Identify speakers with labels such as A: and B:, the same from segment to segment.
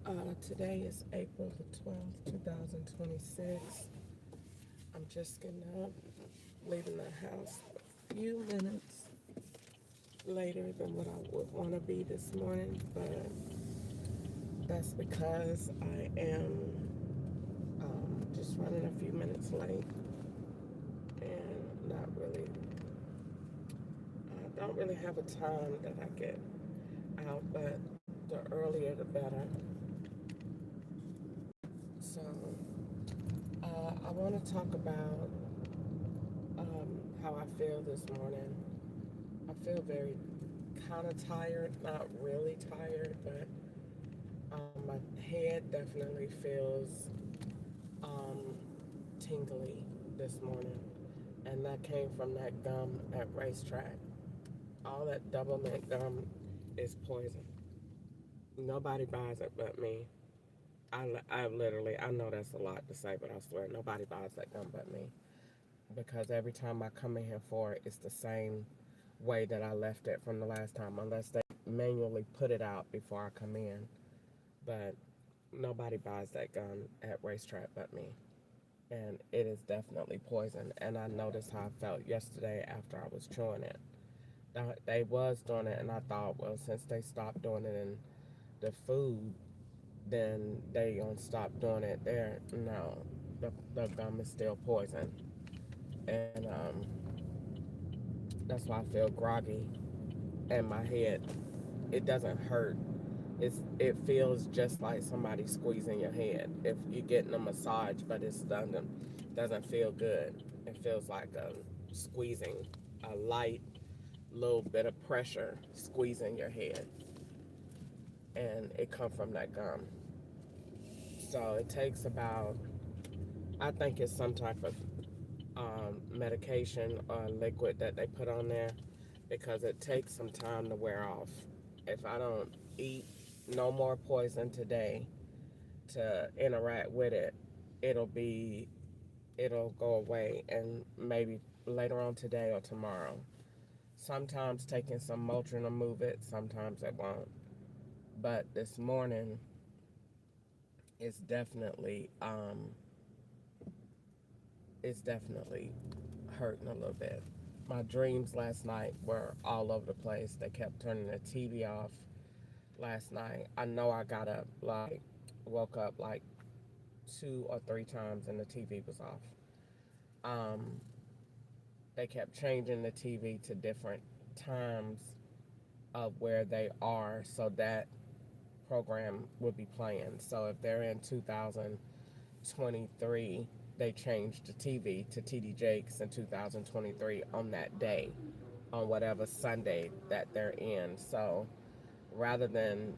A: Today is April the 12th, 2026. I'm just getting up, leaving the house a few minutes later than what I would want to be this morning, but that's because I am just running a few minutes late and not really, I don't really have a time that I get out, but the earlier the better. So I want to talk about how I feel this morning. I feel very kind of tired, not really tired, but my head definitely feels um, tingly this morning. And that came from that gum at racetrack. All that double mint gum is poison. Nobody buys it but me. I literally, I know that's a lot to say, but I swear nobody buys that gum but me. Because every time I come in here for it, it's the same way that I left it from the last time, unless they manually put it out before I come in. But nobody buys that gun at racetrack but me. And it is definitely poison. And I noticed how I felt yesterday after I was chewing it. They was doing it, and I thought, well, since they stopped doing it in the food, then they gonna stop doing it there. No, the gum is still poison, and that's why I feel groggy, and my head, it doesn't hurt. It feels just like somebody squeezing your head. If you're getting a massage, but it doesn't feel good. It feels like a squeezing, a light little bit of pressure squeezing your head, and it comes from that gum. So it takes about, I think it's some type of medication or liquid that they put on there because it takes some time to wear off. If I don't eat no more poison today to interact with it, it'll be, it'll go away, and maybe later on today or tomorrow. Sometimes taking some Motrin will move it, sometimes it won't. But this morning, it's definitely it's definitely hurting a little bit. My dreams last night were all over the place. They kept turning the TV off last night. I know I got up, like, woke up like 2 or 3 times and the TV was off. Um, they kept changing the TV to different times of where they are so that program would be playing. So if they're in 2023, they changed the TV to TD Jakes in 2023 on that day, on whatever Sunday that they're in. So rather than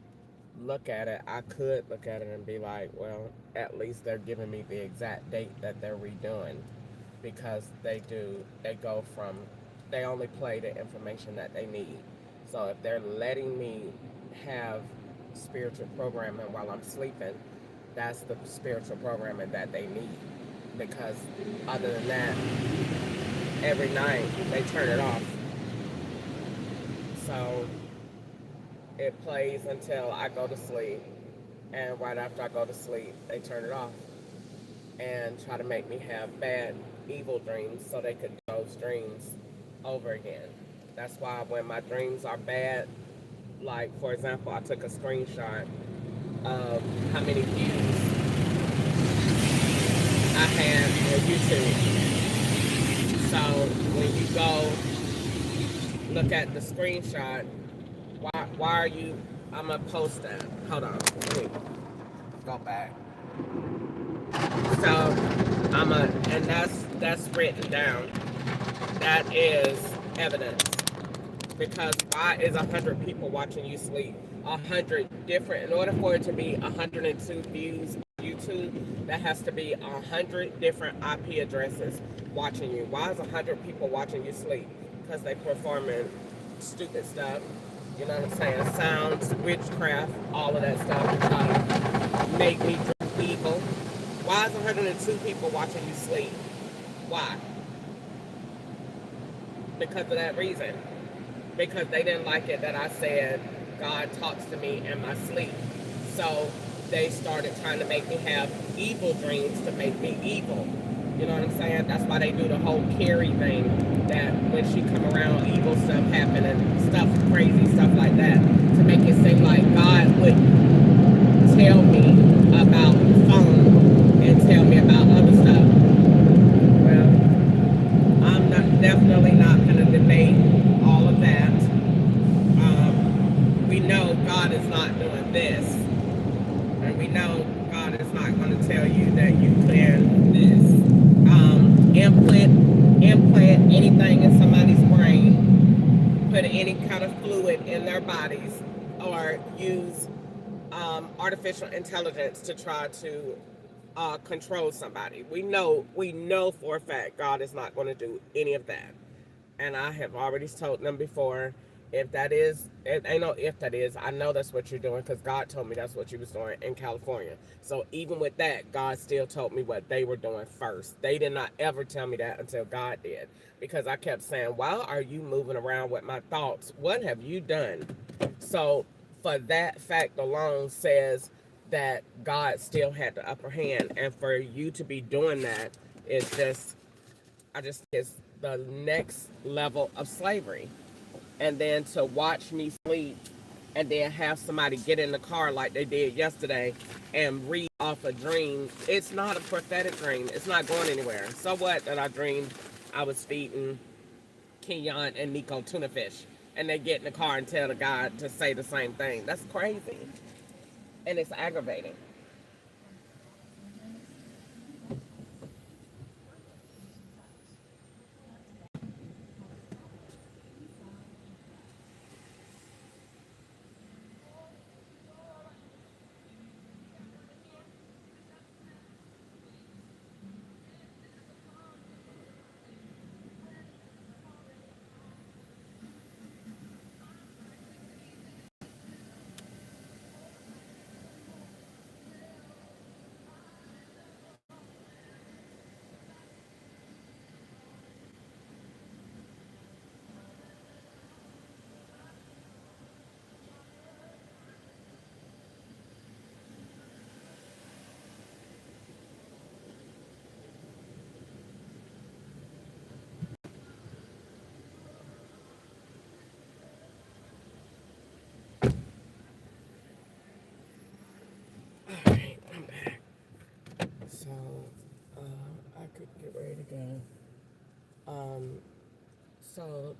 A: look at it, I could look at it and be like, well, at least they're giving me the exact date that they're redoing, because they go from, they only play the information that they need. So if they're letting me have spiritual programming while I'm sleeping, that's the spiritual programming that they need. Because other than that, every night they turn it off. So it plays until I go to sleep, and right after I go to sleep, they turn it off and try to make me have bad, evil dreams so they could do those dreams over again. That's why when my dreams are bad, like for example, I took a screenshot of how many views I had on YouTube. So when you go look at the screenshot, why are you? I'm gonna post that. Hold on, let me go back. So and that's written down. That is evidence. Because why is 100 people watching you sleep? 100 different. In order for it to be 102 views on YouTube, that has to be 100 different IP addresses watching you. Why is 100 people watching you sleep? Because they performing stupid stuff. You know what I'm saying? Sounds, witchcraft, all of that stuff to try to make me dream evil. Why is 102 people watching you sleep? Why? Because of that reason. Because they didn't like it that I said God talks to me in my sleep. So they started trying to make me have evil dreams to make me evil. You know what I'm saying? That's why they do the whole Carrie thing. That when she come around, evil stuff happen and stuff, crazy stuff like that, to make it seem like God would tell me about the phone and tell me about other stuff. Well, I'm not definitely not going to debate all of that. We know God is not doing this, and we know God is not going to tell you that you can this. Implant anything in somebody's brain, put any kind of fluid in their bodies, or use artificial intelligence to try to control somebody. We know for a fact God is not going to do any of that. And I have already told them before, if that is, it ain't no if that is, I know that's what you're doing because God told me that's what you was doing in California. So even with that, God still told me what they were doing first. They did not ever tell me that until God did, because I kept saying, why are you moving around with my thoughts? What have you done? So for that fact alone says that God still had the upper hand. And for you to be doing that is just, I just think it's the next level of slavery. And then to watch me sleep and then have somebody get in the car like they did yesterday and read off a dream. It's not a prophetic dream. It's not going anywhere. So what that I dreamed I was feeding Kenyon and Nico tuna fish, and they get in the car and tell the guy to say the same thing. That's crazy. And it's aggravating. All right, I'm back. So I could get ready to go. Um, so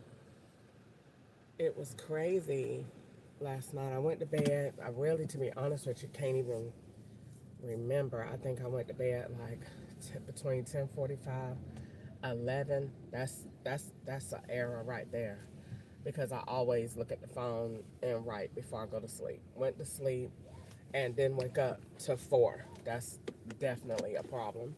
A: it was crazy last night. I went to bed. I really, to be honest with you, can't even remember. I think I went to bed like between 10:45, 11. That's an error right there, because I always look at the phone and write before I go to sleep. Went to sleep and then wake up to 4. That's definitely a problem.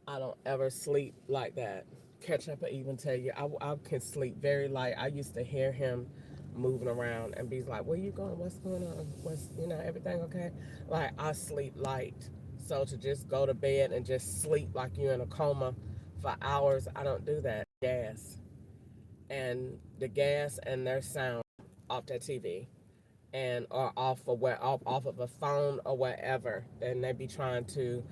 A: I don't ever sleep like that. Catch up, or even tell you, I can sleep very light. I used to hear him moving around and be like, "Where you going? What's going on? What's, everything okay?" Like, I sleep light. So to just go to bed and just sleep like you're in a coma for hours, I don't do that. Gas and the gas and their sound off that TV, and or off of a phone or whatever, and they be trying to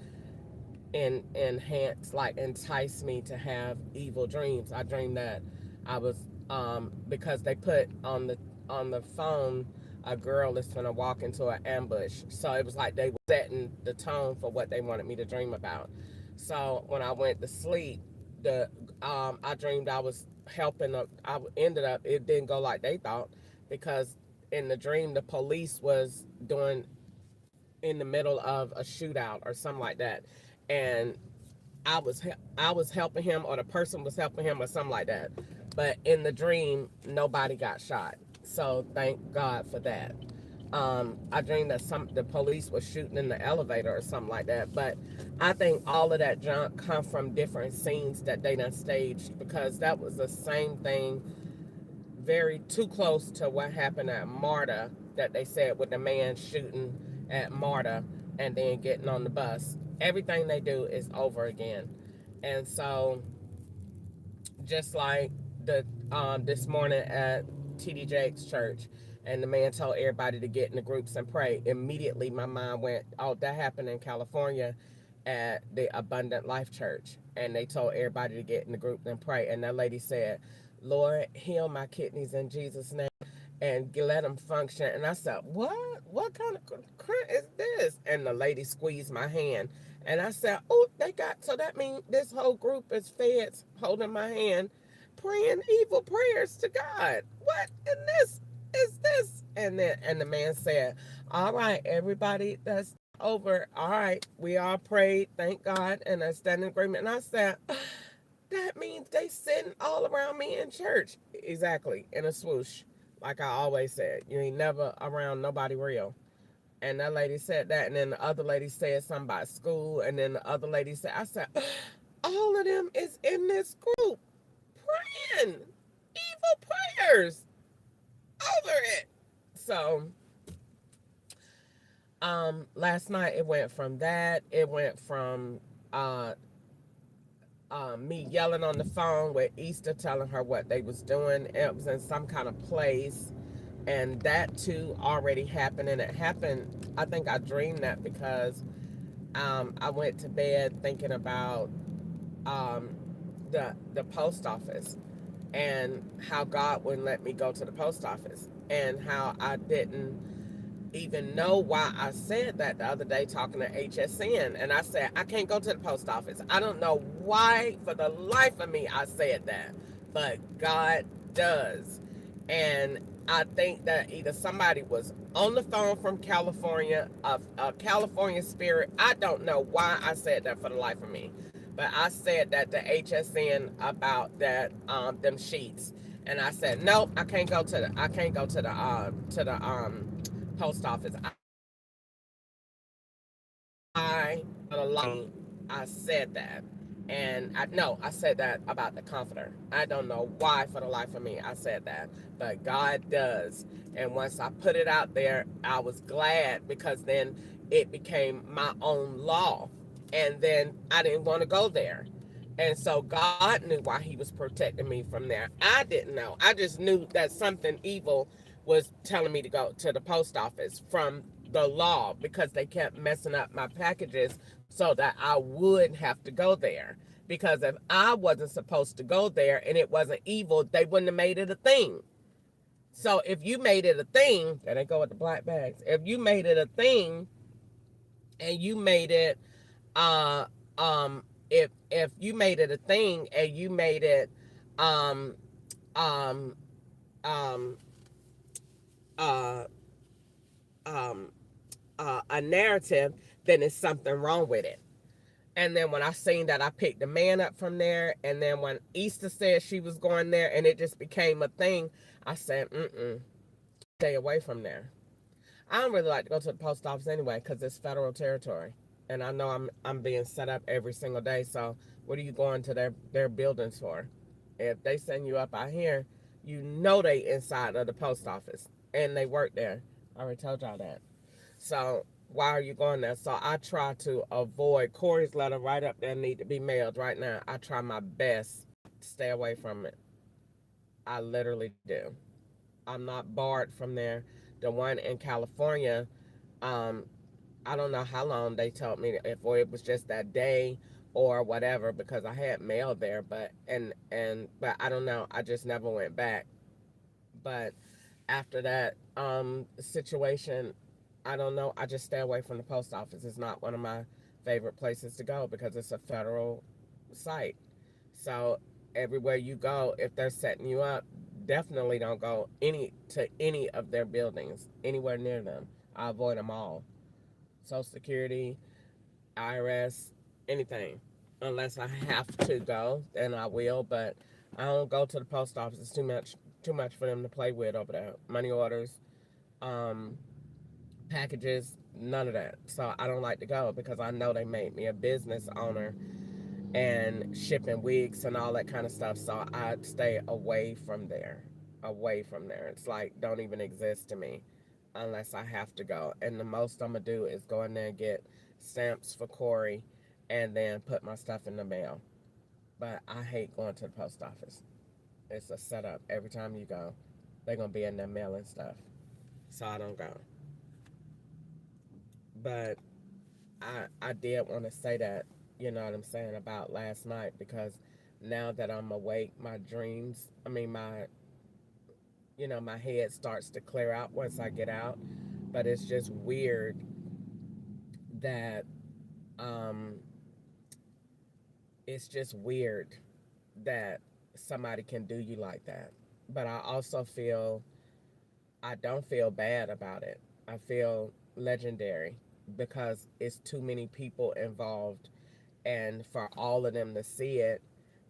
A: enhance, like entice me to have evil dreams. I dreamed that I was because they put on the phone a girl is gonna walk into an ambush. So it was like they were setting the tone for what they wanted me to dream about. So when I went to sleep, the I dreamed I was helping. I ended up, it didn't go like they thought, because in the dream the police was doing in the middle of a shootout or something like that, and I was helping him, or the person was helping him, or something like that. But in the dream, nobody got shot. So thank God for that. I dreamed that the police was shooting in the elevator or something like that. But I think all of that junk come from different scenes that they done staged, because that was the same thing, very too close to what happened at Marta, that they said with the man shooting at Marta and then getting on the bus. Everything they do is over again. And so, just like the this morning at TD Jakes church, And the man told everybody to get in the groups and pray. Immediately, my mind went, oh, that happened in California at the Abundant Life Church. And they told everybody to get in the group and pray. And that lady said, Lord, heal my kidneys in Jesus' name and let them function. And I said, what? What kind of crap is this? And the lady squeezed my hand. And I said, oh, they got, so that means this whole group is feds holding my hand, praying evil prayers to God. What in this is this? And the man said, all right, everybody, that's over. All right, we all prayed, thank God, and I stand in agreement. And I said, that means they sitting all around me in church. Exactly, in a swoosh. Like I always said, you ain't never around nobody real. And that lady said that, and then the other lady said something about school, and then the other lady said, I said, all of them is in this group praying evil prayers over it. So, last night it went from that, it went from uh, me yelling on the phone with Easter, telling her what they was doing. It was in some kind of place, and that too already happened. And it happened. I think I dreamed that because I went to bed thinking about um, the post office and how God wouldn't let me go to the post office, and how I didn't even know why I said that the other day talking to HSN. And I said, I can't go to the post office. I don't know why for the life of me I said that, but God does. And I think that either somebody was on the phone from California, a California spirit. I don't know why I said that for the life of me, but I said that to HSN about that them sheets, and I said no, I can't go to the post office. I I said that. And I no, I said that about the comforter. I don't know why for the life of me I said that, but God does. And once I put it out there, I was glad because then it became my own law. And then I didn't want to go there. And so God knew why he was protecting me from there. I didn't know. I just knew that something evil was telling me to go to the post office from the law because they kept messing up my packages so that I would have to go there. Because if I wasn't supposed to go there and it wasn't evil, they wouldn't have made it a thing. So if you made it a thing, and they go with the black bags. If you made it a thing and you made it uh if you made it a thing and you made it um um um uh um a narrative, then it's something wrong with it. And then when I seen that, I picked the man up from there. And then when Easter said she was going there and it just became a thing, I said, stay away from there. I don't really like to go to the post office anyway because it's federal territory. And I know I'm being set up every single day. So what are you going to their buildings for? If they send you up out here, you know they inside of the post office and they work there. I already told y'all that. So why are you going there? So I try to avoid Corey's letter right up there need to be mailed right now. I try my best to stay away from it. I literally do. I'm not barred from there. The one in California, um, I don't know how long they told me if or it was just that day or whatever because I had mail there, but but I don't know. I just never went back. But after that situation, I don't know. I just stay away from the post office. It's not one of my favorite places to go because it's a federal site. So everywhere you go, if they're setting you up, definitely don't go any of their buildings anywhere near them. I avoid them all. Social Security, IRS, anything. Unless I have to go, then I will. But I don't go to the post office. It's too much for them to play with over there. Money orders, um, packages, none of that. So I don't like to go because I know they made me a business owner and shipping wigs and all that kind of stuff. So I stay away from there. Away from there. It's like don't even exist to me unless I have to go. And the most I'm gonna do is go in there and get stamps for Corey and then put my stuff in the mail. But I hate going to the post office. It's a setup every time you go. They're gonna be in there mailing stuff. so I don't go. But I did want to say that, you know what I'm saying, about last night, because now that I'm awake, my dreams, I mean, my head starts to clear out once I get out. But it's just weird that, um, it's just weird that somebody can do you like that. But I also feel, I don't feel bad about it. I feel legendary because it's too many people involved, and for all of them to see it,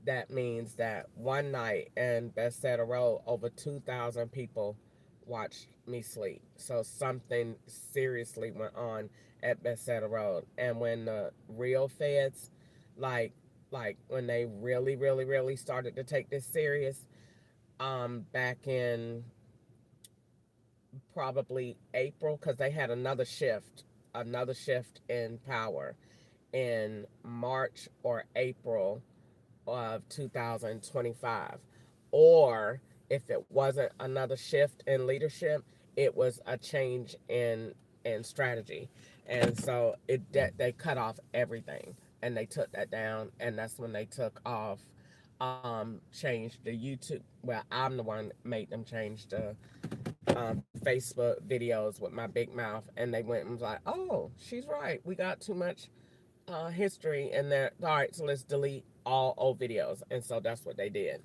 A: that means that one night in Bethesda Road, over 2,000 people watched me sleep. So something seriously went on at Bethesda Road. And when the real feds, like, when they really, really, really started to take this serious, back in probably April, because they had another shift in power in March or April of 2025. Or if it wasn't another shift in leadership, it was a change in strategy. And so they cut off everything, and they took that down, and that's when they took off, changed the YouTube. Well, I'm the one that made them change the Facebook videos with my big mouth, and they went and was like, "Oh, she's right. We got too much history in there. All right, so let's delete all old videos." And so that's what they did.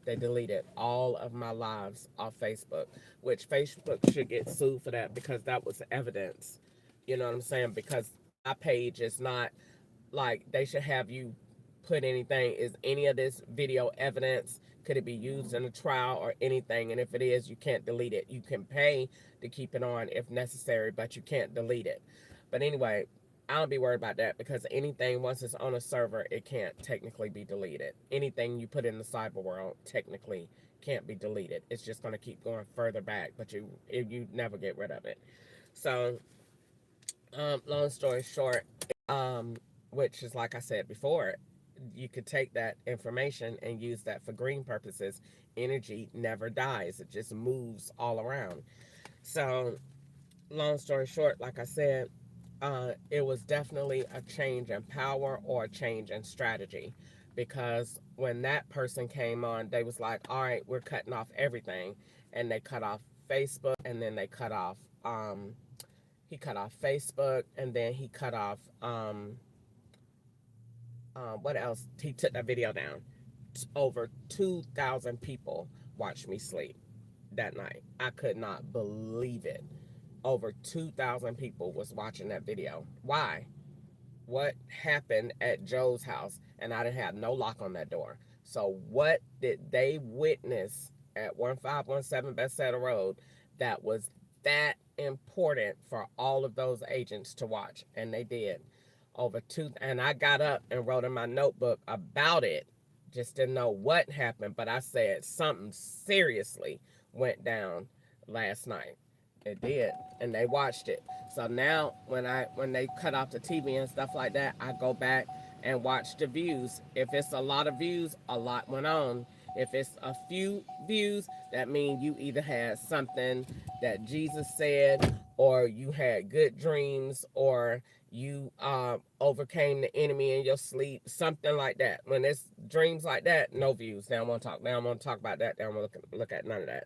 A: They deleted all of my lives off Facebook, which Facebook should get sued for that, because that was evidence. You know what I'm saying? Because my page is not, like, they should have you put anything. Is any of this video evidence? Could it be used in a trial or anything? And if it is, you can't delete it. You can pay to keep it on if necessary, but you can't delete it. But anyway, I don't be worried about that, because anything, once it's on a server, it can't technically be deleted. Anything you put in the cyber world technically can't be deleted. It's just going to keep going further back, but you never get rid of it. So, long story short, which is, like I said before, you could take that information and use that for green purposes. Energy never dies; it just moves all around. So, long story short, like I said, it was definitely a change in power or a change in strategy, because when that person came on, they was like, "All right, we're cutting off everything," and they cut off Facebook, and then they cut off. He cut off Facebook, and then he cut off. What else? He took that video down. Over 2,000 people watched me sleep that night. I could not believe it. Over 2,000 people was watching that video. Why? What happened at Joe's house? And I didn't have no lock on that door. So what did they witness at 1517 Bethesda Road that was that important for all of those agents to watch? And they did. Over two, and I got up and wrote in my notebook about it. Just didn't know what happened, but I said something seriously went down last night. It did, and they watched it. So now, when they cut off the TV and stuff like that, I go back and watch the views. If it's a lot of views, a lot went on. If it's a few views, that means you either had something that Jesus said, or you had good dreams, or you overcame the enemy in your sleep, something like that. When it's dreams like that, no views. They don't want to talk. They don't want to talk about that. They don't want to look at none of that.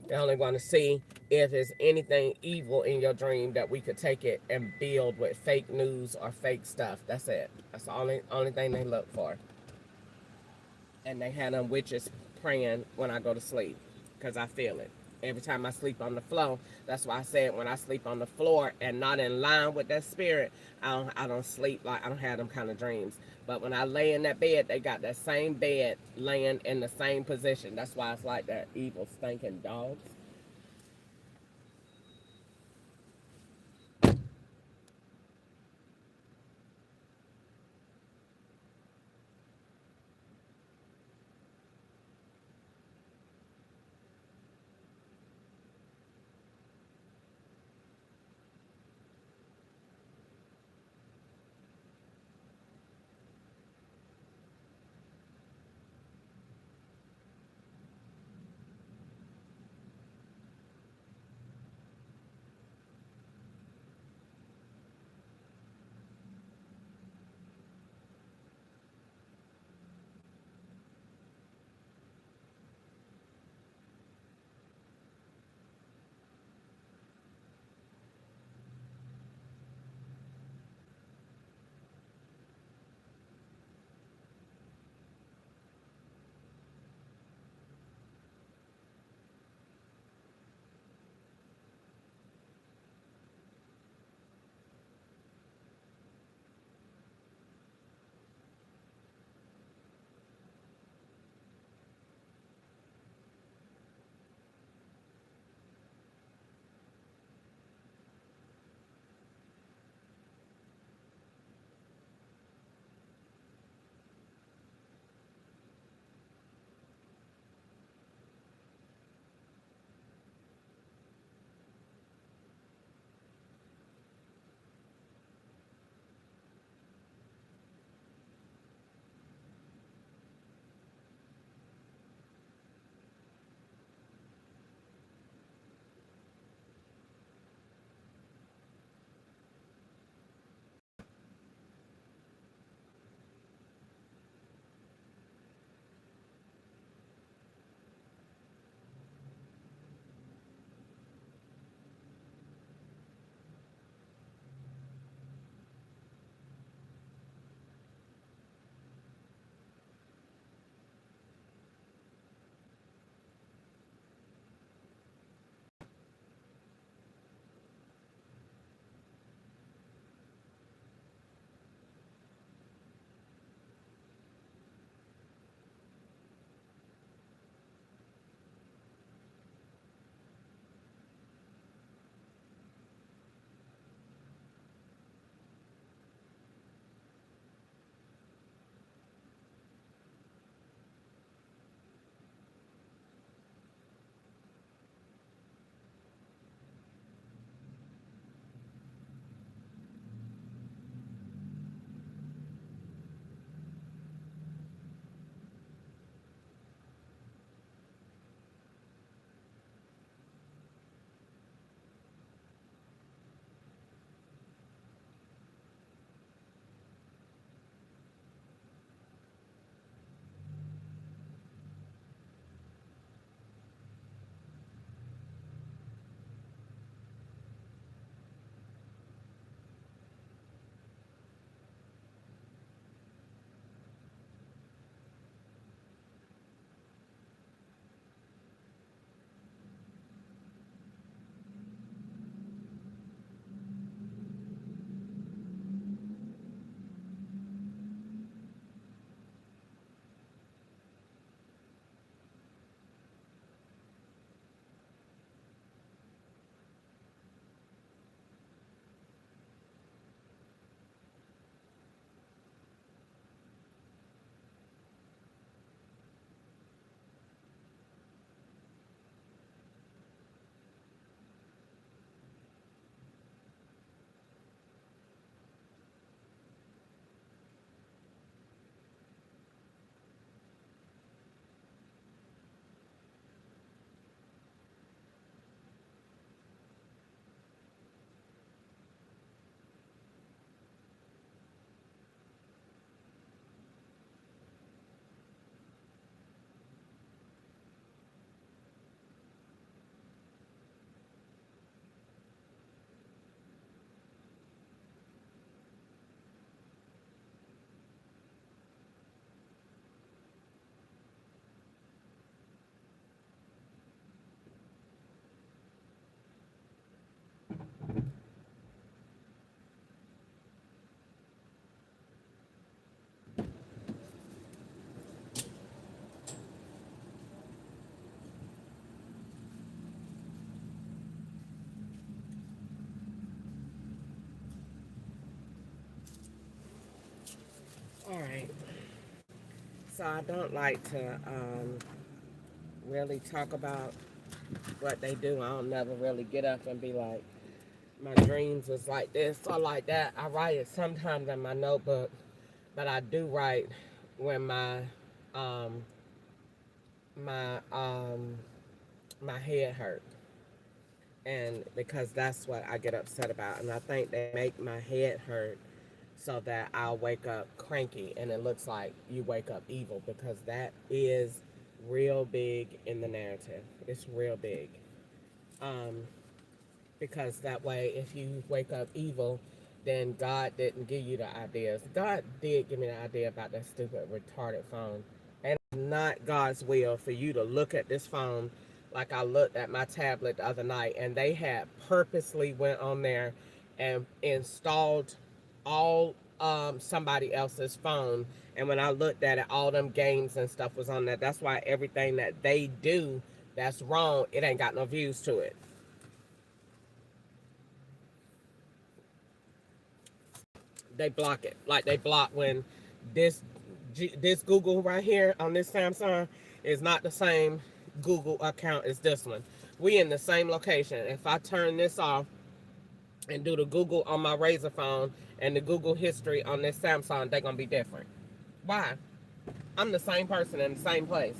A: They only want to see if there's anything evil in your dream that we could take it and build with fake news or fake stuff. That's it. That's the only thing they look for. And they had them witches praying when I go to sleep, because I feel it. Every time I sleep on the floor, that's why I said, when I sleep on the floor and not in line with that spirit, I don't sleep, like, I don't have them kind of dreams. But when I lay in that bed, they got that same bed laying in the same position. That's why it's like that. Evil stinking dogs. All right. So I don't like to really talk about what they do. I don't never really get up and be like, my dreams was like this or like that. I write it sometimes in my notebook, but I do write when um my my head hurt, and because that's what I get upset about, and I think they make my head hurt so that I'll wake up cranky, and it looks like you wake up evil, because that is real big in the narrative. It's real big. Um, because that way, if you wake up evil, then God didn't give you the ideas. God did give me the idea about that stupid retarded phone, and it's not God's will for you to look at this phone like I looked at my tablet the other night, and they had purposely went on there and installed all somebody else's phone. And when I looked at it, all them games and stuff was on there. That's why everything that they do that's wrong, it ain't got no views to it. They block it. Like they block when this this Google right here on this Samsung is not the same Google account as this one. We in the same location. If I turn this off and do the Google on my Razr phone and the Google history on this Samsung, they're gonna be different. Why? I'm the same person in the same place.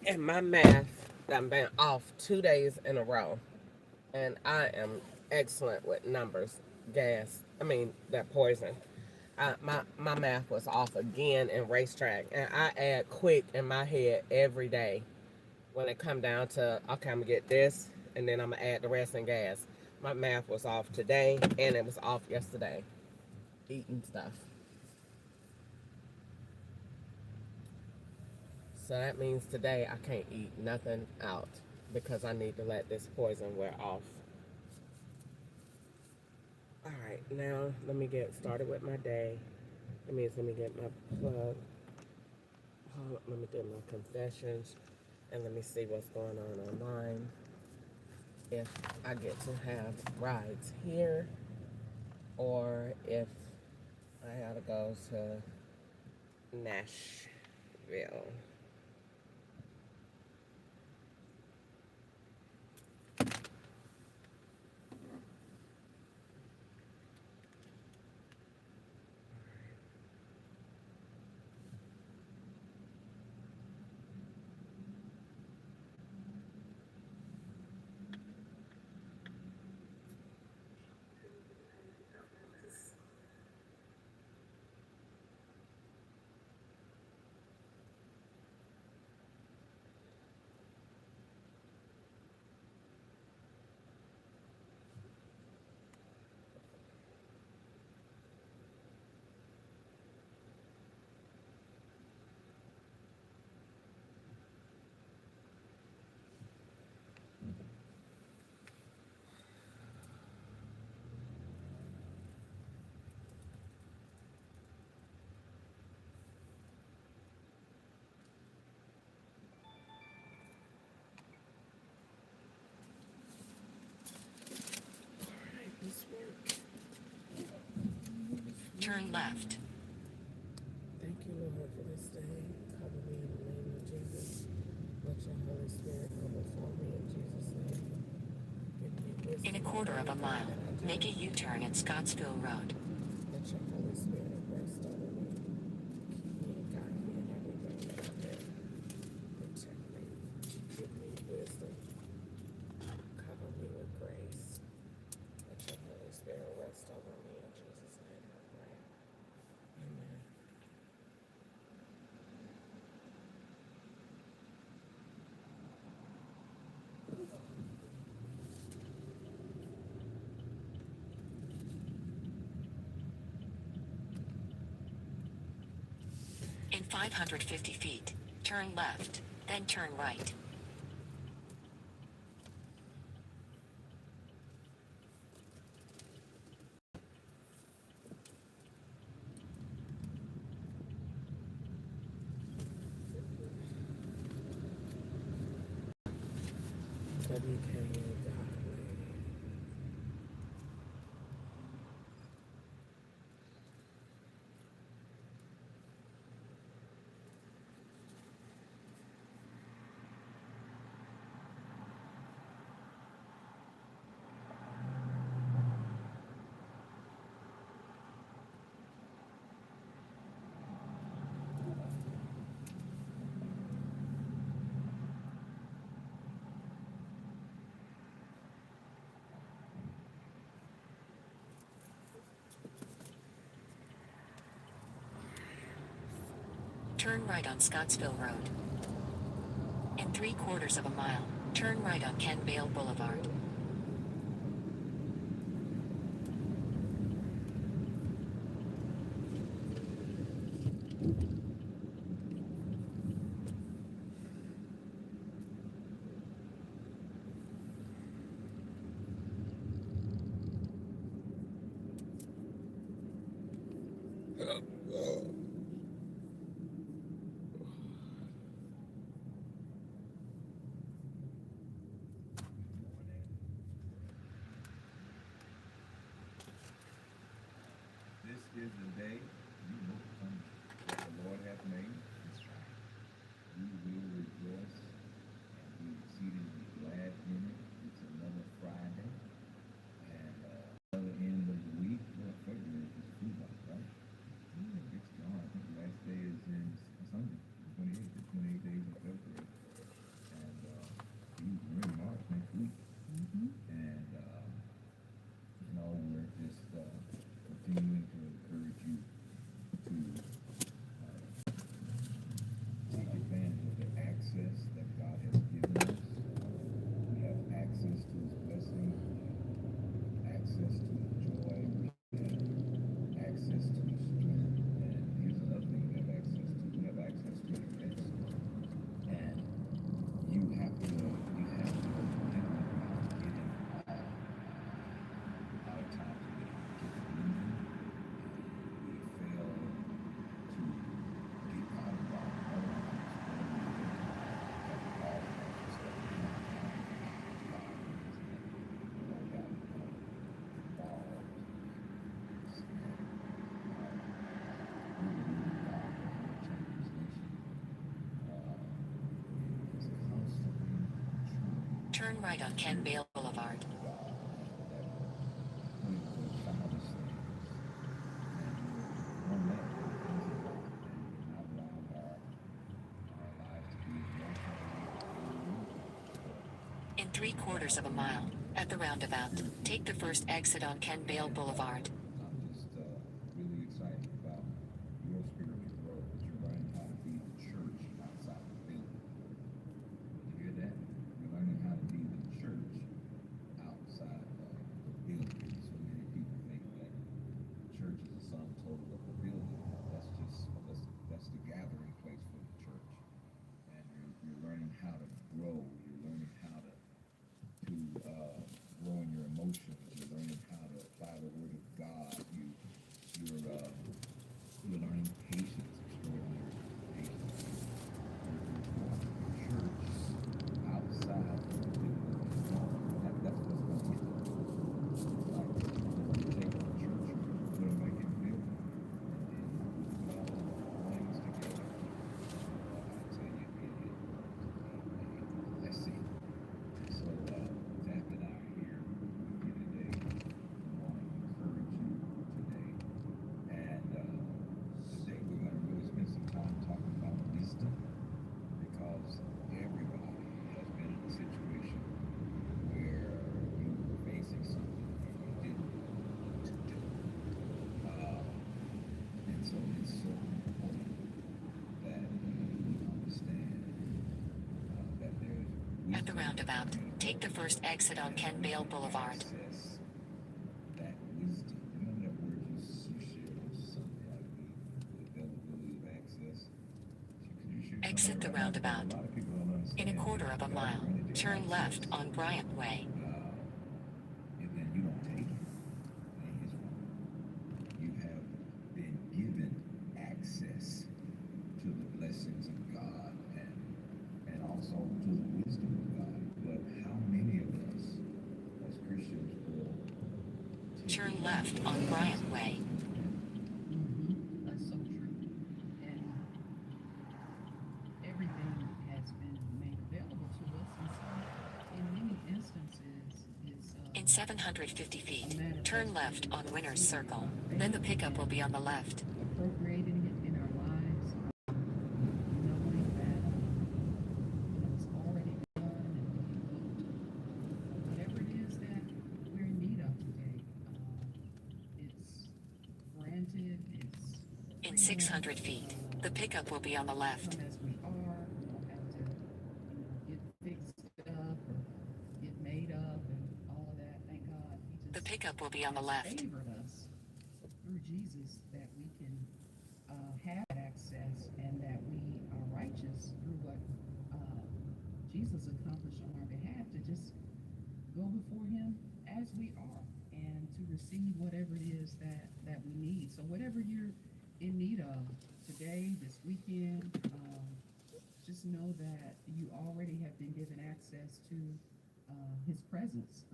A: And my math, I've been off 2 days in a row, and I am excellent with numbers. Gas, I mean that poison. My math was off again in racetrack, and I add quick in my head every day when it come down to, okay, I'm gonna get this, and then I'm gonna add the rest in gas. My math was off today, and it was off yesterday. Eating stuff, so that means today I can't eat nothing out because I need to let this poison wear off. All right, now let me get started with my day. That means let me get my plug. Let me do my confessions, and let me see what's going on online. If I get to have rides here, or if I gotta go to Nashville.
B: Turn left.
A: Thank you, Lord, for this day. Cover me in the name of Jesus. Let your Holy Spirit go before me in Jesus' name. Give me
B: In a
A: wisdom
B: quarter
A: in
B: of a
A: everything
B: mile,
A: that I do.
B: make a U-turn at Scottsville Road.
A: Let your Holy Spirit rest over me. Keep me and guide me in everything that I do. Protect me. Give me wisdom. Cover me with grace. Let your Holy Spirit rest over me in Jesus' name. I pray. Amen.
B: In 550 feet, turn left, then turn right. Turn right on Scottsville Road. In 3/4 of a mile, turn right on Ken Bale Boulevard.
C: This is the day you will come that the Lord hath made. We will rejoice and be exceedingly glad in it. It's another Friday and another end of the week. Well, February is food month, right? It's gone. I think the last day is in Sunday, the 28th. It's 28 days in February. And we're in March next week. And, we're just continuing to encourage you to take advantage of the access that God has given us. We have access to His blessing, access to His joy, access to His strength. And here's another thing we have access to. We have access to His rest. And you have to think about getting a lot of times we get moving and we fail to get out of our homes and all of our stuff.
B: Turn right on Ken Bale Boulevard. In 3/4 of a mile, at the roundabout, take the first exit on Ken Bale Boulevard.
C: I'm just really excited about your spiritual growth, that you're learning how to be the church outside the building. You hear that? You're learning how to be the church outside of the building. So many people think that church is a sum total of the building. That's the gathering place for the church. And you're learning how to grow. You're learning how to grow in your emotions. You're learning how to apply the Word of God. You're learning patience, extraordinary patience. Church outside of the building. That's what's going to hit them. Like you take the church, put them back in the building, and then put all the things together. I tell you, let's see. So Zach and I are here with you today. We want to encourage you today. And today we're going to really spend some time talking about wisdom, because everybody has been in a situation where you were facing something and you didn't know what to do. And so it's so important that we understand that there's wisdom.
B: At the roundabout, take the first exit on Ken Bale Boulevard.
C: Access that wisdom. Remember that word you shared on Sunday, I believe, the availability of access. Could you share
B: Exit the
C: something right now?
B: roundabout.
C: A lot of people don't understand.
B: In 1/4 of a mile, turn left on Bryant Way.
C: And then you don't take it. And here's why. You have been given access to the blessings of God and also to the wisdom of God. But how many
B: left on Bryant Way.
D: That's so true. And everything has been made available to us, and so in many instances, it's
B: In 750
D: a
B: feet,
D: matter of
B: turn
D: us
B: left on Winner's
D: receiving it
B: Circle.
D: by
B: Then the
D: faith
B: pickup will
D: and
B: be on the left.
D: appropriating it in our lives, knowing that it's already done, and whatever it is that we're in need of today, it's granted, it's
B: In
D: freedom,
B: 600 feet, the pickup will be on the left.
D: come as we are. We don't have to, get fixed up or get made up and all of that. Thank God, He
B: The
D: just
B: pickup will be on the
D: has
B: left.
D: favored us through Jesus, that we can have access, and that we are righteous through what Jesus accomplished on our behalf, to just go before Him as we are, and to receive whatever it is that we need. So whatever you're in need of today, this weekend, just know that you already have been given access to His presence,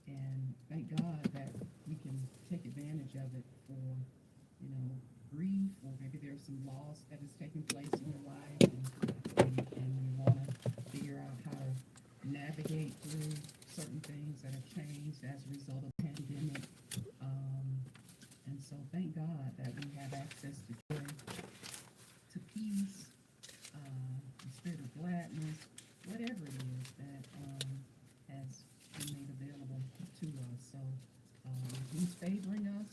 D: and thank God that we can take advantage of it for, grief, or maybe there's some loss that is taking place in your life, and you want to figure out how to navigate through certain things that have changed as a result of the pandemic. And so thank God that we have access to joy, to peace, the spirit of gladness, whatever it is that has been made available to us. So He's favoring us.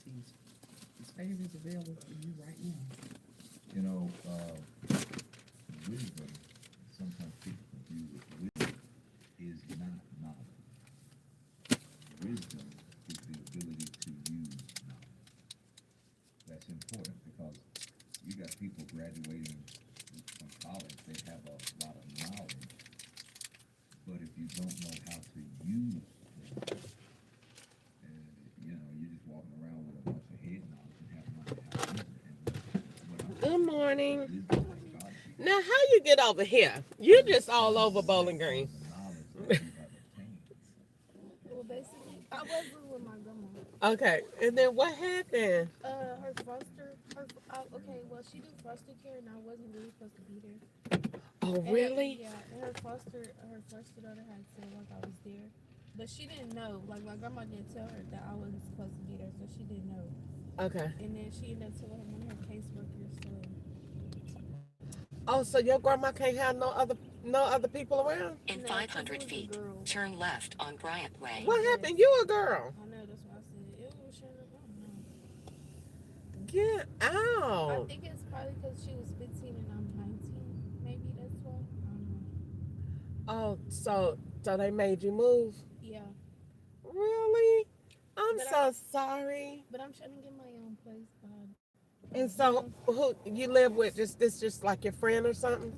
D: His favor is available for you right now.
C: Wisdom, sometimes people confuse it. Wisdom is not knowledge. Wisdom is the ability to use knowledge. That's important, because you got people graduating from college, they have a lot of knowledge, but if you don't know how to use it, you're just walking around with a bunch of head knowledge and have no idea how to use it.
A: Good morning.
C: Wisdom is God.
A: Now, how you get over here? You're just all over Bowling Green.
C: The knowledge that you have obtained.
E: Well, basically, I was living with my grandma.
A: Okay, and then what happened?
E: Her foster, well, she did foster care, and I wasn't really supposed to be there.
A: Oh,
E: And
A: really?
E: yeah, and her foster daughter had said like I was there, but she didn't know. Like my grandma didn't tell her that I wasn't supposed to be there, so she didn't know.
A: Okay.
E: And then she ended up telling one of her caseworkers. So
A: Oh, so your grandma can't have no other people around?
B: In
E: No,
B: 500
E: 'cause it was a
B: feet,
E: girl.
B: turn left on Bryant Way.
A: What happened? You a girl?
E: I know that's why I said it was shut up. I don't know.
A: Get
E: I
A: out.
E: think it's probably because she was 15 and I'm 19. Maybe that's why. I don't know.
A: Oh, so they made you move?
E: Yeah.
A: Really? I'm
E: But
A: so sorry.
E: But I'm trying to get my own place.
A: And so, who you live with? Just like your friend or something?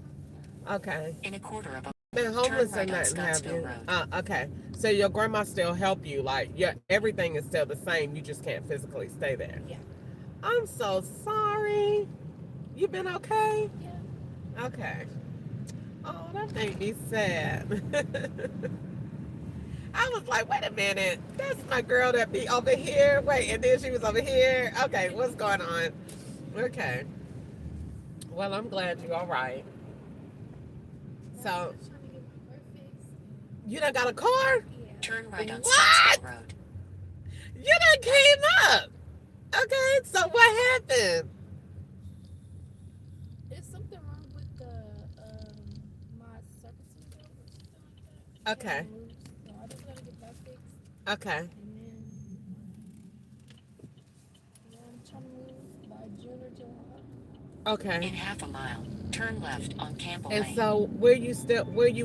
A: Okay.
B: In a quarter of a
A: Been homeless
B: Turn right
A: or
B: on
A: nothing, have
B: Scottsville
A: you?
B: Road.
A: Okay. So your grandma still help you? Like, everything is still the same. You just can't physically stay there.
E: Yeah.
A: I'm so sorry. You been okay?
E: Yeah.
A: Okay. Oh, that made me sad. I was like, wait a minute. That's my girl that be over here. Wait, and then she was over here. Okay, what's going on? Okay. Well, I'm glad you're all right. So,
E: I'm just trying to get my car fixed.
A: you done got a car?
E: Yeah.
B: turn right on
A: What?
B: Scottsville Road.
A: You done came up. Okay, so what happened?
E: There's something wrong with my surfacing belt or something like that.
A: Okay.
E: It moves, so I just gotta get that fixed.
A: Okay.
E: And then I'm trying to move by June or July.
A: Okay.
B: In half a mile, turn left on Campbell
A: And
B: Lane.
A: so, where you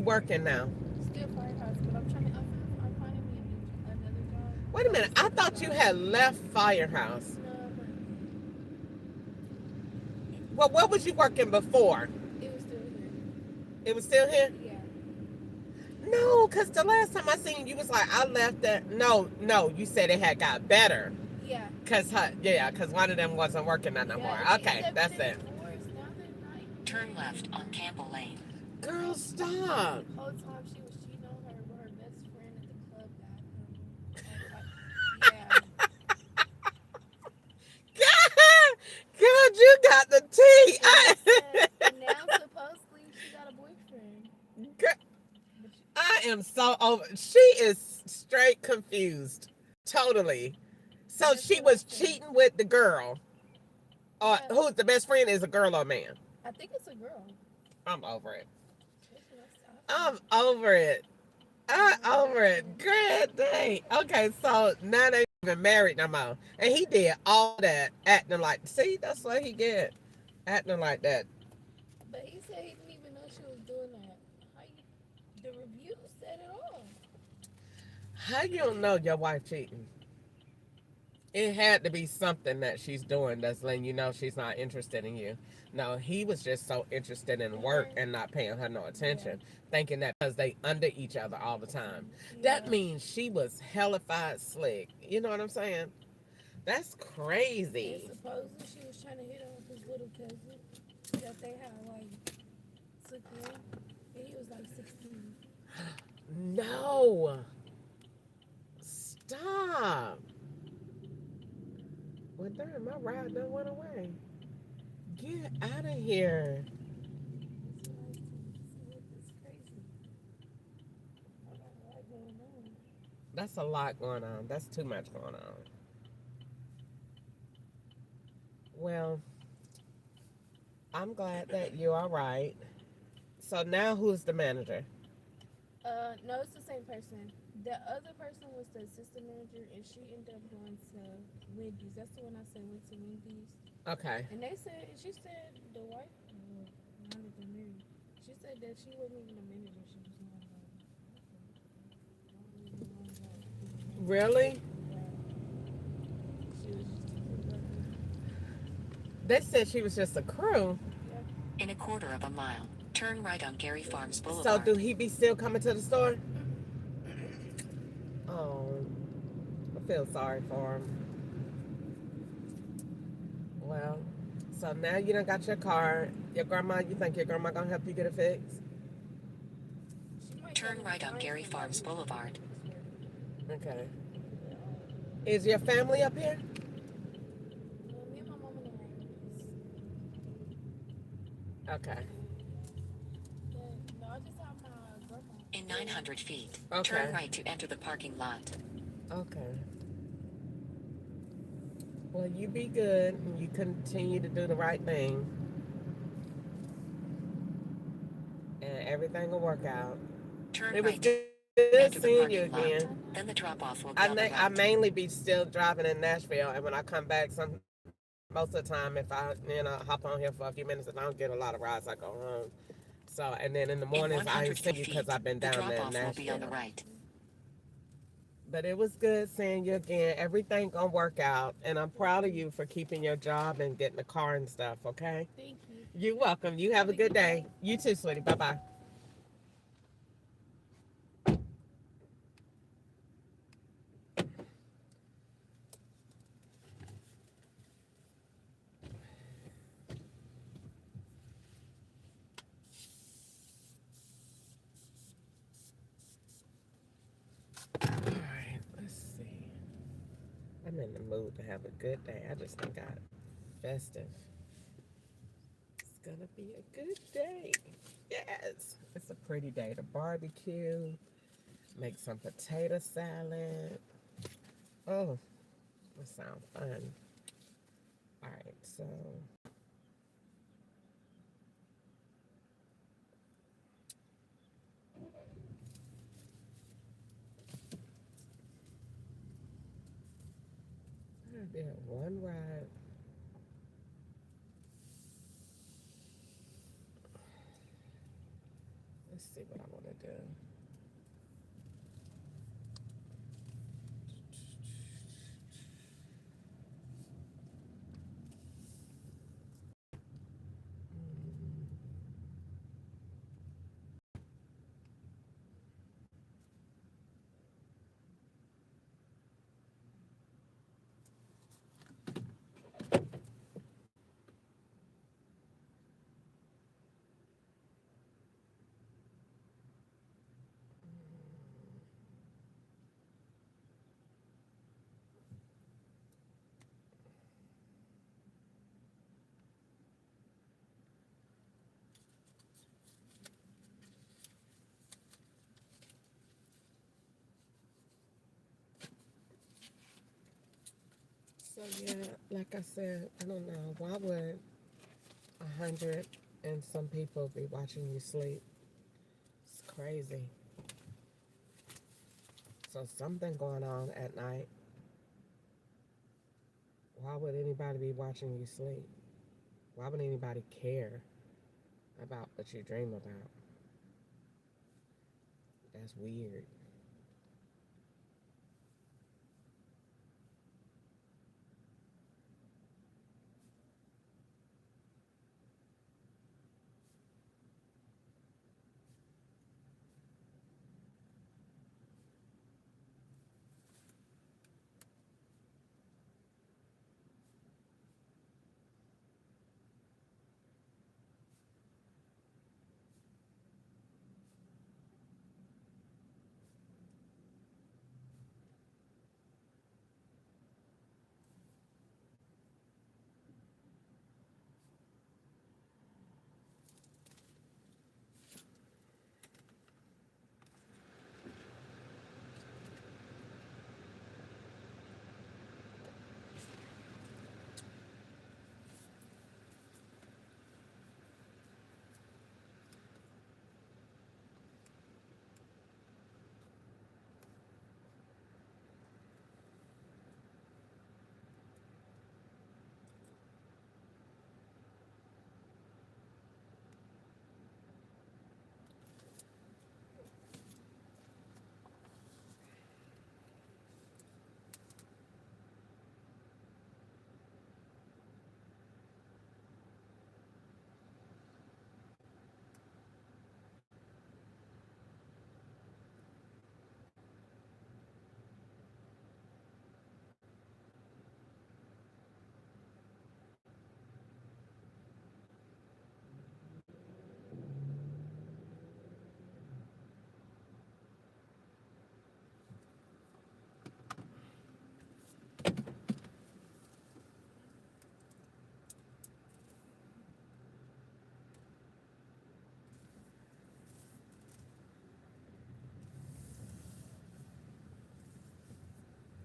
A: working now?
E: Still firehouse, but I'm finding me another job.
A: Wait a minute. I thought you had left Firehouse.
E: No, but
A: Well, where was you working before?
E: it was still here.
A: It was still here?
E: Yeah.
A: No, because the last time I seen you was like, I left that. No, you said it had got better.
E: Yeah.
A: Because one of them wasn't working no more.
E: Yeah, she
A: Okay,
E: ended up
A: that's
E: getting
A: it.
E: divorced. Now that night,
B: Turn left on Campbell Lane.
A: Girl, stop.
E: the whole time she was cheating on her with her best friend at the club. Yeah.
A: I am so over. She is straight confused, totally. So
E: That's
A: she
E: what I
A: was
E: said.
A: cheating with the girl.
E: Yeah,
A: Who's the best friend? Is a girl or a man?
E: I think it's a girl.
A: I'm over it.
E: That's what I
A: I'm
E: said.
A: over it. I'm
E: Yeah,
A: over it. Great day. Okay, so now they even married no more, and he did all that acting like. See, that's what he get, acting like that.
E: but he said he didn't even know she was doing that. How you? The review said it all.
A: How you don't know your wife cheating? It had to be something that she's doing that's letting you know she's not interested in you. No, he was just so interested in
E: And
A: work
E: her,
A: and not paying her no
E: yeah,
A: attention, thinking that because they under each other all the time. That
E: yeah.
A: means she was hellified slick. You know what I'm saying? That's
E: And
A: crazy.
E: supposedly she was trying to hit on his little cousin that they had like took in, and he was like 16.
A: No. Stop. Well, darn, my ride done went away. Get out of here.
E: That's what I said. It's crazy. I got a lot going on.
A: That's a lot going on. That's too much going on. Well, I'm glad that you're all right. So now who's the manager?
E: No, it's the same person. The other person was the assistant manager, and she ended up going to Wendy's. That's the one I said went to Wendy's.
A: Okay.
E: And she said the wife, now that they're married, she said that she wasn't even a manager. She was not a
A: Really?
E: yeah. She was just a crew worker.
A: They said she was just a crew.
E: Yep.
B: In a quarter of a mile, turn right on Gary Farms
A: So do
B: Boulevard.
A: he be still coming to the store? Oh, I feel sorry for him. Well, so now you done got your car. Your grandma, you think your grandma gonna help you get it fixed?
E: She might go
B: Turn
E: and
B: right on
E: find
B: Gary
E: somebody
B: Farms
E: who can
B: Boulevard.
E: fix her.
A: Okay. Is your family up here?
E: Me and my mom and the
A: Okay.
E: no, I just have my grandma.
B: In 900 feet, turn
A: Okay.
B: right to enter the parking lot.
A: Okay. Well, you be good and you continue to do the right thing, and everything will work out.
B: Turn
A: It was
B: right to
A: good
B: enter
A: seeing
B: the
A: you
B: parking
A: again.
B: lot. Then the drop-off will
A: I
B: be on the
A: I
B: right.
A: mainly be still driving in Nashville, and when I come back, most of the time, if I hop on here for a few minutes, if I don't get a lot of rides, I go home. So, and then in the
B: In
A: mornings, I ain't seen
B: 150
A: you because
B: feet,
A: I've been
B: the
A: down there in
B: drop-off will be on the
A: Nashville.
B: right.
A: But it was good seeing you again. Everything gonna work out, and I'm proud of you for keeping your job and getting the car and stuff. Okay.
E: Thank you.
A: You're welcome. You have a good day. You too, sweetie. Bye bye. All right. Let's see. I'm in the mood to have a good day. I just think got festive. It's gonna be a good day. Yes. It's a pretty day to barbecue. Make some potato salad. Oh, that sounds fun. All right, so I did one ride. Let's see what I want to do. So yeah, like I said, I don't know. Why would 100 and some people be watching you sleep? It's crazy. So something going on at night. Why would anybody be watching you sleep? Why would anybody care about what you dream about? That's weird.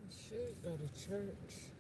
A: You should go to church.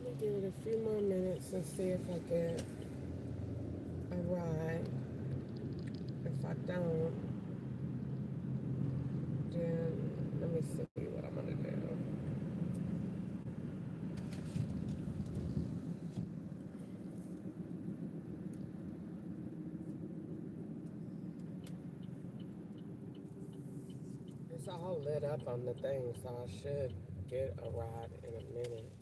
A: Let me give it a few more minutes and see if I get a ride. If I don't, then let me see what I'm gonna do. It's all lit up on the thing, so I should get a ride in a minute.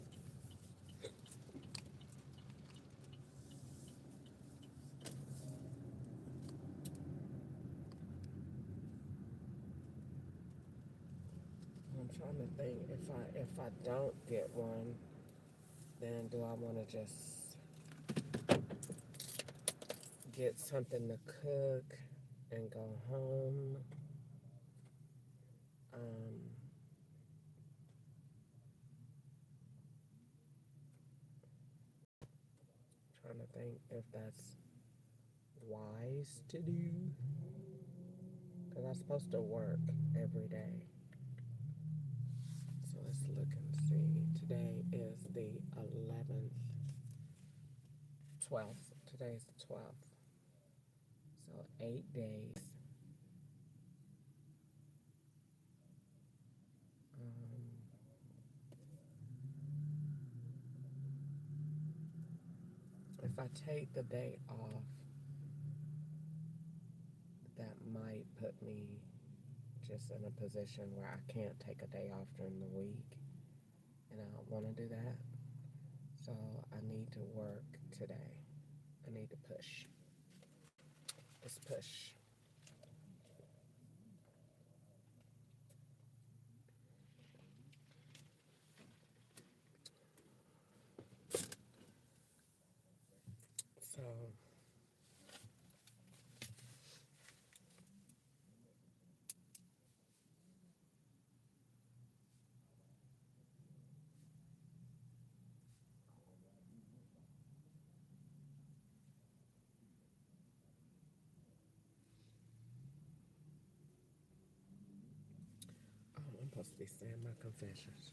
A: I'm trying to think if I don't get one, then do I want to just get something to cook and go home? Um, Trying to think if that's wise to do because I'm supposed to work every day. So let's look and see. Today is the 11th, 12th. Today's the 12th. So 8 days. Um, if if I take the day off, that might put me just in a position where I can't take a day off during the week, and I don't want to do that. So I need to work today. I need to push. Just push. So I'm supposed to be saying my confessions.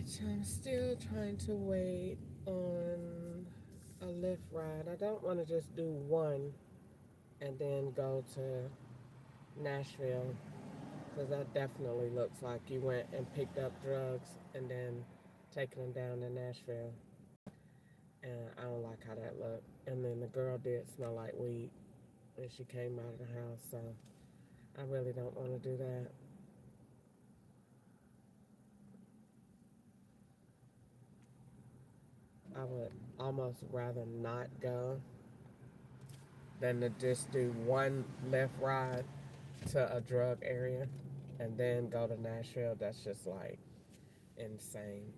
A: I'm still trying to wait on a Lyft ride. I don't want to just do one and then go to Nashville because that definitely looks like you went and picked up drugs and then taking them down to Nashville. And I don't like how that looked. And then the girl did smell like weed when she came out of the house, so I really don't want to do that. I would almost rather not go than to just do one left ride to a drug area and then go to Nashville. That's just like insane.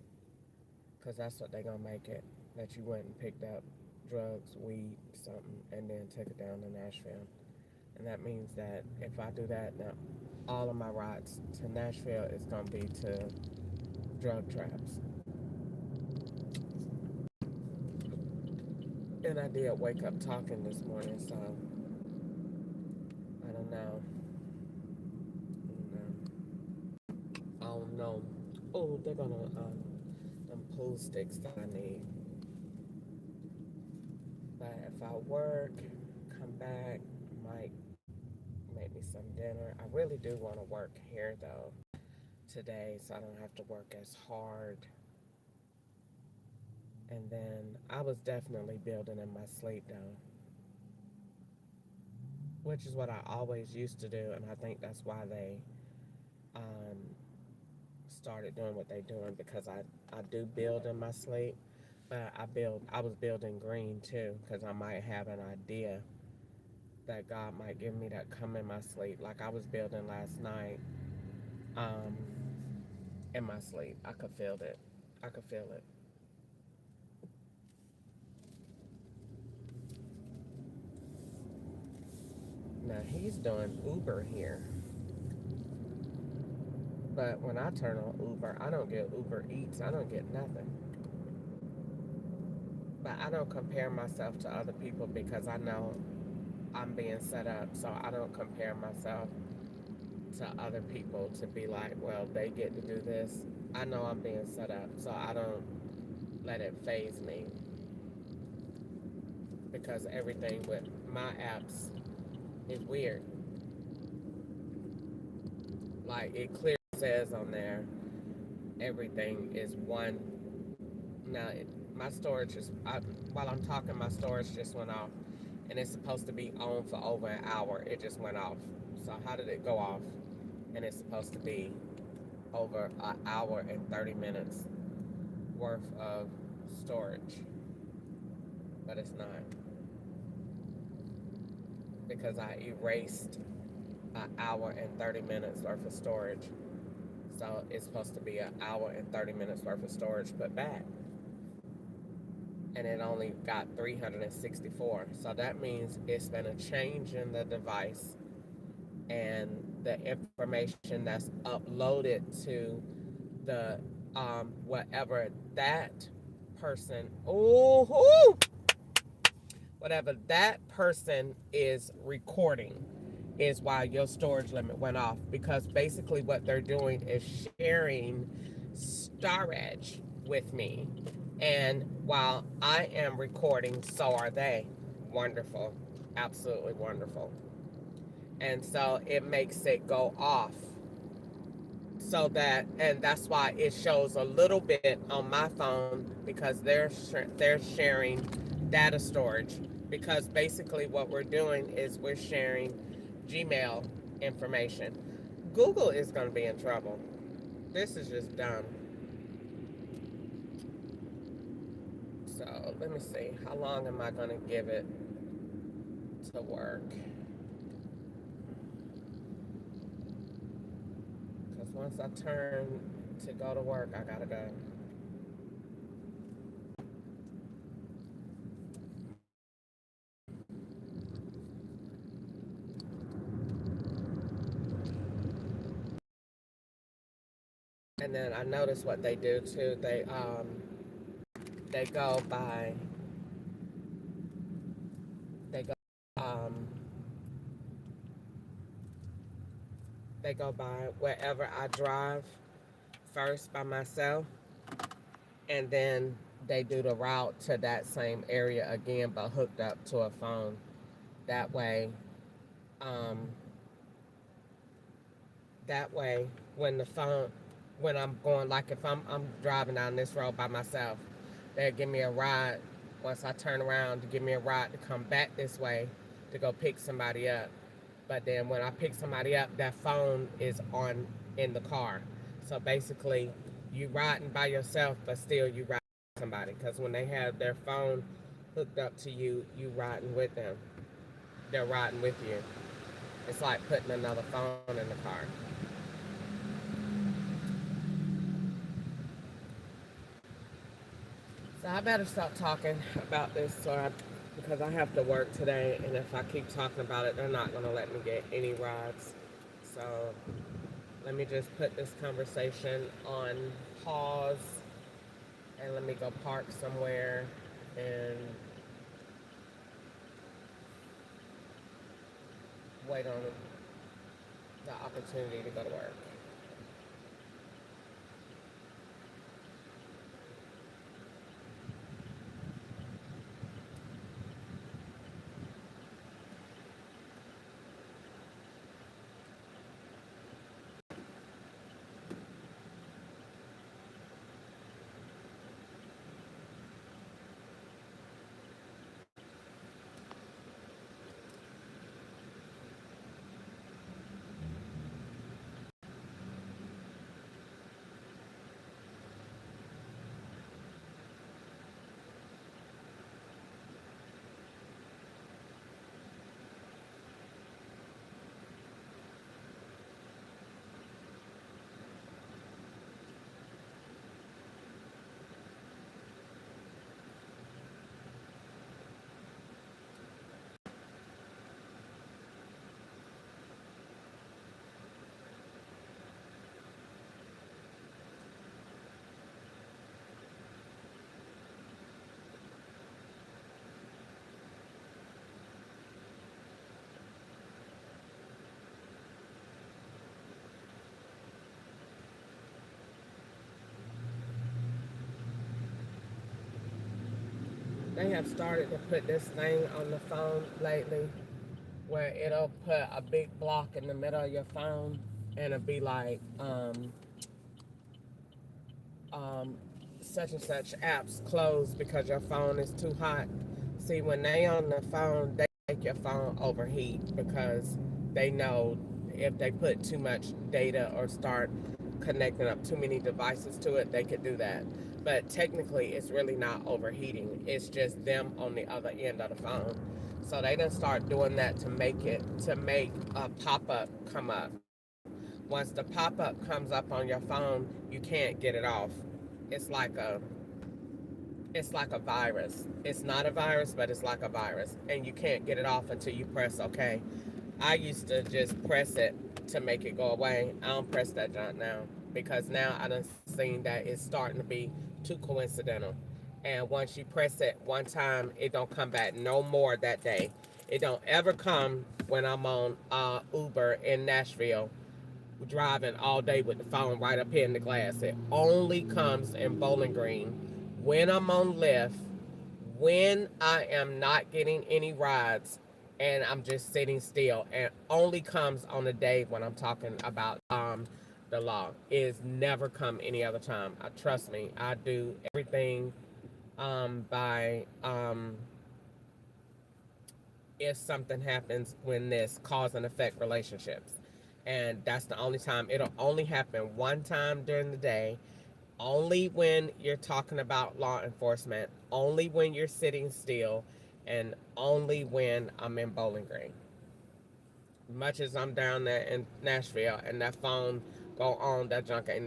A: Because that's what they're going to make it. That you went and picked up drugs, weed, something, and then took it down to Nashville. And that means that if I do that, now all of my rides to Nashville is going to be to drug traps. And I did wake up talking this morning, so I don't know. Oh no. Oh, they're gonna them pool sticks that I need. But if I work, come back, might make me some dinner. I really do want to work here though today, so I don't have to work as hard. And then I was definitely building in my sleep though, which is what I always used to do, and I think that's why they um, started doing what they're doing because I do build in my sleep, but I was building green too because I might have an idea that God might give me that come in my sleep. Like I was building last night um, in my sleep. I could feel it. I could feel it. Now he's doing Uber here. But when I turn on Uber, I don't get Uber Eats. I don't get nothing. But I don't compare myself to other people because I know I'm being set up. So I don't compare myself to other people to be like, well, they get to do this. I know I'm being set up. So I don't let it phase me because everything with my apps is weird. Like it clearly says on there, everything is one. Now, my storage is, while I'm talking, my storage just went off. And it's supposed to be on for over an hour. It just went off. So how did it go off? And it's supposed to be over an hour and 30 minutes worth of storage. But it's not. Because I erased an hour and 30 minutes worth of storage. So it's supposed to be an hour and 30 minutes worth of storage put back. And it only got 364. So that means it's been a change in the device and the information that's uploaded to the whatever that person whatever that person is recording is why your storage limit went off, because basically what they're doing is sharing storage with me, and while I am recording, so are they. Wonderful, absolutely wonderful. And so it makes it go off, so that, and that's why it shows a little bit on my phone, because they're sharing data storage, because basically what we're doing is we're sharing Gmail information. Google is going to be in trouble. This is just dumb. So let me see, how long am I going to give it to work? Because once I turn to go to work, I gotta go. And then I notice what they do too. They go by they go um they go by wherever I drive first by myself. and then they do the route to that same area again, but hooked up to a phone. That way, um, that way, when the phone, when I'm going, like if I'm driving down this road by myself, they'll give me a ride once I turn around to give me a ride to come back this way to go pick somebody up. But then when I pick somebody up, that phone is on in the car. So basically, you riding by yourself, but still you riding with somebody. Because when they have their phone hooked up to you, you riding with them. They're riding with you. It's like putting another phone in the car. So I better stop talking about this because I have to work today, and if I keep talking about it, they're not going to let me get any rides. So let me just put this conversation on pause, and let me go park somewhere and wait on the opportunity to go to work. They have started to put this thing on the phone lately where it'll put a big block in the middle of your phone and it'll be like, um, such and such apps closed because your phone is too hot. See, when they on the phone, they make your phone overheat because they know if they put too much data or start connecting up too many devices to it, they could do that. But technically, it's really not overheating. It's just them on the other end of the phone. So they done start doing that to make a pop up come up. Once the pop up comes up on your phone, you can't get it off. It's like a it's like a virus. It's not a virus, but it's like a virus, and you can't get it off until you press OK. I used to just press it to make it go away. I don't press that junk now because now I done seen that it's starting to be too coincidental. And once you press it one time, it don't come back no more that day. It don't ever come when I'm on Uber in Nashville driving all day with the phone right up here in the glass. It only comes in Bowling Green when I'm on Lyft, when I am not getting any rides and I'm just sitting still, and only comes on the day when I'm talking about the law. Is never come any other time. Trust me, I do everything by if something happens when this cause and effect relationships. And that's the only time. It'll only happen one time during the day, only when you're talking about law enforcement, only when you're sitting still, and only when I'm in Bowling Green. Much as I'm down there in Nashville and that phone go on, that junk ain't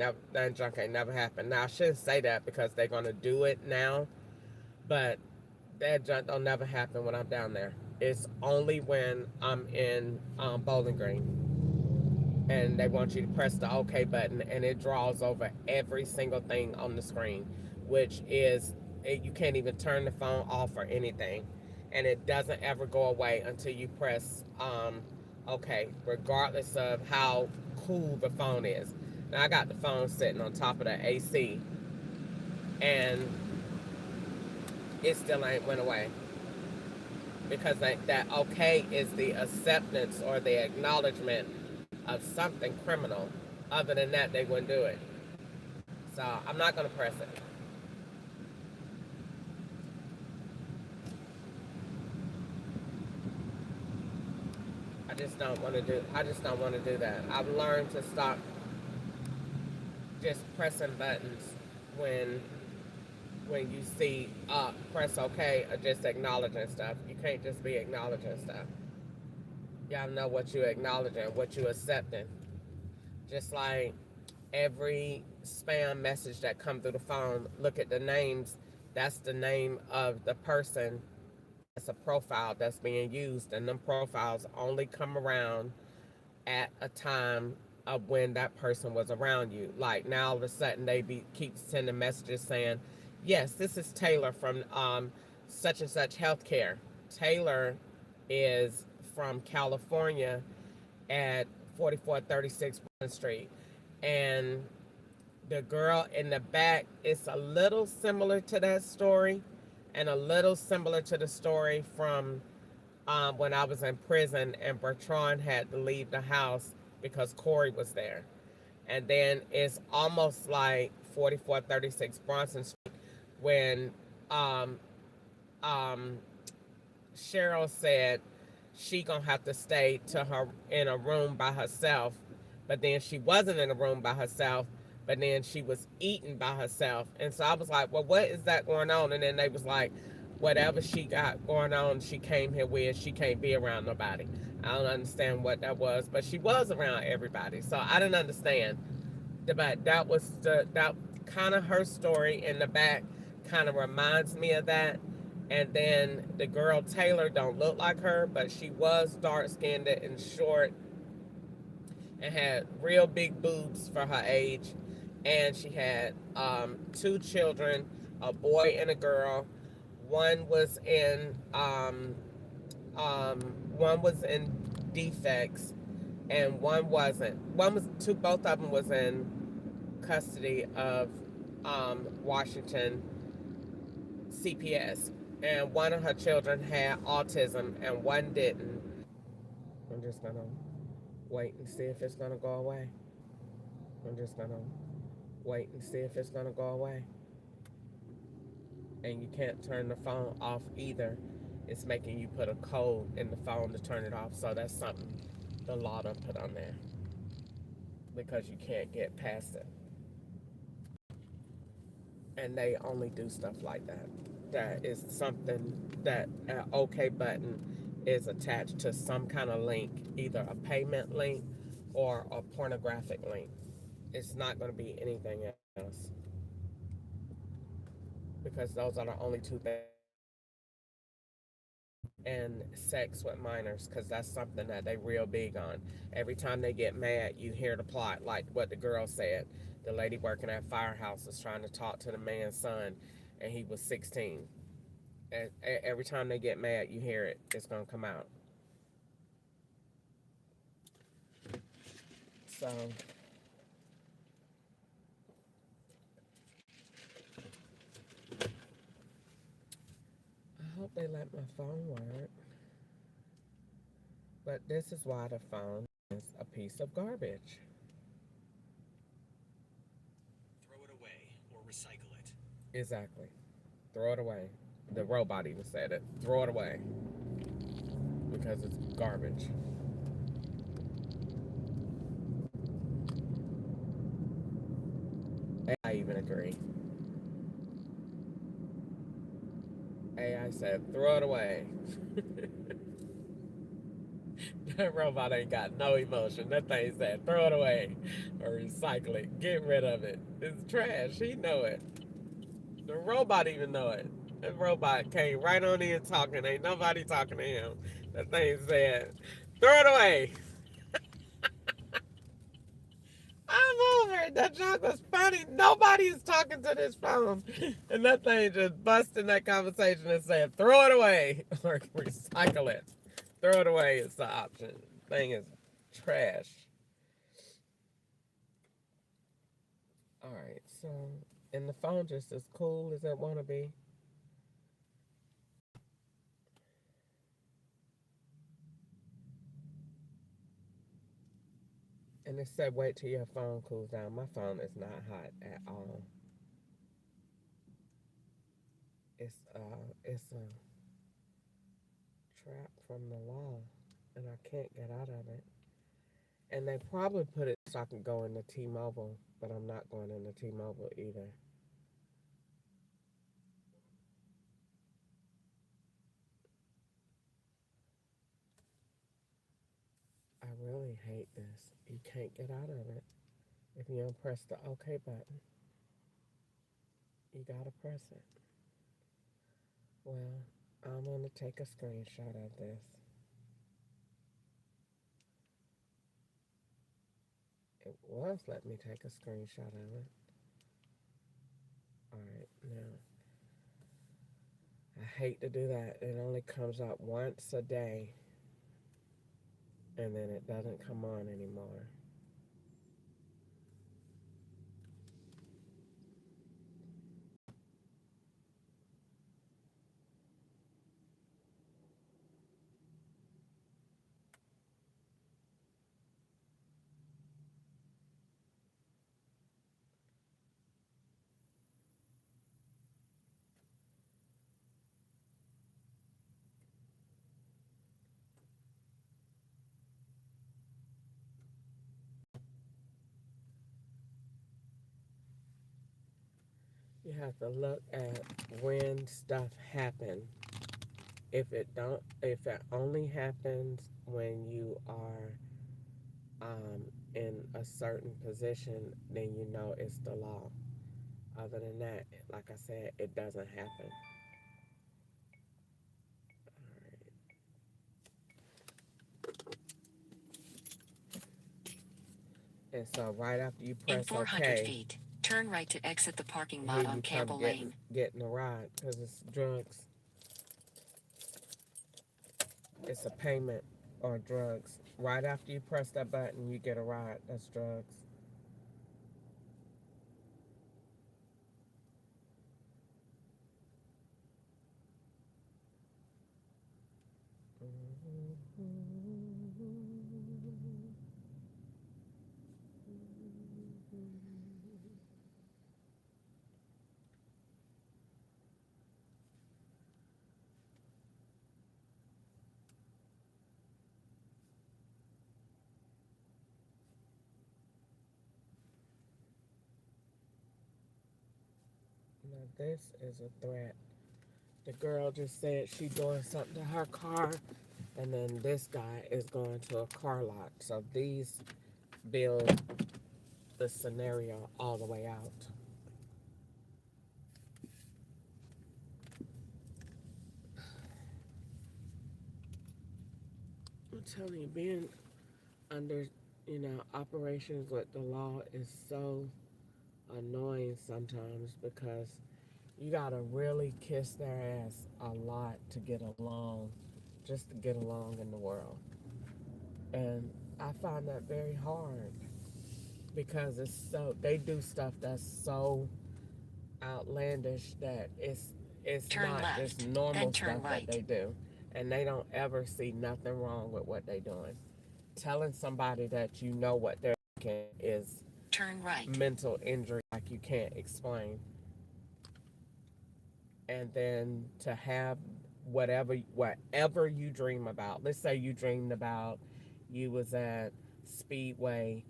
A: never happened. Now I shouldn't say that because they're gonna do it now, but that junk don't never happen when I'm down there. It's only when I'm in Bowling Green, and they want you to press the OK button, and it draws over every single thing on the screen, which is you can't even turn the phone off or anything, and it doesn't ever go away until you press OK, regardless of how cool the phone is. Now I got the phone sitting on top of the AC, and it still ain't went away. Because that okay is the acceptance or the acknowledgement of something criminal. Other than that, they wouldn't do it. So I'm not going to press it. I just don't want to do that. I've learned to stop just pressing buttons when when you see press OK or just acknowledging stuff. You can't just be acknowledging stuff. You gotta know what you acknowledging, what you accepting. Just like every spam message that come through the phone, look at the names. That's the name of the person. That's a profile that's being used, and them profiles only come around at a time of when that person was around you. Like now, all of a sudden, keep sending messages saying, "Yes, this is Taylor from such and such healthcare." Taylor is from California at 4436 Bond Street, and the girl in the back is a little similar to that story, and a little similar to the story from when I was in prison and Bertrand had to leave the house because Corey was there. And then it's almost like 4436 Bronson Street when um, um, Cheryl said she gonna have to stay to her in a room by herself, but then she wasn't in a room by herself, but then she was eating by herself. And so I was like, well, what is that going on? And then they was like, whatever she got going on, she came here with, she can't be around nobody. I don't understand what that was, but she was around everybody. So I didn't understand. But that kind of her story in the back kind of reminds me of that. And then the girl Taylor don't look like her, but she was dark skinned and short and had real big boobs for her age. And she had two children, a boy and a girl. One was in one was in defects, and one wasn't. Both of them was in custody of Washington CPS, and one of her children had autism, and one didn't. I'm just gonna wait and see if it's gonna go away. I'm just gonna wait and see if it's gonna go away. And you can't turn the phone off either. It's making you put a code in the phone to turn it off. So that's something the law done put on there because you can't get past it. And they only do stuff like that. That is something that an OK button is attached to some kind of link, either a payment link or a pornographic link. It's not going to be anything else because those are the only two things. And sex with minors, because that's something that they real big on. Every time they get mad, you hear the plot, like what the girl said. The lady working at Firehouse is trying to talk to the man's son, and he was 16. And every time they get mad, you hear it. It's gonna come out. So I hope they let my phone work. But this is why the phone is a piece of garbage.
F: Throw it away or recycle it.
A: Exactly. Throw it away. The robot even said it. Throw it away. Because it's garbage. I even agree. AI said, throw it away. That robot ain't got no emotion. That thing said, throw it away or recycle it. Get rid of it. It's trash. He know it. The robot even know it. That robot came right on in talking. Ain't nobody talking to him. That thing said, throw it away. I'm over it. That joke was funny. Nobody is talking to this phone. And that thing just busted that conversation and said, throw it away or recycle it. Throw it away is the option. Thing is trash. All right, so And the phone just as cool as it want to be. And it said wait till your phone cools down. My phone is not hot at all. It's a trap from the law, and I can't get out of it. And they probably put it so I can go into T-Mobile, but I'm not going into T-Mobile either. I really hate this. You can't get out of it if you don't press the OK button. You gotta press it. Well, I'm gonna take a screenshot of this. It was letting me take a screenshot of it. Alright, now I hate to do that. It only comes up once a day and then it doesn't come on anymore. You have to look at when stuff happens. If it only happens when you are in a certain position, then you know it's the law. Other than that, like I said, it doesn't happen. And so right after you
B: In
A: press
B: 400
A: OK,
B: feet, turn right to exit the parking
A: here
B: lot on
A: you come
B: Campbell Lane.
A: getting a ride because it's drugs. It's a payment or drugs. Right after you press that button, you get a ride. That's drugs. Now this is a threat. The girl just said she doing something to her car, and then this guy is going to a car lot. So these build the scenario all the way out. I'm telling you, being under, operations with the law is so annoying sometimes because you gotta really kiss their ass a lot to get along, just to get along in the world. And I find that very hard because they do stuff that's so outlandish that it's
B: Turn
A: not
B: left,
A: just normal
B: then turn
A: stuff that
B: right.
A: they do. And they don't ever see nothing wrong with what they're doing. Telling somebody that you know what they're thinking is
B: Turn right.
A: mental injury like you can't explain. And then to have whatever you dream about. Let's say you dreamed about you was at Speedway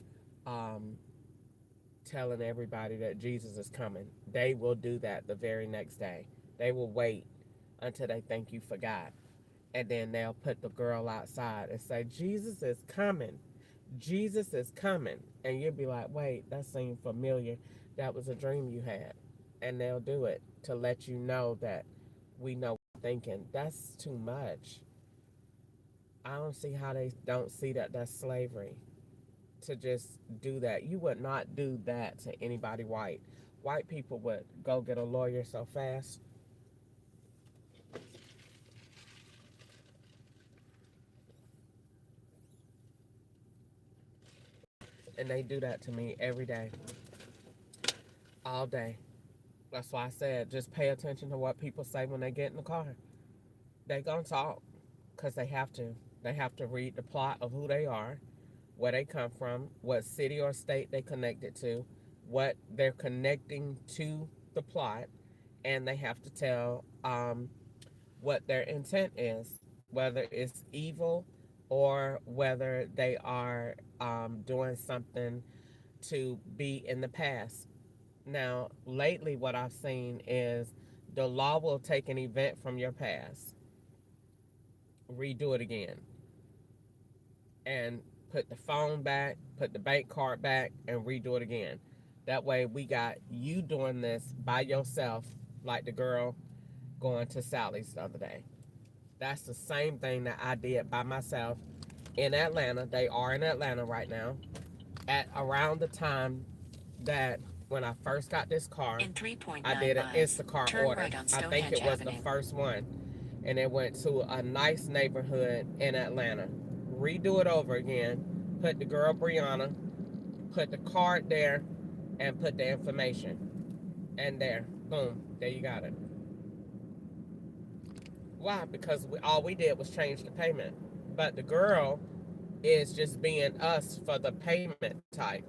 A: telling everybody that Jesus is coming. They will do that the very next day. They will wait until they think you forgot. And then they'll put the girl outside and say, Jesus is coming. Jesus is coming. And you'll be like, wait, that seemed familiar. That was a dream you had. And they'll do it to let you know that we know what you're thinking. That's too much. I don't see how they don't see that that's slavery to just do that. You would not do that to anybody white. White people would go get a lawyer so fast. And they do that to me every day, all day. That's why I said just pay attention to what people say when they get in the car. They gonna talk because they have to. They have to read the plot of who they are, where they come from, what city or state they connected to, what they're connecting to the plot, and they have to tell what their intent is, whether it's evil or whether they are doing something to be in the past. Now, lately, what I've seen is the law will take an event from your past, redo it again, and put the phone back, put the bank card back, and redo it again. That way, we got you doing this by yourself, like the girl going to Sally's the other day. That's the same thing that I did by myself in Atlanta. They are in Atlanta right now. At around the time that when I first got this car,
B: In 3.9
A: I did an
B: miles,
A: Instacart
B: turn
A: order.
B: right on
A: I think
B: Stonehenge
A: it was
B: Avenue.
A: the first one. And it went to a nice neighborhood in Atlanta. Redo it over again. Put the girl Brianna, put the card there, and put the information. And there. Boom. There you got it. Why? Because all we did was change the payment. But the girl is just being us for the payment type.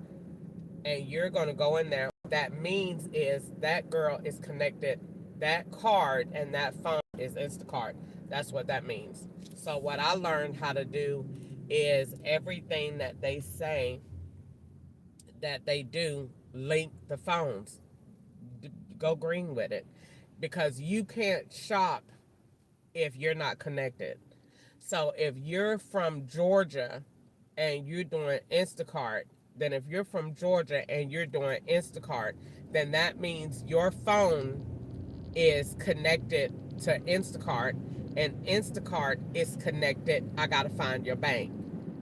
A: And you're going to go in there. What that means is that girl is connected. That card and that phone is Instacart. That's what that means. So what I learned how to do is everything that they say that they do, link the phones. Go green with it. Because you can't shop if you're not connected. So if you're from Georgia and you're doing Instacart, then if you're from Georgia and you're doing Instacart, then that means your phone is connected to Instacart and Instacart is connected. I got to find your bank.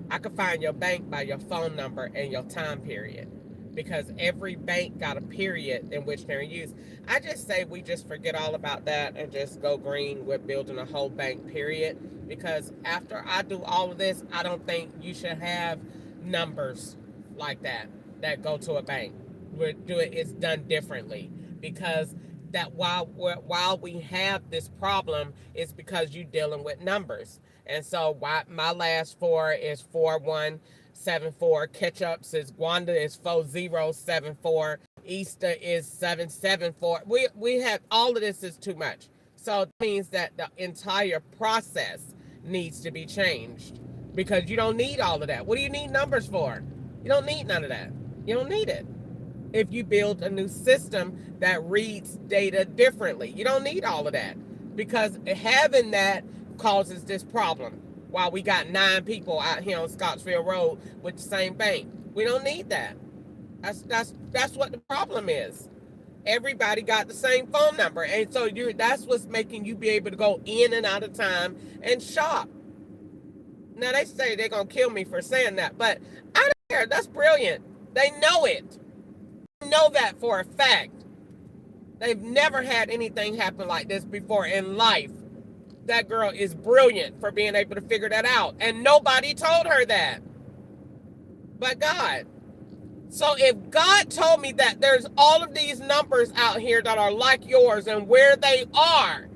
A: I can find your bank by your phone number and your time period because every bank got a period in which they're in use. I just say we just forget all about that and just go green with building a whole bank period, because after I do all of this, I don't think you should have numbers like that go to a bank. It's done differently, because that while we have this problem, it's because you're dealing with numbers. And so my last four is 4174. Ketchup is Gwanda is 4074. Easter is 774. We have all of this is too much. So it means that the entire process needs to be changed, because you don't need all of that. What do you need numbers for? You don't need none of that. You don't need it. If you build a new system that reads data differently, you don't need all of that, because having that causes this problem. While we got 9 people out here on Scottsville Road with the same bank, we don't need that. That's what the problem is. Everybody got the same phone number, and so that's what's making you be able to go in and out of time and shop. Now they say they're gonna kill me for saying that, but I don't care. That's brilliant. They know it. Know that for a fact. They've never had anything happen like this before in life. That girl is brilliant for being able to figure that out, and nobody told her that but God. So if God told me that there's all of these numbers out here that are like yours and where they are,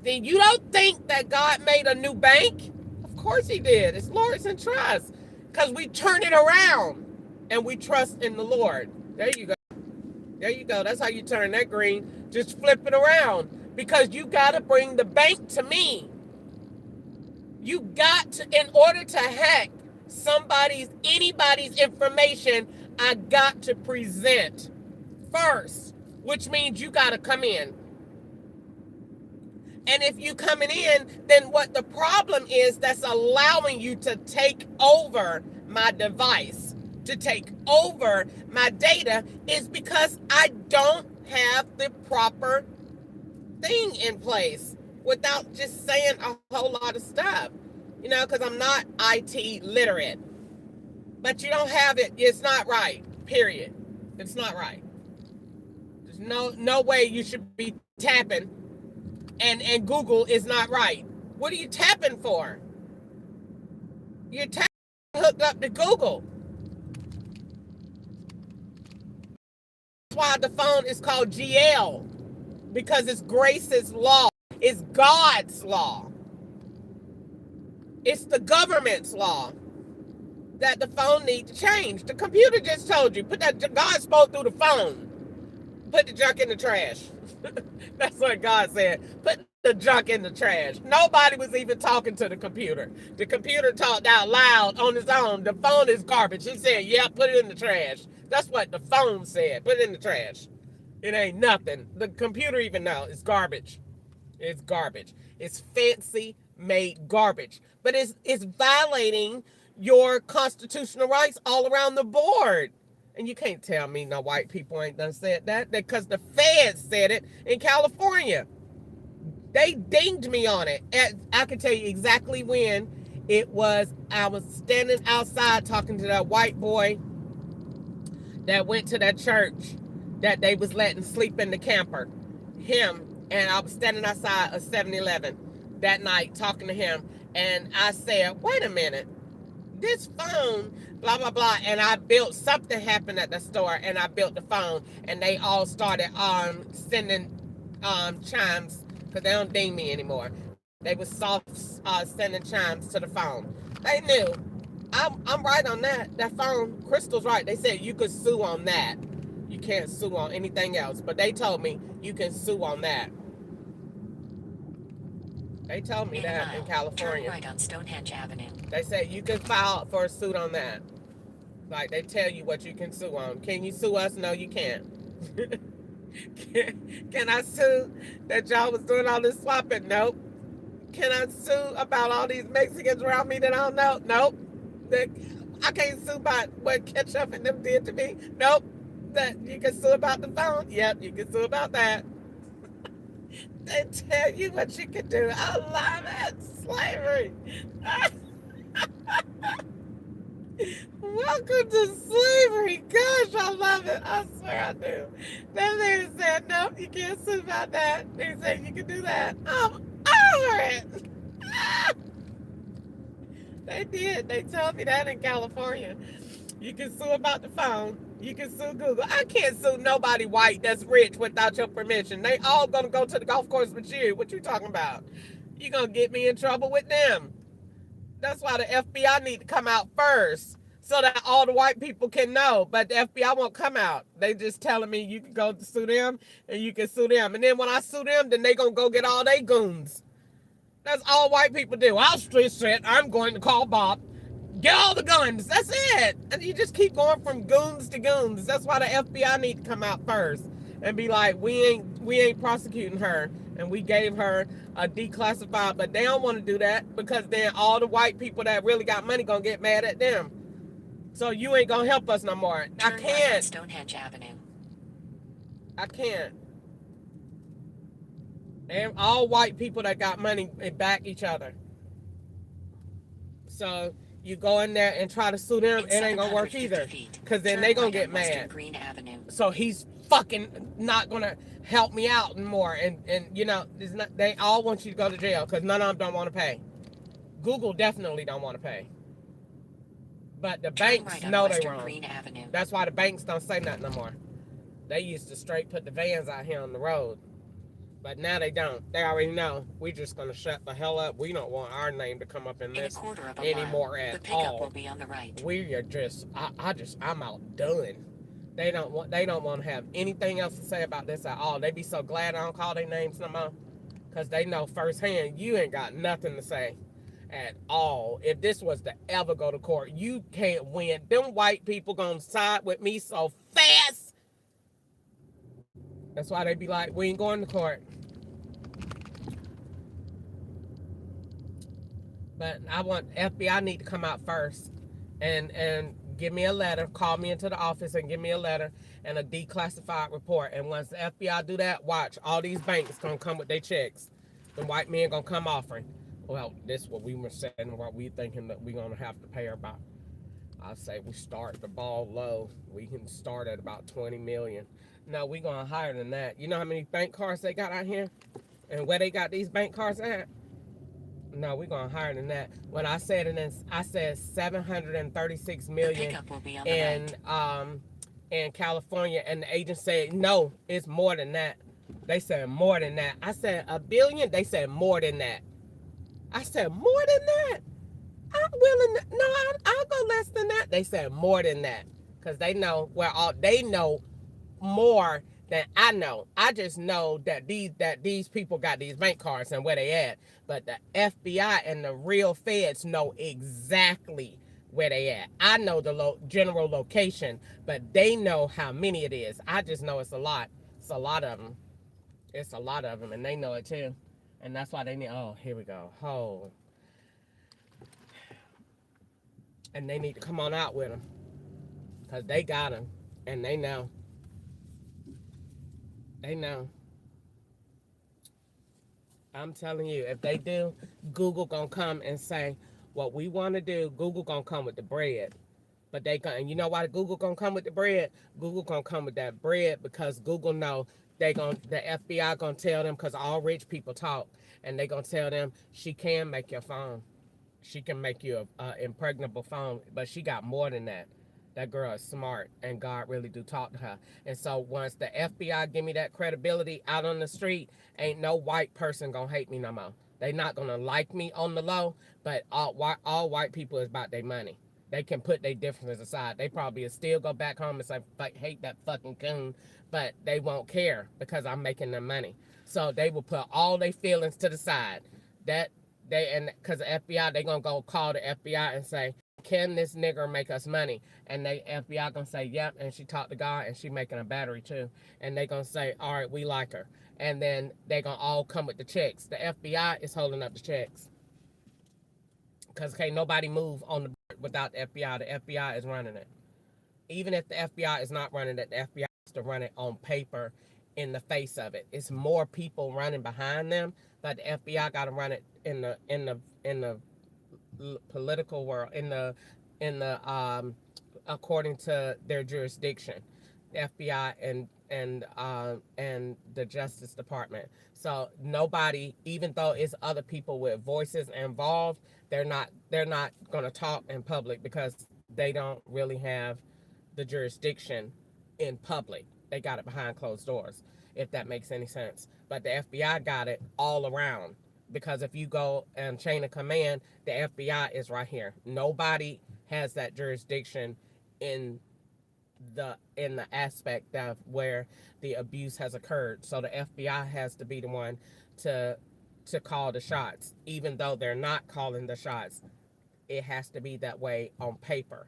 A: then you don't think that God made a new bank? Of course he did. It's Lord's and trust, because we turn it around and we trust in the Lord. There you go. There you go. That's how you turn that green. Just flip it around, because you got to bring the bank to me. You got to, in order to hack anybody's information, I got to present first, which means you got to come in. And if you coming in, then what the problem is that's allowing you to take over my device, to take over my data, is because I don't have the proper thing in place, without just saying a whole lot of stuff, because I'm not IT literate. But you don't have it. It's not right. Period. It's not right. There's no way you should be tapping, and Google is not right. What are you tapping for? You're tapping hooked up to Google. That's why the phone is called GL. because it's Grace's law. It's God's law. It's the government's law that the phone needs to change. The computer just told you, put that, God spoke through the phone. Put the junk in the trash. That's what God said. Put the junk in the trash. Nobody was even talking to the computer. The computer talked out loud on its own. The phone is garbage. He said, yeah, put it in the trash. That's what the phone said. Put it in the trash. It ain't nothing. The computer even knows it's garbage. It's garbage. It's fancy made garbage. But it's violating your constitutional rights all around the board. And you can't tell me no white people ain't done said that, because the feds said it in California. They dinged me on it. I can tell you exactly when it was. I was standing outside talking to that white boy that went to that church that they was letting sleep in the camper. Him, and I was standing outside a 7-Eleven that night talking to him. And I said, wait a minute. This phone, blah, blah, blah. And I built, something happened at the store, and I built the phone, and they all started sending chimes, because they don't ding me anymore. They was soft sending chimes to the phone. They knew. I'm right on that. That phone, Crystal's right. They said you could sue on that. You can't sue on anything else. But they told me you can sue on that. They told me that in California.
B: Turn right on Stonehenge Avenue.
A: They said you can file for a suit on that. Like, they tell you what you can sue on. Can you sue us? No, you can't. Can I sue that y'all was doing all this swapping? Nope. Can I sue about all these Mexicans around me that I don't know? Nope. I can't sue about what Ketchup and them did to me? Nope. That you can sue about the phone? Yep, you can sue about that. They tell you what you can do. I love it. Slavery. Welcome to slavery. Gosh, I love it. I swear I do. That man said, nope, you can't sue about that. They said you can do that. I'm over it. They did. They told me that in California. You can sue about the phone. You can sue Google. I can't sue nobody white that's rich without your permission. They all gonna go to the golf course with you. What you talking about? You gonna get me in trouble with them. That's why the FBI need to come out first, so that all the white people can know. But the FBI won't come out. They just telling me you can go to sue them, and you can sue them. And then when I sue them, then they gonna go get all they goons. That's all white people do. I'll street shit. I'm going to call Bob. Get all the guns. That's it. And you just keep going from goons to goons. That's why the FBI need to come out first and be like, we ain't prosecuting her, and we gave her a declassified. But they don't want to do that, because then all the white people that really got money gonna get mad at them. So you ain't gonna help us no more. I
B: Turn right on
A: can't.
B: Stonehenge Avenue.
A: I can't. And all white people that got money back each other. So you go in there and try to sue them, it ain't gonna work either. Because then they gonna get mad.
B: Green Avenue.
A: So he's fucking not gonna help me out anymore. And you know, it's not, they all want you to go to jail, because none of them don't want to pay. Google definitely don't want to pay. But the banks
B: right
A: know
B: Western
A: they wrong.
B: Green Avenue.
A: That's why the banks don't say nothing no more. They used to straight put the vans out here on the road. But now they don't. They already know. We're just going to shut the hell up. We don't want our name to come up in this anymore at all.
B: The pickup will be on the right.
A: We are just, I'm outdone. They don't want to have anything else to say about this at all. They be so glad I don't call their names no more, because they know firsthand you ain't got nothing to say at all. If this was to ever go to court, you can't win. Them white people gonna side with me so fast. That's why they be like, we ain't going to court. But I want FBI need to come out first and give me a letter, call me into the office and give me a letter and a declassified report. And once the FBI do that, watch, all these banks gonna come with their checks. The white men gonna come offering. Well, this is what we were saying, what we thinking that we're gonna have to pay her about. I say we start the ball low. We can start at about 20 million. No, we going higher than that. You know how many bank cards they got out here? And where they got these bank cards at? No, we're going higher than that. When I said it, I said 736 million in California, and the agent said, no, it's more than that. They said more than that. I said $1 billion. They said more than that. I said more than that. I'm willing to, no, I'll go less than that. They said more than that. Because they know where all they know more than I know. I just know that these people got these bank cards and where they at. But the FBI and the real feds know exactly where they at. I know the general location, but they know how many it is. I just know it's a lot. It's a lot of them. It's a lot of them, and they know it too. And that's why they need. Oh, here we go. Oh, and they need to come on out with them, cause they got them, and they know. They know. I'm telling you, if they do, Google gonna come and say what we want to do. Google gonna come with the bread, but they gonna. And you know why Google gonna come with the bread? Google gonna come with that bread because Google know the FBI gonna tell them because all rich people talk, and they gonna tell them she can make your phone. She can make you a impregnable phone, but she got more than that. That girl is smart, and God really do talk to her. And so once the FBI give me that credibility out on the street, ain't no white person gonna hate me no more. They not gonna like me on the low, but all white people is about their money. They can put their differences aside. They probably will still go back home and say, hate that fucking coon, but they won't care because I'm making them money. So they will put all their feelings to the side. That and because the FBI, they gonna go call the FBI and say, can this nigger make us money? And they FBI gonna say, yep. And she talked to God, and she making a battery too. And they gonna say, all right, we like her. And then they gonna all come with the checks. The FBI is holding up the checks because can't nobody move on the without the FBI. The FBI is running it. Even if the FBI is not running it, the FBI has to run it on paper in the face of it. It's more people running behind them, but the FBI got to run it in the political world, in the according to their jurisdiction, the FBI and the Justice Department. So nobody, even though it's other people with voices involved, they're not going to talk in public because they don't really have the jurisdiction in public. They got it behind closed doors, if that makes any sense. But the FBI got it all around because if you go and chain of command, the FBI is right here. Nobody has that jurisdiction in the aspect of where the abuse has occurred. So the FBI has to be the one to call the shots. Even though they're not calling the shots, it has to be that way on paper.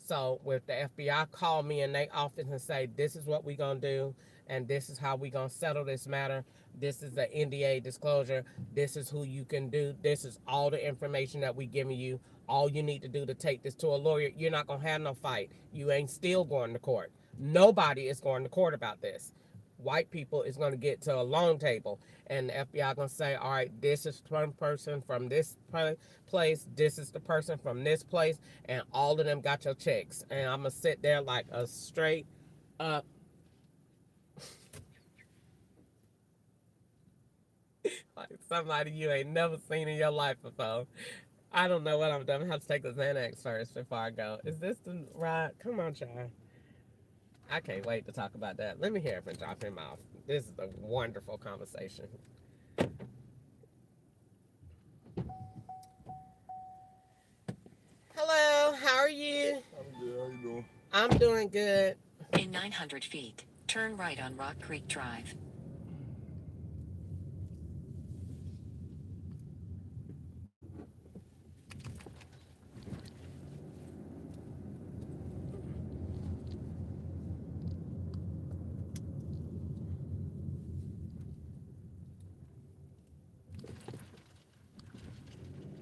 A: So with the FBI call me in their office and say, this is what we're going to do, and this is how we're going to settle this matter. This is the NDA disclosure. This is who you can do. This is all the information that we giving you. All you need to do to take this to a lawyer, you're not going to have no fight. You ain't still going to court. Nobody is going to court about this. White people is going to get to a long table, and the FBI going to say, all right, this is one person from this place, this is the person from this place, and all of them got your checks. And I'm going to sit there like a straight up like somebody you ain't never seen in your life before. I don't know what I'm doing. I have to take the Xanax first before I go. Is this the ride? Come on, child. I can't wait to talk about that. Let me hear it from drop him off. This is a wonderful conversation. Hello, how are you?
G: I'm good. How you doing?
A: I'm doing good.
B: In 900 feet, turn right on Rock Creek Drive.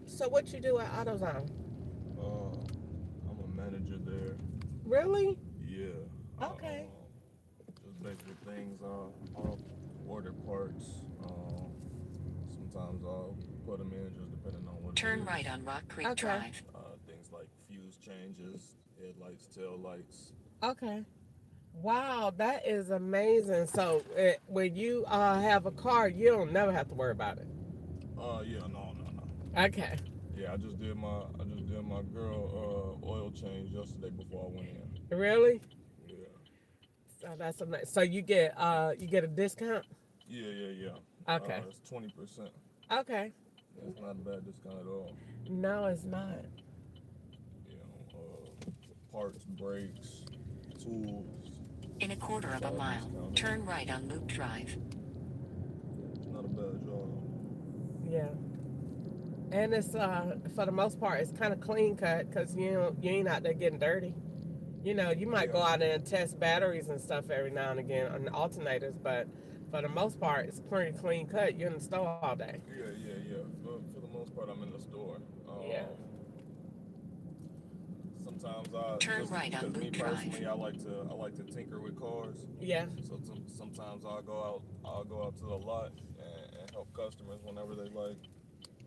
A: So what you do at AutoZone?
G: I'm a manager there.
A: Really?
G: Yeah.
A: Okay.
G: Just basically things. I'll order parts. Sometimes I'll put them in just depending on what.
B: Turn
G: it is.
B: right on Rock Creek
A: Okay.
B: Drive.
G: Things like fuse changes, headlights, tail lights.
A: Okay. Wow, that is amazing. So when you have a car, you don't never have to worry about it.
G: Yeah, no.
A: Okay.
G: Yeah, I just did my girl oil change yesterday before I went in.
A: Really?
G: Yeah.
A: So that's amazing. So you get a discount?
G: Yeah.
A: Okay.
G: It's 20%.
A: Okay.
G: It's not a bad discount at all.
A: No, it's not.
G: You know, parts, brakes, tools.
B: In a quarter
G: It's
B: of a
G: all
B: mile,
G: discounted.
B: turn right on Loop Drive.
G: It's not a bad job.
A: Yeah. And it's for the most part, it's kind of clean cut because you ain't out there getting dirty. You know, you might go out there and test batteries and stuff every now and again on alternators, but for the most part, it's pretty clean cut. You're in the store all day.
G: Yeah. For the most part, I'm in the store.
A: Yeah.
G: Sometimes I
B: Turn
G: just
B: right on
G: because me
B: Loop Drive.
G: personally, I like to tinker with cars.
A: Yeah.
G: So sometimes I'll go out to the lot and help customers whenever they like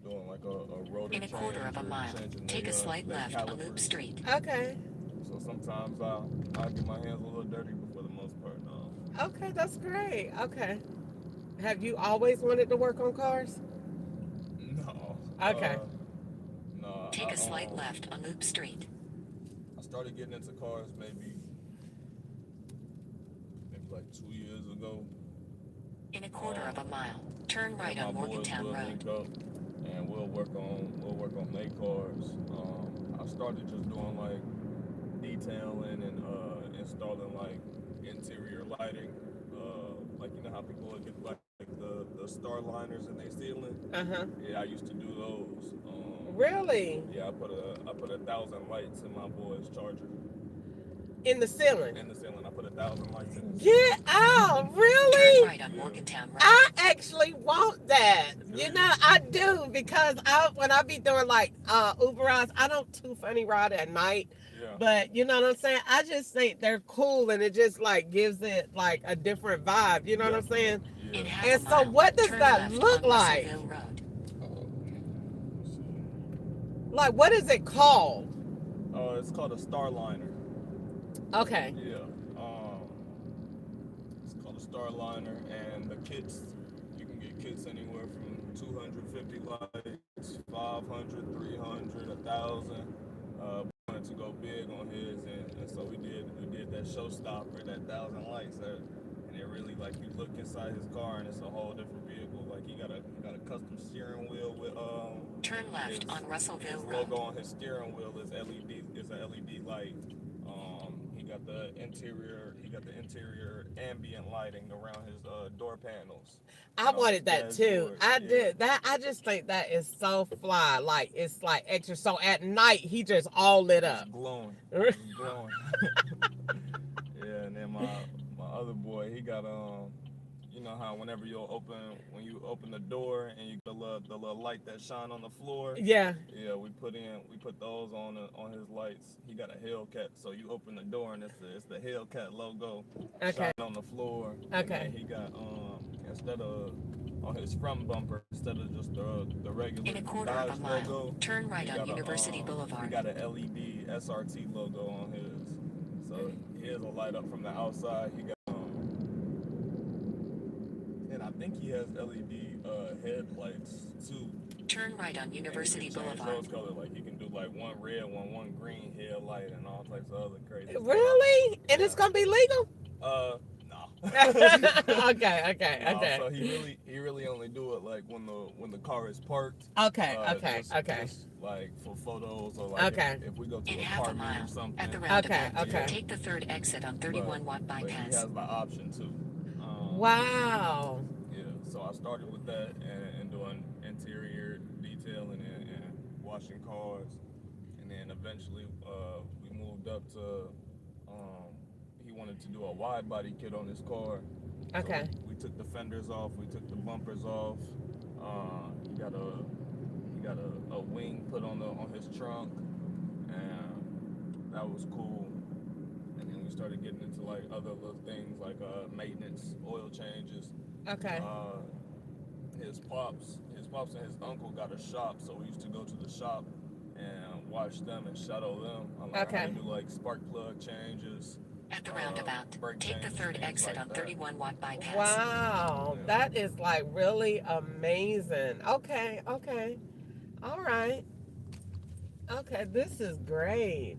G: doing like a rotor
B: In a quarter of a
G: change or
B: mile,
G: changing
B: take a
G: their,
B: slight
G: their
B: left on Loop
G: calipers.
B: Street.
A: Okay.
G: So sometimes I'll get my hands a little dirty, but for the most part, no.
A: Okay, that's great. Okay. Have you always wanted to work on cars?
G: No.
A: Okay.
G: No.
B: Take a slight left on Loop Street.
G: I started getting into cars maybe like 2 years ago.
B: In a quarter of a mile, turn right
G: And
B: on
G: my boys
B: Morgantown
G: will
B: Road.
G: link up and we'll work on their cars. I started just doing like detailing and installing like interior lighting. Like you know how people would get like the star liners in their ceiling. Yeah, I used to do those.
A: Really?
G: Yeah, I put 1,000 lights in my boy's charger.
A: In the ceiling?
G: In the ceiling, I put 1,000 lights in.
A: Get out!
B: Turn
A: Really?
B: right on Morgantown Road.
A: I actually want that. You know, I do because when I be doing like Uber rides, I don't too funny ride at night.
G: Yeah.
A: But you know what I'm saying? I just think they're cool and it just like gives it like a different vibe. You know what I'm saying?
B: In
G: Yeah.
B: half
A: And
B: a
A: so
B: mile,
A: what does
B: turn
A: that
B: left
A: look
B: on
A: like?
B: Russellville Road.
A: Like, what is it called?
G: It's called a star liner.
A: Okay.
G: Yeah. It's called a star liner, and the kits, you can get kits anywhere from 250 lights, 500, 300, 1,000. We wanted to go big on his, and so we did that showstopper, that 1,000 lights, and it really like you look inside his car, and it's a whole different vehicle. Like he got a custom steering wheel with
B: Turn left on
G: his
B: Russellville Road.
G: logo on his steering wheel is LED. Is a LED light. He got the interior ambient lighting around his door panels.
A: I wanted that too.
G: Dashboard,
A: I
G: yeah.
A: did that. I just think that is so fly. Like it's like extra. So at night he just all lit
G: It's
A: up.
G: glowing. It's glowing. Yeah, and then my other boy, he got you know how when you open the door and you get the little light that shine on the floor.
A: Yeah.
G: Yeah, we put those on his lights. He got a Hellcat, so you open the door and it's the Hellcat logo
A: Okay.
G: shine on the floor.
A: Okay.
G: And then he got instead of on his front bumper, instead of just the regular
B: In a quarter of a
G: Dodge
B: mile,
G: logo,
B: turn right
G: he
B: on
G: got
B: University
G: he
B: Boulevard.
G: got an LED SRT logo on his. So here's a light up from the outside. He got and I think he has LED headlights too.
B: Turn right on University
G: And he can change
B: Boulevard.
G: those colors, like he can do like one red one green headlight and all types of other crazy stuff.
A: Really? And it's gonna be legal?
G: No.
A: Okay.
G: No, so he really only do it like when the car is parked.
A: Okay.
G: Just like for photos or like
A: Okay.
G: if we go to
B: In
G: a
B: half a
G: party or
B: mile,
G: something.
B: at the roundabout,
A: Okay.
B: take the third exit on 31 Watt
G: But he
B: bypass.
G: has the option too.
A: Wow.
G: Yeah, so I started with that and doing interior detailing and washing cars, and then eventually we moved up to he wanted to do a wide body kit on his car.
A: Okay.
G: So we took the fenders off, we took the bumpers off. He got a wing put on his trunk, and that was cool. And then we started getting into like other little things like maintenance, oil changes.
A: Okay.
G: His pops and his uncle got a shop, so we used to go to the shop and watch them and shadow them on like how to do like spark plug changes.
B: At the roundabout,
G: brake
B: take the
G: changes,
B: third
G: things
B: exit
G: like
B: on
G: that.
B: 31 Watt bypass.
A: Wow.
G: Yeah.
A: That is like really amazing. Okay. All right. Okay, this is great.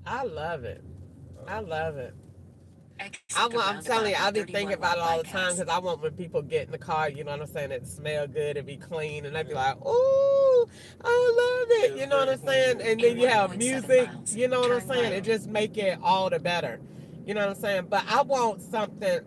A: I love it.
B: Exit the
A: I'm telling you,
B: roundabout
A: I
B: in
A: be thinking
B: 31
A: about it
B: while
A: all the time
B: bypass.
A: because I want when people get in the car, you know what I'm saying, it smell good, it be clean, and they be like, "Ooh, I love it,"
G: It's
A: you know what
G: very
A: I'm saying,
G: clean.
A: and
G: It's
A: then
B: In
A: you
G: very
A: have
B: 1.7
G: clean.
A: music,
B: miles,
A: you know what I'm
B: turn
A: saying,
B: right.
A: it just make it all the better, you know what I'm saying. But I want something,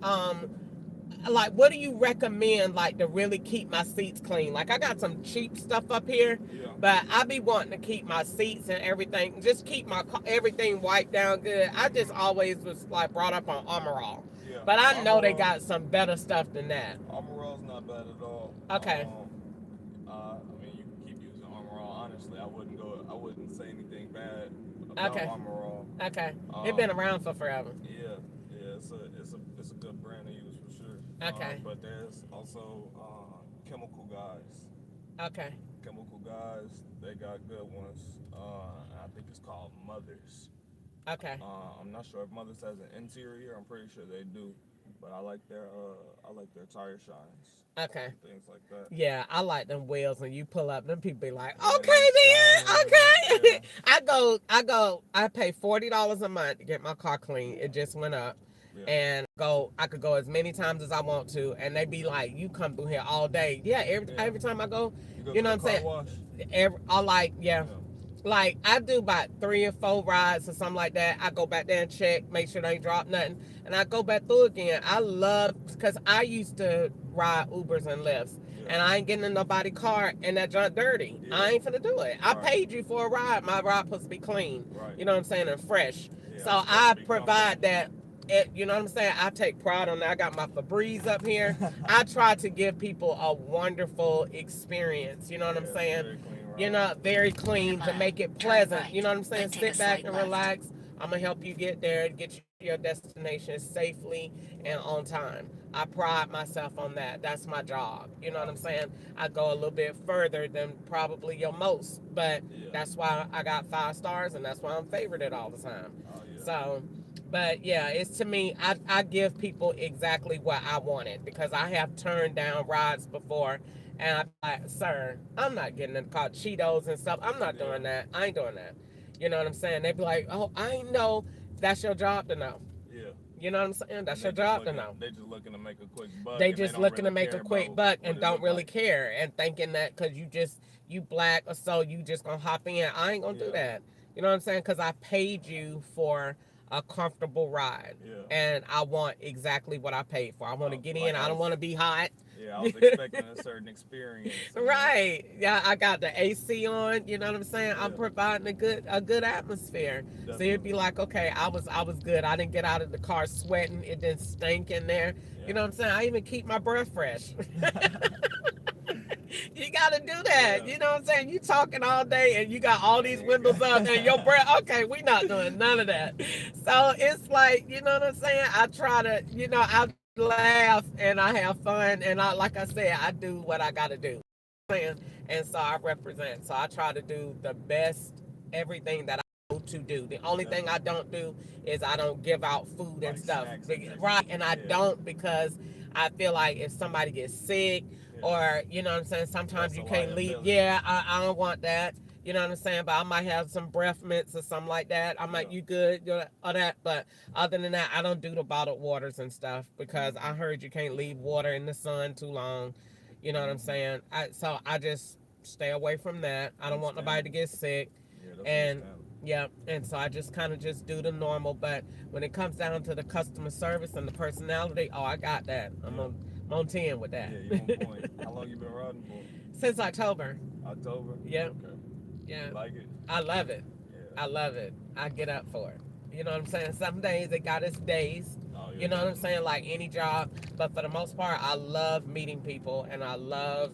A: like, what do you recommend, like, to really keep my seats clean? Like, I got some cheap stuff up here,
G: Yeah.
A: but I be wanting to keep my seats and everything, just keep my everything wiped down good. I just always was like brought up on Armor All,
G: Yeah.
A: but I know they
G: Armorall-
A: got some better stuff than that.
G: Armorall's not bad at all.
A: Okay.
G: I mean, you can keep using Armorall. Honestly, I wouldn't say anything bad about
A: Okay.
G: Armorall.
A: Okay. It been around for forever.
G: Yeah, it's a good brand to use for sure.
A: Okay.
G: But there's also Chemical Guys.
A: Okay.
G: Chemical Guys, they got good ones. I think it's called Mothers.
A: Okay.
G: I'm not sure if Mothers has an interior. I'm pretty sure they do, but I like their tire shines.
A: Okay.
G: Things like that.
A: Yeah, I like them wheels when you pull up. Them people be like,
G: Yeah,
A: okay
G: they
A: then,
G: shine.
A: okay.
G: Yeah.
A: I pay $40 a month to get my car clean. It just went up.
G: Yeah.
A: And I could go as many times as I want to, and they be like, "You come through here all day." Yeah, every time I go,
G: You
A: know
G: to
A: what I'm
G: the car
A: saying?
G: wash?
A: I like, yeah. Like, I do about 3 or 4 rides or something like that. I go back there and check, make sure they ain't drop nothing, and I go back through again. I love, because I used to ride Ubers and Lyfts, and I ain't getting in nobody's car and that junk dirty.
G: Yeah.
A: I ain't finna do it. I
G: Right.
A: paid you for a ride. My ride supposed to be clean.
G: Right.
A: You know what I'm saying? And fresh.
G: Yeah,
A: So
G: it's supposed
A: I
G: to be
A: provide
G: comfortable.
A: that. You know what I'm saying? I take pride on that. I got my Febreze up here. I try to give people a wonderful experience. You know what I'm
G: Yeah,
A: saying?
G: very clean ride.
A: You know, very clean to make it pleasant. You know what I'm saying?
B: Then take a
A: Sit back
B: slight
A: and
B: left.
A: relax. I'm gonna help you get there, get you to your destination safely and on time. I pride myself on that. That's my job. You know what I'm saying? I go a little bit further than probably your most, but
G: Yeah.
A: that's why I got 5 stars, and that's why I'm favored all the time.
G: Oh, yeah.
A: So, but yeah, it's to me, I give people exactly what I wanted, because I have turned down rides before, and I'm like, "Sir, I'm not getting in the car, Cheetos and stuff. I'm not doing that. I ain't doing that." You know what I'm saying? They be like, "Oh, I know." That's your job to know.
G: Yeah.
A: You know what I'm saying? That's your
G: And they just
A: job to
G: looking-
A: know.
G: They just looking to make a quick buck.
A: They
G: and
A: just
G: don't
A: looking to
G: really
A: make a
G: care
A: quick
G: about
A: buck
G: what
A: and
G: it
A: don't
G: look
A: really
G: like.
A: care, and thinking that because you black or so you just gonna hop in. I ain't gonna do
G: Yeah.
A: that. You know what I'm saying? Because I paid you for a comfortable ride,
G: Yeah.
A: and I want exactly what I paid for. I want to get
G: Like
A: in.
G: I
A: I don't
G: was-
A: want to be hot.
G: Yeah, I was expecting a certain experience.
A: Right. Yeah, I got the AC on, you know what I'm saying? I'm
G: Yeah.
A: providing a good atmosphere. So
G: Definitely.
A: it'd be like, okay, I was good. I didn't get out of the car sweating. It didn't stink in there.
G: Yeah.
A: You know what I'm saying? I even keep my breath fresh. You gotta do that.
G: Yeah.
A: You know what I'm saying? You talking all day and you got all these windows up and your breath. Okay, we not doing none of that. So it's like, you know what I'm saying? I try to, I laugh and I have fun, and like I said, I do what I gotta do. And so I represent. So I try to do the best everything that I know to do. The only thing I don't do is I don't give out food and
G: Like
A: stuff.
G: snacks and things.
A: Right. And I
G: Yeah.
A: don't, because I feel like if somebody gets sick,
G: Yeah.
A: or you know what I'm saying, sometimes
G: That's
A: you
G: a
A: can't leave.
G: liability.
A: Yeah, I don't want that. You know what I'm saying? But I might have some breath mints or something like that. I'm like,
G: Yeah.
A: you good? Or that. But other than that, I don't do the bottled waters and stuff, because I heard you can't leave water in the sun too long. You know what I'm saying? So I just stay away from that. I don't want nobody to get sick.
G: Yeah, that's
A: And
G: understandable.
A: yeah, and so I just kind of just do the normal. But when it comes down to the customer service and the personality, oh, I got that. I'm on 10 with that.
G: Yeah, you on point. How long you been riding for?
A: Since October.
G: October?
A: Yeah.
G: Okay.
A: Yeah.
G: You like it?
A: I love it.
G: Yeah.
A: I love it. I get up for it. You know what I'm saying? Some days it got its days.
G: Oh, yeah.
A: You know what I'm saying? Like any job. But for the most part, I love meeting people, and I love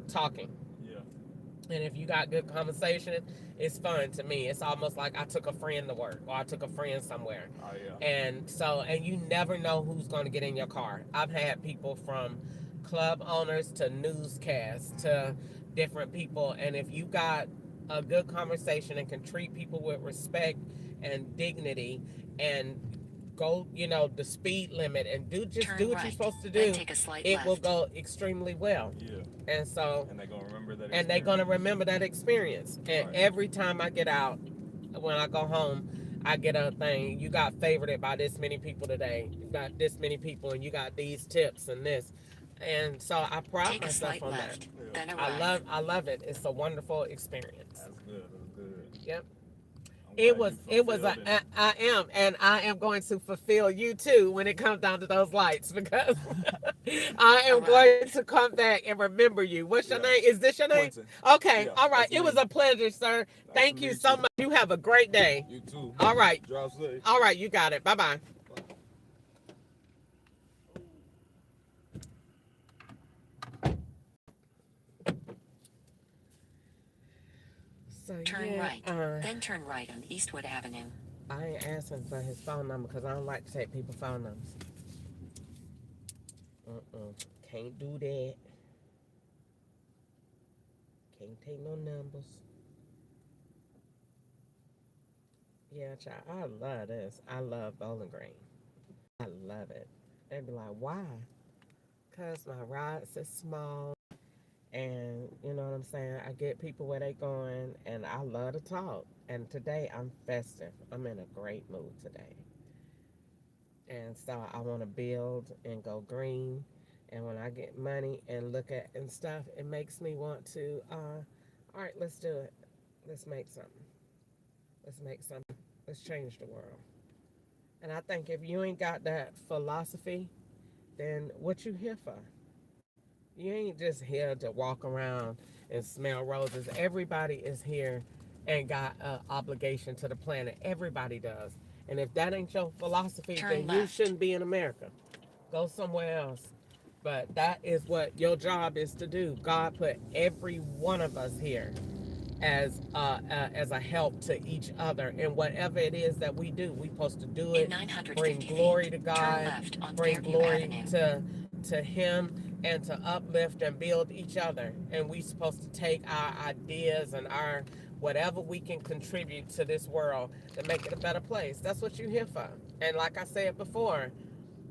A: talking.
G: Yeah.
A: And if you got good conversation, it's fun to me. It's almost like I took a friend to work, or I took a friend somewhere.
G: Oh, yeah.
A: And you never know who's going to get in your car. I've had people from club owners to newscasts to different people. And if you got a good conversation and can treat people with respect and dignity, and go, the speed limit, and do what
B: Turn
A: you're
B: right,
A: supposed to
B: then
A: do,
B: take a slight
A: it will
B: left.
A: go extremely well.
G: Yeah.
A: And so,
G: And they're going to remember that
A: and they're going to remember that experience. And
G: Right.
A: every time I get out, when I go home, I get a thing. You got favorited by this many people today. You got this many people, and you got these tips and this. And so I pride
B: Take a
A: myself
B: slight
A: on that.
B: left,
G: Yeah,
B: then arrive.
A: I love it. It's a wonderful experience.
G: that's good. That's good.
A: Yep.
G: I'm glad you
A: It was
G: fulfilled it.
A: I am, and I am going to fulfill you too when it comes down to those lights, because I am going to come back and remember you. What's your
G: Yeah.
A: name? Is this your name?
G: Quentin.
A: Okay,
G: Yeah,
A: all right.
G: that's
A: It was
G: me.
A: a pleasure, sir.
G: Nice
A: Thank
G: to
A: you
G: meet
A: so
G: you.
A: much. You have a great day.
G: You too.
A: All right.
G: Drive safe.
A: All right, you got it. Bye bye. So
B: Turn
A: yeah,
B: right, then turn right on Eastwood Avenue.
A: I ain't asking for his phone number because I don't like to take people's phone numbers. Can't do that. Can't take no numbers. Yeah, child, I love this. I love Bowling Green. I love it. They'd be like, why? Because my rides are small. And you know what I'm saying? I get people where they going, and I love to talk. And today I'm festive. I'm in a great mood today. And so I want to build and go green. And when I get money and look at and stuff, it makes me want to, all right, let's do it. Let's make something. Let's make something. Let's change the world. And I think if you ain't got that philosophy, then what you here for? You ain't just here to walk around and smell roses. Everybody is here and got an obligation to the planet. Everybody does. And if that ain't your philosophy,
B: Turn
A: then you
B: left.
A: shouldn't be in America. Go somewhere else. But that is what your job is to do. God put every one of us here as a help to each other, and whatever it is that we do, we supposed to do
B: In
A: it.
B: 950
A: Bring
B: feet,
A: glory to
B: turn
A: God.
B: left on
A: Bring
B: Fairview
A: glory
B: Avenue.
A: to Him, and to uplift and build each other. And we supposed to take our ideas and our whatever we can contribute to this world to make it a better place. That's what you're here for. And like I said before,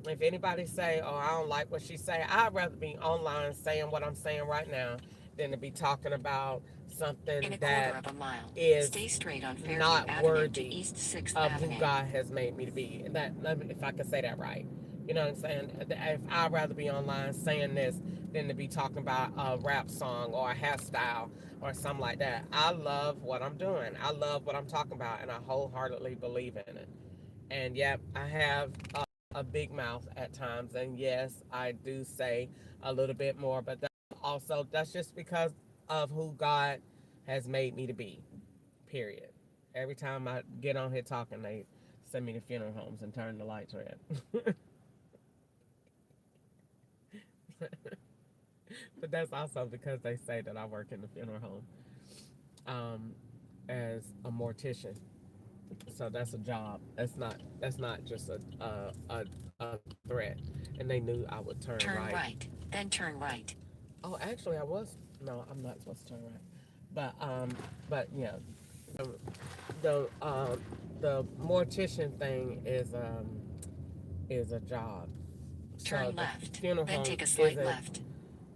A: if anybody say, "Oh, I don't like what she say," I'd rather be online saying what I'm saying right now than to be talking about
B: In
A: something
B: a
A: that
B: quarter of a mile,
A: is
B: stay straight on Fairview
A: not
B: Avenue to
A: worthy
B: East 6th
A: of who
B: Avenue.
A: God has made me to be. That, if I can say that right, you know what I'm saying? If I'd rather be online saying this than to be talking about a rap song or a hairstyle or something like that. I love what I'm doing. I love what I'm talking about, and I wholeheartedly believe in it. And yep, I have a big mouth at times, and yes, I do say a little bit more, but that's just because of who God has made me to be. Period. Every time I get on here talking, they send me to funeral homes and turn the lights red. But that's also because they say that I work in the funeral home as a mortician. So that's a job. That's not just a threat. And they knew I would turn
B: Turn
A: right.
B: right, then turn right.
A: Oh, actually, I was. No, I'm not supposed to turn right. But yeah, the the, um, the mortician thing is a job.
B: Turn
A: So the
B: left,
A: funeral
B: then
A: home
B: take a slight
A: isn't
B: left.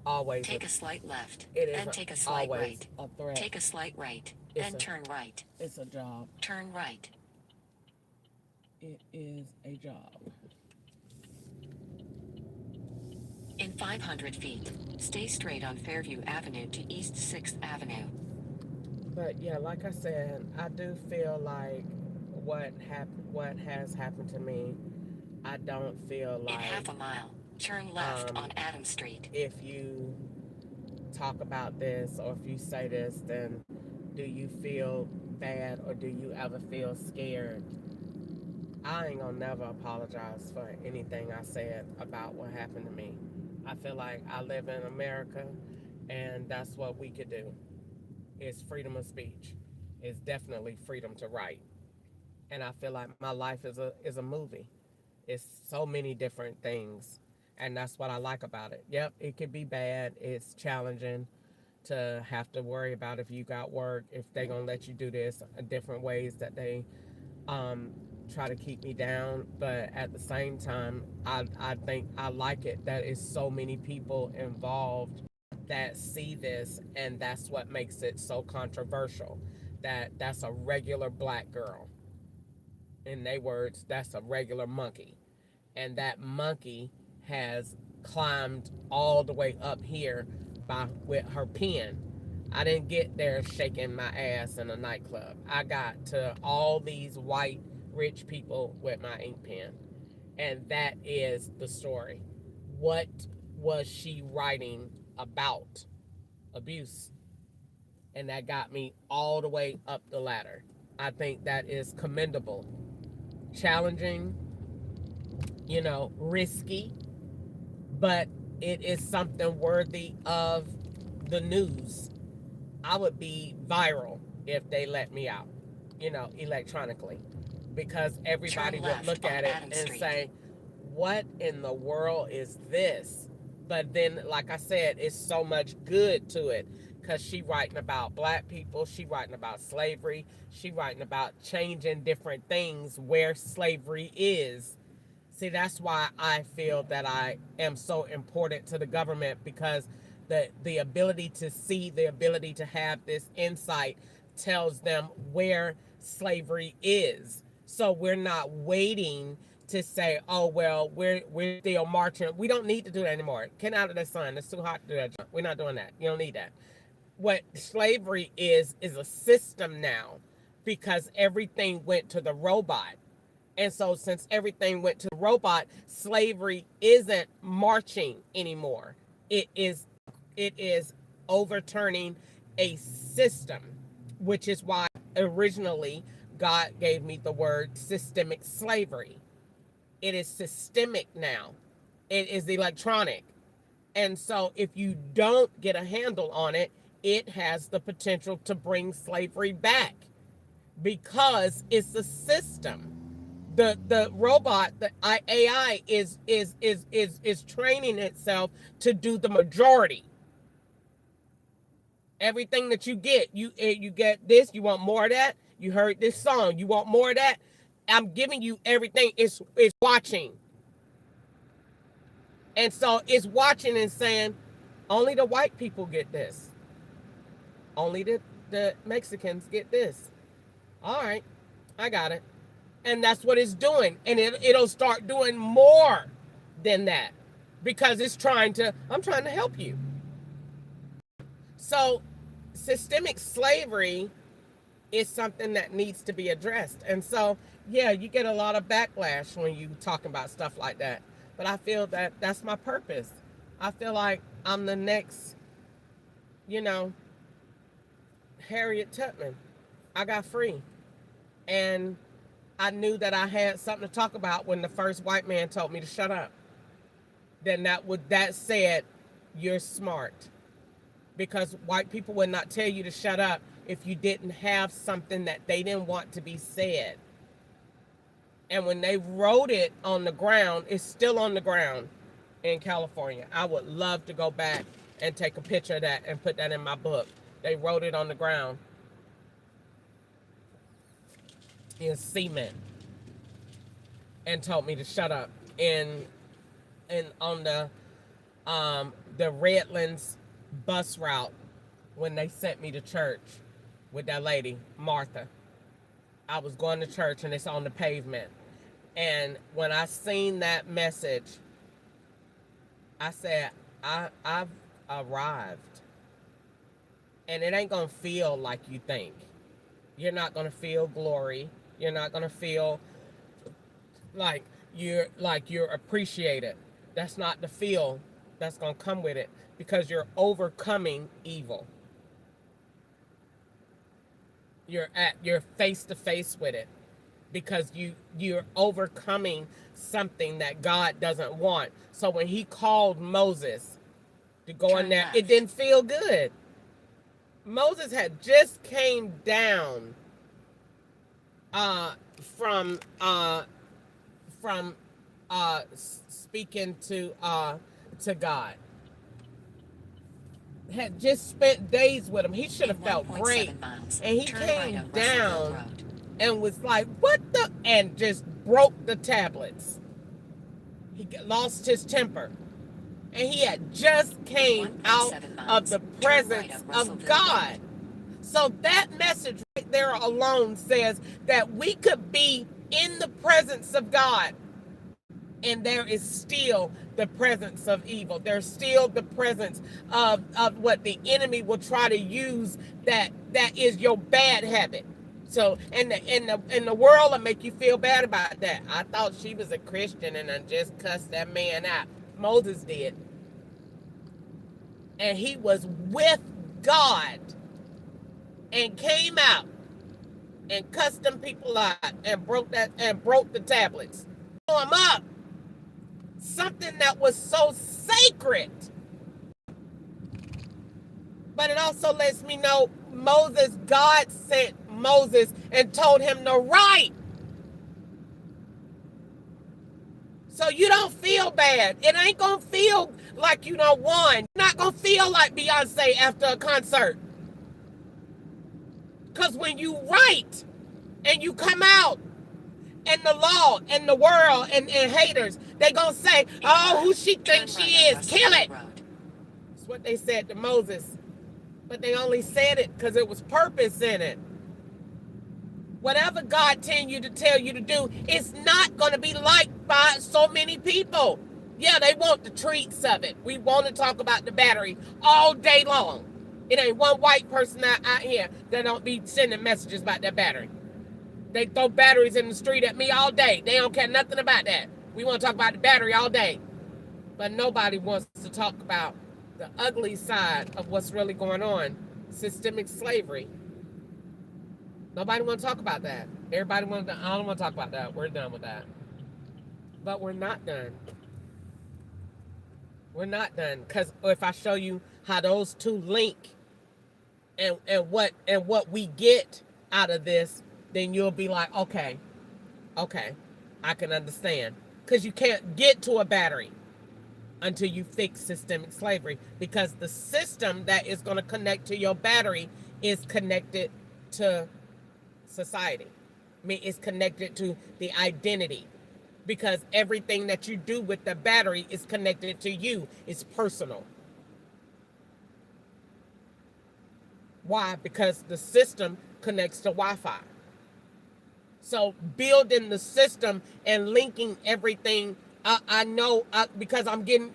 A: always
B: Take a slight left,
A: it
B: then
A: isn't
B: take a slight
A: always
B: right.
A: a threat.
B: Take a slight right,
A: It's
B: then
A: a
B: turn right.
A: it's a job.
B: Turn right.
A: It is a job.
B: In 500 feet, stay straight on Fairview Avenue to East 6th Avenue.
A: But yeah, like I said, I do feel like what has happened to me, I don't feel
B: In
A: like
B: half a mile, turn left
A: um,
B: on Adams Street.
A: if you talk about this or if you say this, then do you feel bad or do you ever feel scared? I ain't gonna never apologize for anything I said about what happened to me. I feel like I live in America, and that's what we could do. It's freedom of speech. It's definitely freedom to write. And I feel like my life is a movie. It's so many different things, and that's what I like about it. Yep, it could be bad. It's challenging to have to worry about if you got work, if they gonna let you do this, different ways that they um, try to keep me down. But at the same time, I think I like it that it's so many people involved that see this, and that's what makes it so controversial. That's a regular black girl. In their words, that's a regular monkey. And that monkey has climbed all the way up here with her pen. I didn't get there shaking my ass in a nightclub. I got to all these white rich people with my ink pen. And that is the story. What was she writing about? Abuse. And that got me all the way up the ladder. I think that is commendable. Challenging, risky, but it is something worthy of the news. I would be viral if they let me out, electronically, because everybody would look at it and say, what in the world is this? But then, like I said, it's so much good to it, because she writing about black people, she writing about slavery, she writing about changing different things where slavery is. See, that's why I feel that I am so important to the government, because the ability to see, the ability to have this insight tells them where slavery is. So we're not waiting to say, oh, well, we're still marching. We don't need to do that anymore. Get out of the sun. It's too hot to do that. We're not doing that. You don't need that. What slavery is a system now, because everything went to the robot. And so since everything went to the robot, slavery isn't marching anymore. It is overturning a system, which is why originally God gave me the word systemic slavery. It is systemic now. It is electronic. And so if you don't get a handle on it, it has the potential to bring slavery back, because it's a system. The robot, the AI is training itself to do the majority. Everything that you get this, you want more of that. You heard this song, you want more of that. I'm giving you everything. It's watching. And so it's watching and saying, only the white people get this. Only the Mexicans get this. All right, I got it. And that's what it's doing. And it'll start doing more than that, because I'm trying to help you. So systemic slavery is something that needs to be addressed. And so, yeah, you get a lot of backlash when you talk about stuff like that. But I feel that that's my purpose. I feel like I'm the next, Harriet Tubman. I got free. And I knew that I had something to talk about when the first white man told me to shut up. Then that said, you're smart. Because white people would not tell you to shut up if you didn't have something that they didn't want to be said. And when they wrote it on the ground, it's still on the ground in California. I would love to go back and take a picture of that and put that in my book. They wrote it on the ground in cement and told me to shut up. And on the Redlands bus route, when they sent me to church with that lady Martha, I was going to church and it's on the pavement. And when I seen that message, I said, I've arrived. And it ain't gonna feel like you think. You're not gonna feel glory. You're not gonna feel like you're appreciated. That's not the feel that's gonna come with it, because you're overcoming evil. You're face to face with it, because you're overcoming something that God doesn't want. So when he called Moses to go in there, it didn't feel good. Moses had just came down from speaking to God. Had just spent days with him. He should have felt great. And he came down and was like, what the? And just broke the tablets. He lost his temper. And he had just came out of the presence of God. So that message right there alone says that we could be in the presence of God, and there is still the presence of evil. There's still the presence of what the enemy will try to use that is your bad habit. So and the world will make you feel bad about that. I thought she was a Christian and I just cussed that man out. Moses did. And he was with God and came out and cussed them people out and broke the tablets. Blow them up. Something that was so sacred. But it also lets me know God sent Moses and told him to write. So you don't feel bad. It ain't gonna feel like you don't won. You're not gonna feel like Beyonce after a concert. Because when you write and you come out, and the law and the world and haters, they gonna say, oh, who she thinks she is, kill it. That's what they said to Moses. But they only said it because it was purpose in it. Whatever God tell you to do, it's not gonna be liked by so many people. Yeah, they want the treats of it. We want to talk about the battery all day long. It ain't one white person out here that don't be sending messages about that battery. They throw batteries in the street at me all day. They don't care nothing about that. We want to talk about the battery all day. But nobody wants to talk about the ugly side of what's really going on. Systemic slavery. Nobody wants to talk about that. Everybody wants to, I don't want to talk about that. We're done with that. But we're not done. We're not done. Because if I show you how those two link and what we get out of this, then you'll be like, okay, I can understand. Because you can't get to a battery until you fix systemic slavery. Because the system that is going to connect to your battery is connected to society. I mean, it's connected to the identity. Because everything that you do with the battery is connected to you. It's personal. Why? Because the system connects to Wi-Fi. So building the system and linking everything, I know because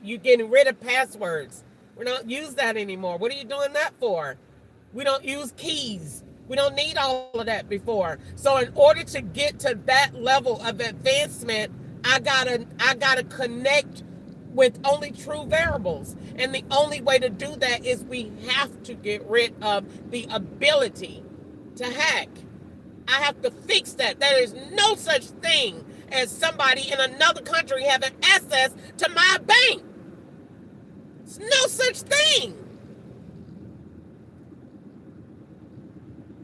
A: you're getting rid of passwords. We don't use that anymore. What are you doing that for? We don't use keys. We don't need all of that before. So in order to get to that level of advancement, I gotta connect with only true variables. And the only way to do that is we have to get rid of the ability to hack. I have to fix that. There is no such thing as somebody in another country having access to my bank. There's no such thing.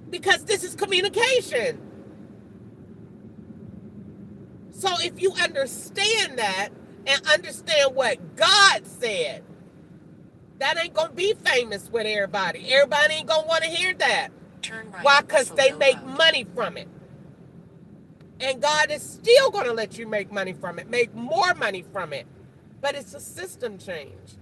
A: Because this is communication. So if you understand that and understand what God said, that ain't going to be famous with everybody. Everybody ain't going to want to hear that.
B: Turn right.
A: Why? Because they make money from it. And God is still going to let you make money from it, make more money from it. But it's a system change.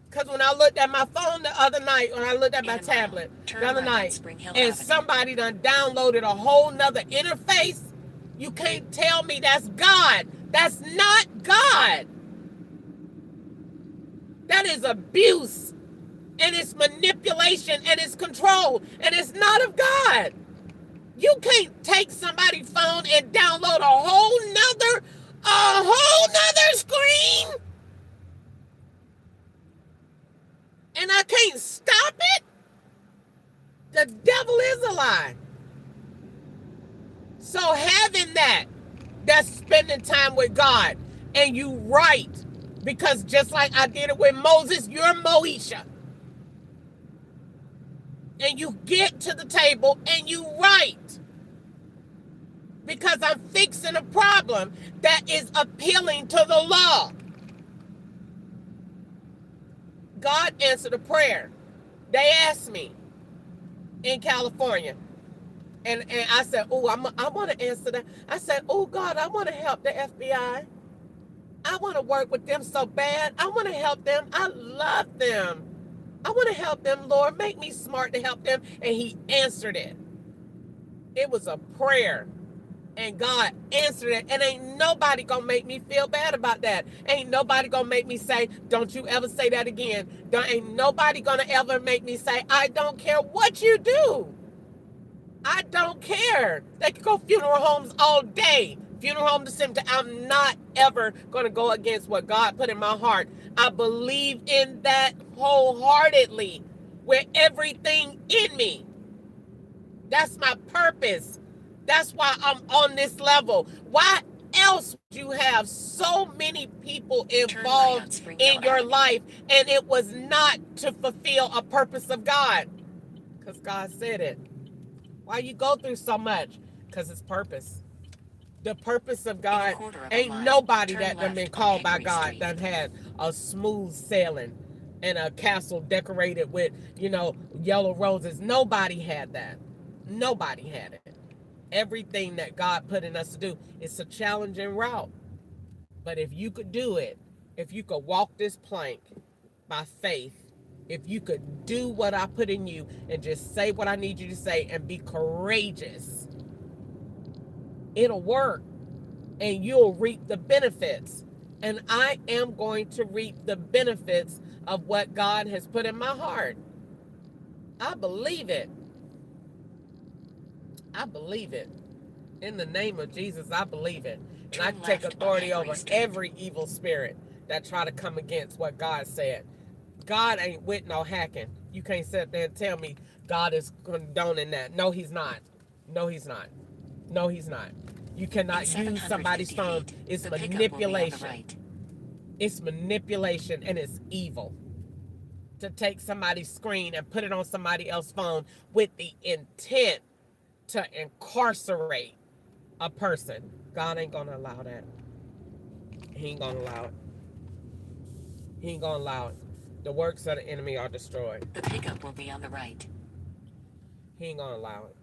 A: Because when I looked at my phone the other night, when I looked at my tablet the other night, and somebody done downloaded a whole nother interface, you can't tell me that's God. That's not God. That is abuse. And it's manipulation and it's control. And it's not of God. You can't take somebody's phone and download a whole nother screen. And I can't stop it. The devil is a lie. So having that's spending time with God, and you write, because just like I did it with Moses, you're Moesha. And you get to the table and you write. Because I'm fixing a problem that is appealing to the law. God answered a prayer. They asked me in California. And I said, oh, I want to answer that. I said, oh, God, I want to help the FBI. I want to work with them so bad. I want to help them. I love them. I want to help them, Lord. Make me smart to help them. And he answered it. It was a prayer. And God answered it. And ain't nobody gonna make me feel bad about that. Ain't nobody gonna make me say, don't you ever say that again. Ain't nobody gonna ever make me say, I don't care what you do. I don't care. They could go funeral homes all day. Funeral home to cemetery. I'm not ever gonna go against what God put in my heart. I believe in that wholeheartedly with everything in me. That's my purpose. That's why I'm on this level. Why else would you have so many people involved in your life and it was not to fulfill a purpose of God? Because God said it. Why you go through so much? Because it's purpose. The purpose of God, ain't nobody that done been called by God done had a smooth sailing and a castle decorated with, yellow roses. Nobody had that. Nobody had it. Everything that God put in us to do, it's a challenging route. But if you could do it, if you could walk this plank by faith, if you could do what I put in you and just say what I need you to say and be courageous, it'll work and you'll reap the benefits. And I am going to reap the benefits of what God has put in my heart. I believe it. I believe it. In the name of Jesus, I believe it. And I take authority over every evil spirit that try to come against what God said. God ain't with no hacking. You can't sit there and tell me God is condoning that. No, he's not. No, he's not. No, he's not. You cannot use somebody's phone. It's manipulation. It's manipulation and it's evil to take somebody's screen and put it on somebody else's phone with the intent to incarcerate a person. God ain't gonna allow that. He ain't gonna allow it. He ain't gonna allow it. The works of the enemy are destroyed.
B: The pickup will be on the right.
A: He ain't gonna allow it.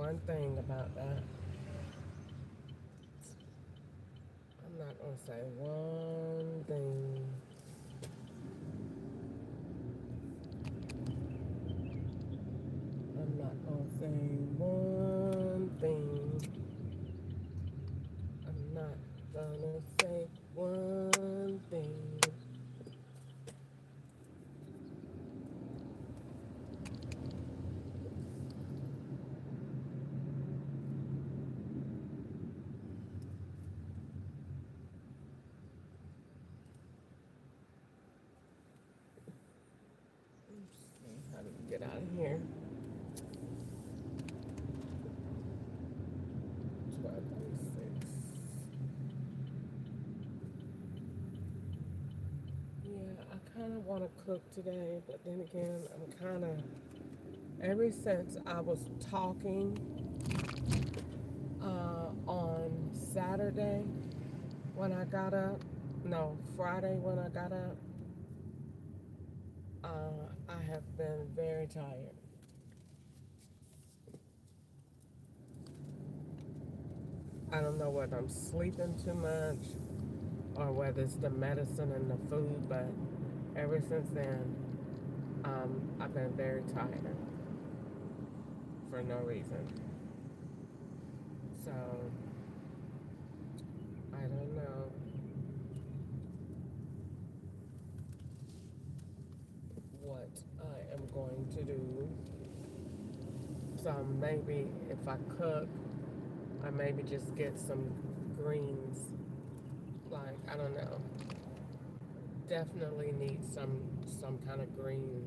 A: one thing about that. I'm not gonna say one thing. I'm not gonna say one thing. I'm not gonna say one thing. Let's see how do we get out of here? 12:36. Yeah, I kind of want to cook today, but then again, I'm kind of, ever since I was talking on Saturday when I got up, no, Friday when I got up, I have been very tired. I don't know whether I'm sleeping too much or whether it's the medicine and the food, but ever since then, I've been very tired for no reason. So, I don't know what I am going to do. So maybe if I cook, I maybe just get some greens. Like, I don't know. Definitely need some kind of green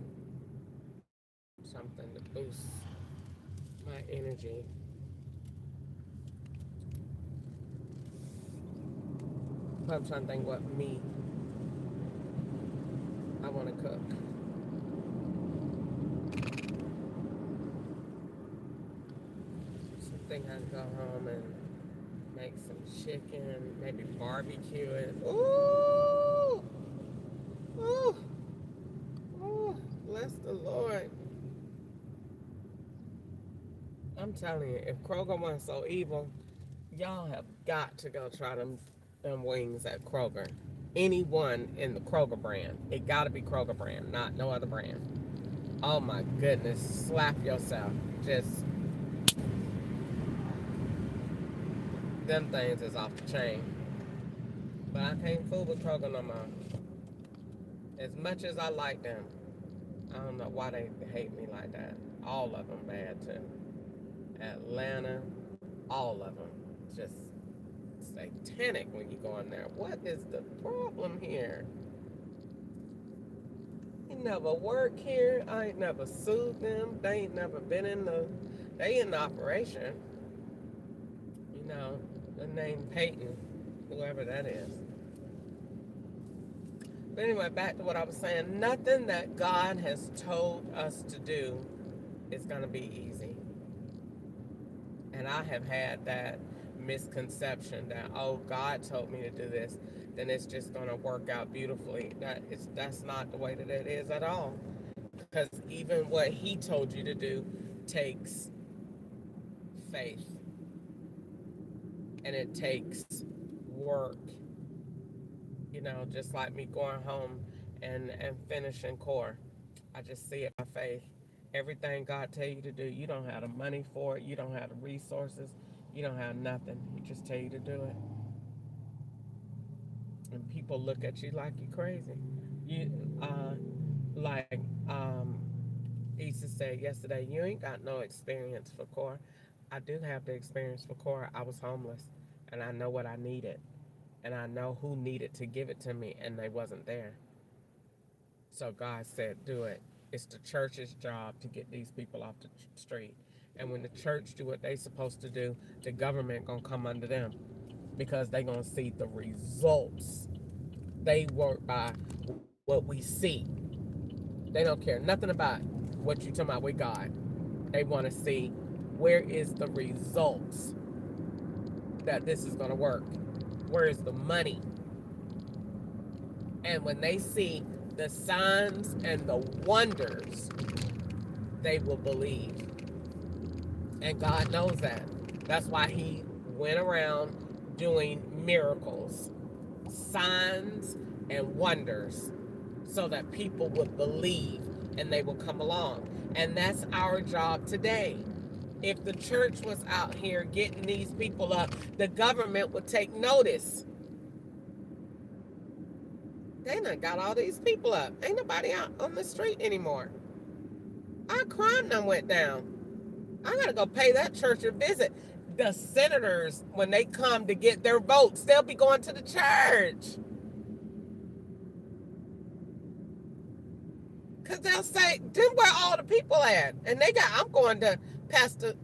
A: something to boost my energy. But I'm trying to think what meat I want to cook. So I think I can go home and make some chicken, maybe barbecue it. Ooh! Ooh! Ooh! Bless the Lord. I'm telling you, if Kroger wasn't so evil, y'all have got to go try them wings at Kroger. Anyone in the Kroger brand. It got to be Kroger brand, not no other brand. Oh my goodness. Slap yourself. Just, them things is off the chain. But I can't fool with Kroger no more. As much as I like them, I don't know why they hate me like that. All of them bad too. Atlanta, all of them. Just satanic when you go in there. What is the problem here? He never worked here. I ain't never sued them. They ain't never been they in the operation. You know, the name Peyton, whoever that is. But anyway, back to what I was saying. Nothing that God has told us to do is going to be easy. And I have had that misconception that, oh, God told me to do this, then it's just going to work out beautifully. That's not the way that it is at all. Because even what he told you to do takes faith. And it takes work. You know, just like me going home and finishing core. I just see it by faith. Everything God tell you to do, you don't have the money for it. You don't have the resources. You don't have nothing. He just tell you to do it. And people look at you like you're crazy. You, like Issa said yesterday, you ain't got no experience for core. I do have the experience for core. I was homeless, and I know what I needed, and I know who needed to give it to me, and they wasn't there. So God said, do it. It's the church's job to get these people off the street. And when the church do what they supposed to do, the government gonna come under them because they gonna see the results. They work by what we see. They don't care nothing about what you talking about with God. They want to see where is the results that this is gonna work. Where is the money? And when they see the signs and the wonders, they will believe. And God knows that. That's why he went around doing miracles, signs, and wonders so that people would believe and they will come along. And that's our job today. If the church was out here getting these people up, the government would take notice. They done got all these people up. Ain't nobody out on the street anymore. Our crime done went down. I gotta go pay that church a visit. The senators, when they come to get their votes, they'll be going to the church. Because they'll say, then where all the people at? And I'm going to Pastor,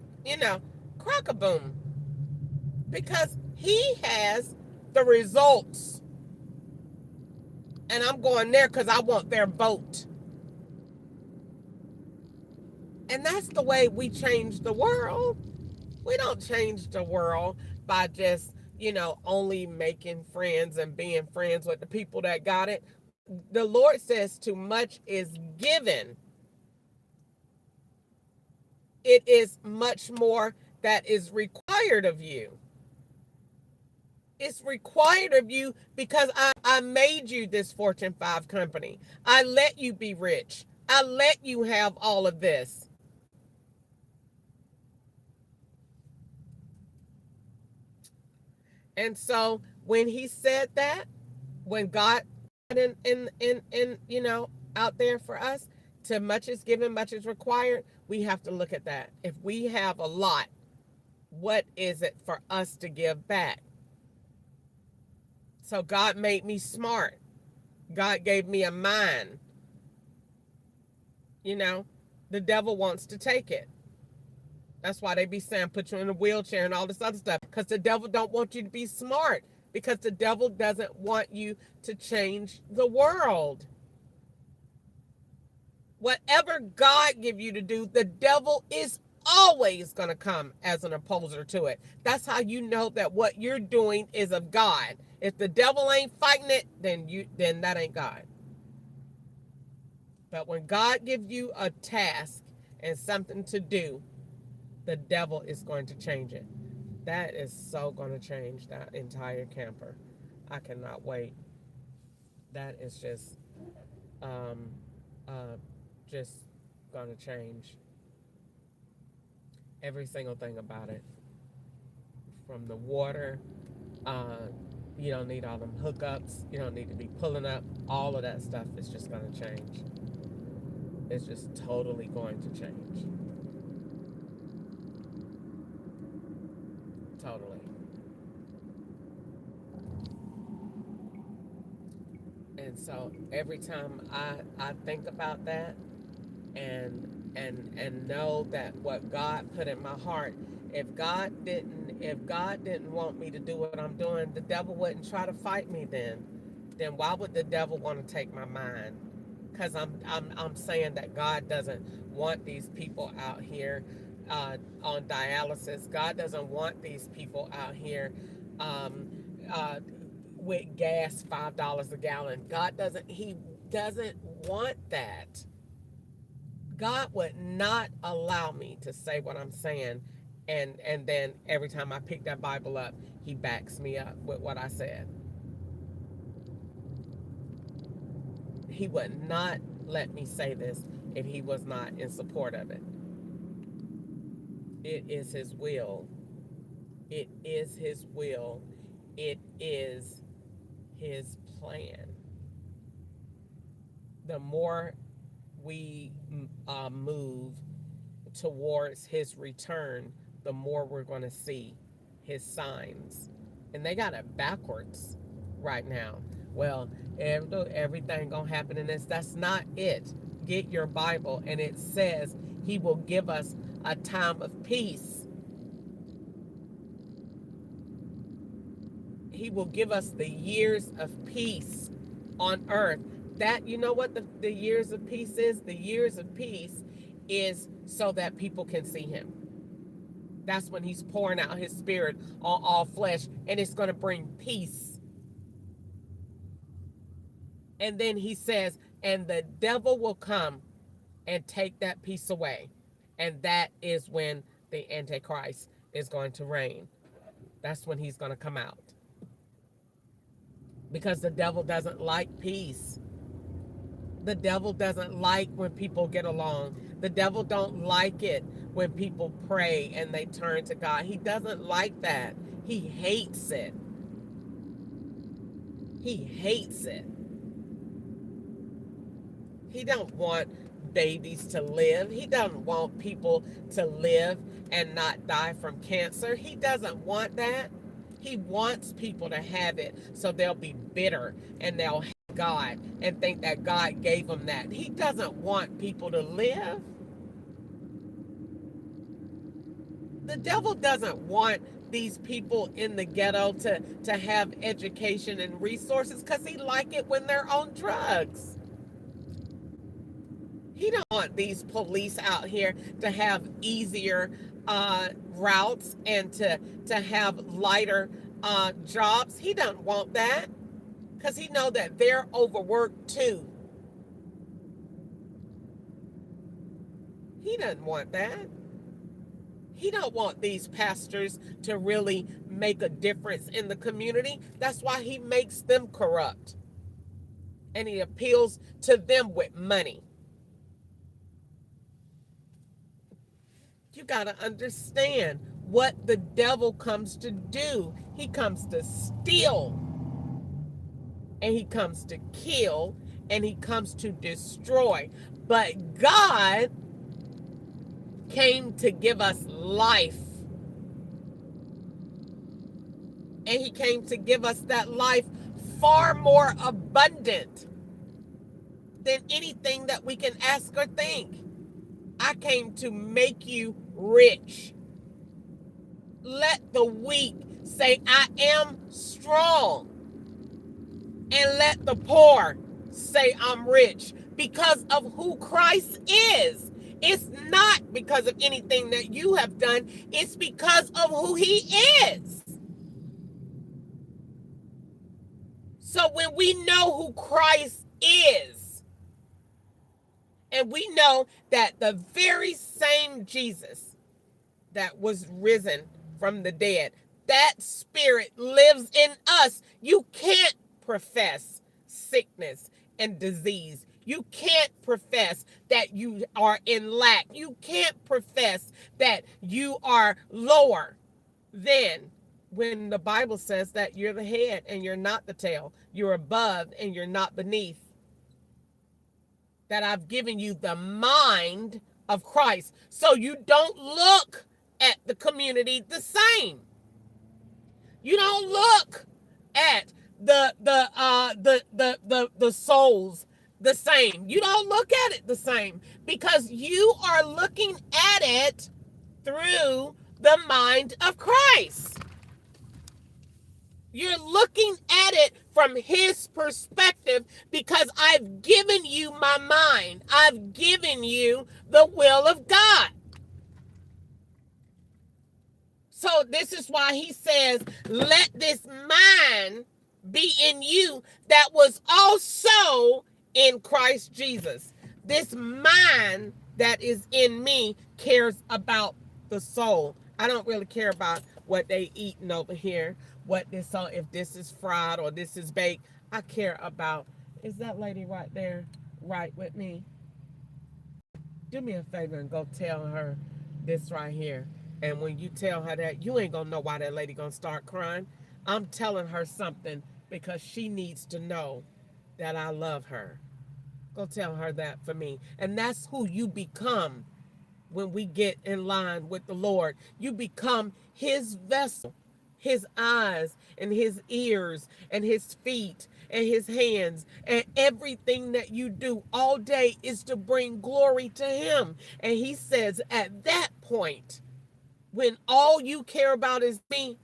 A: Crockaboom. Because he has the results. And I'm going there because I want their vote. And that's the way we change the world. We don't change the world by just, only making friends and being friends with the people that got it. The Lord says too much is given. It is much more that is required of you. It's required of you because I made you this Fortune 5 company. I let you be rich. I let you have all of this. And so when he said that, when God out there for us, to much is given, much is required, we have to look at that. If we have a lot, what is it for us to give back? So God made me smart. God gave me a mind. The devil wants to take it. That's why they be saying put you in a wheelchair and all this other stuff. Because the devil don't want you to be smart. Because the devil doesn't want you to change the world. Whatever God give you to do, the devil is always going to come as an opposer to it. That's how you know that what you're doing is of God. If the devil ain't fighting it, then that ain't God. But when God gives you a task and something to do, the devil is going to change it. That is so going to change that entire camper. I cannot wait. That is just going to change every single thing about it. From the water, you don't need all them hookups. You don't need to be pulling up. All of that stuff is just going to change. It's just totally going to change. Totally. And so every time I think about that and know that what God put in my heart, if God didn't want me to do what I'm doing, the devil wouldn't try to fight me then. Then why would the devil want to take my mind? Because I'm saying that God doesn't want these people out here on dialysis. God doesn't want these people out here with gas $5 a gallon. He doesn't want that. God would not allow me to say what I'm saying, and then every time I pick that Bible up, he backs me up with what I said. He would not let me say this if he was not in support of it. It is his will. It is his will. It is his plan. The more we move towards his return, the more we're going to see his signs. And they got it backwards right now. Well, everything gonna happen in this. That's not it. Get your Bible, and it says he will give us a time of peace. He will give us the years of peace on earth. That, you know what the years of peace is? The years of peace is so that people can see him. That's when he's pouring out his spirit on all flesh, and it's going to bring peace. And then he says, and the devil will come and take that peace away. And that is when the Antichrist is going to reign. That's when he's going to come out. Because the devil doesn't like peace. The devil doesn't like when people get along. The devil don't like it when people pray and they turn to God. He doesn't like that. He hates it. He hates it. He don't want babies to live. He doesn't want people to live and not die from cancer. He doesn't want that. He wants people to have it so they'll be bitter and they'll hate God and think that God gave them that. He doesn't want people to live. The devil doesn't want these people in the ghetto to have education and resources because he like it when they're on drugs. He don't want these police out here to have easier routes and to have lighter jobs. He doesn't want that because he know that they're overworked too. He doesn't want that. He don't want these pastors to really make a difference in the community. That's why he makes them corrupt. And he appeals to them with money. You got to understand what the devil comes to do. He comes to steal, and he comes to kill, and he comes to destroy. But God came to give us life. And he came to give us that life far more abundant than anything that we can ask or think. I came to make you rich. Let the weak say, I am strong. And let the poor say, I'm rich. Because of who Christ is. It's not because of anything that you have done. It's because of who he is. So when we know who Christ is, and we know that the very same Jesus that was risen from the dead, that spirit lives in us. You can't profess sickness and disease. You can't profess that you are in lack. You can't profess that you are lower than when the Bible says that you're the head and you're not the tail. You're above and you're not beneath. That I've given you the mind of Christ. So you don't look at the community the same. You don't look at the souls the same. You don't look at it the same because you are looking at it through the mind of Christ. You're looking at it from his perspective because I've given you my mind. I've given you the will of God. So this is why he says, let this mind be in you that was also in Christ Jesus. This mind that is in me cares about the soul. I don't really care about what they eating over here, what this on, if this is fried or this is baked. I care about, is that lady right there right with me? Do me a favor and go tell her this right here. And when you tell her that, you ain't gonna know why that lady gonna start crying. I'm telling her something because she needs to know that I love her. Go tell her that for me. And that's who you become when we get in line with the Lord. You become his vessel, his eyes and his ears and his feet and his hands, and everything that you do all day is to bring glory to him. And he says at that point, when all you care about is me,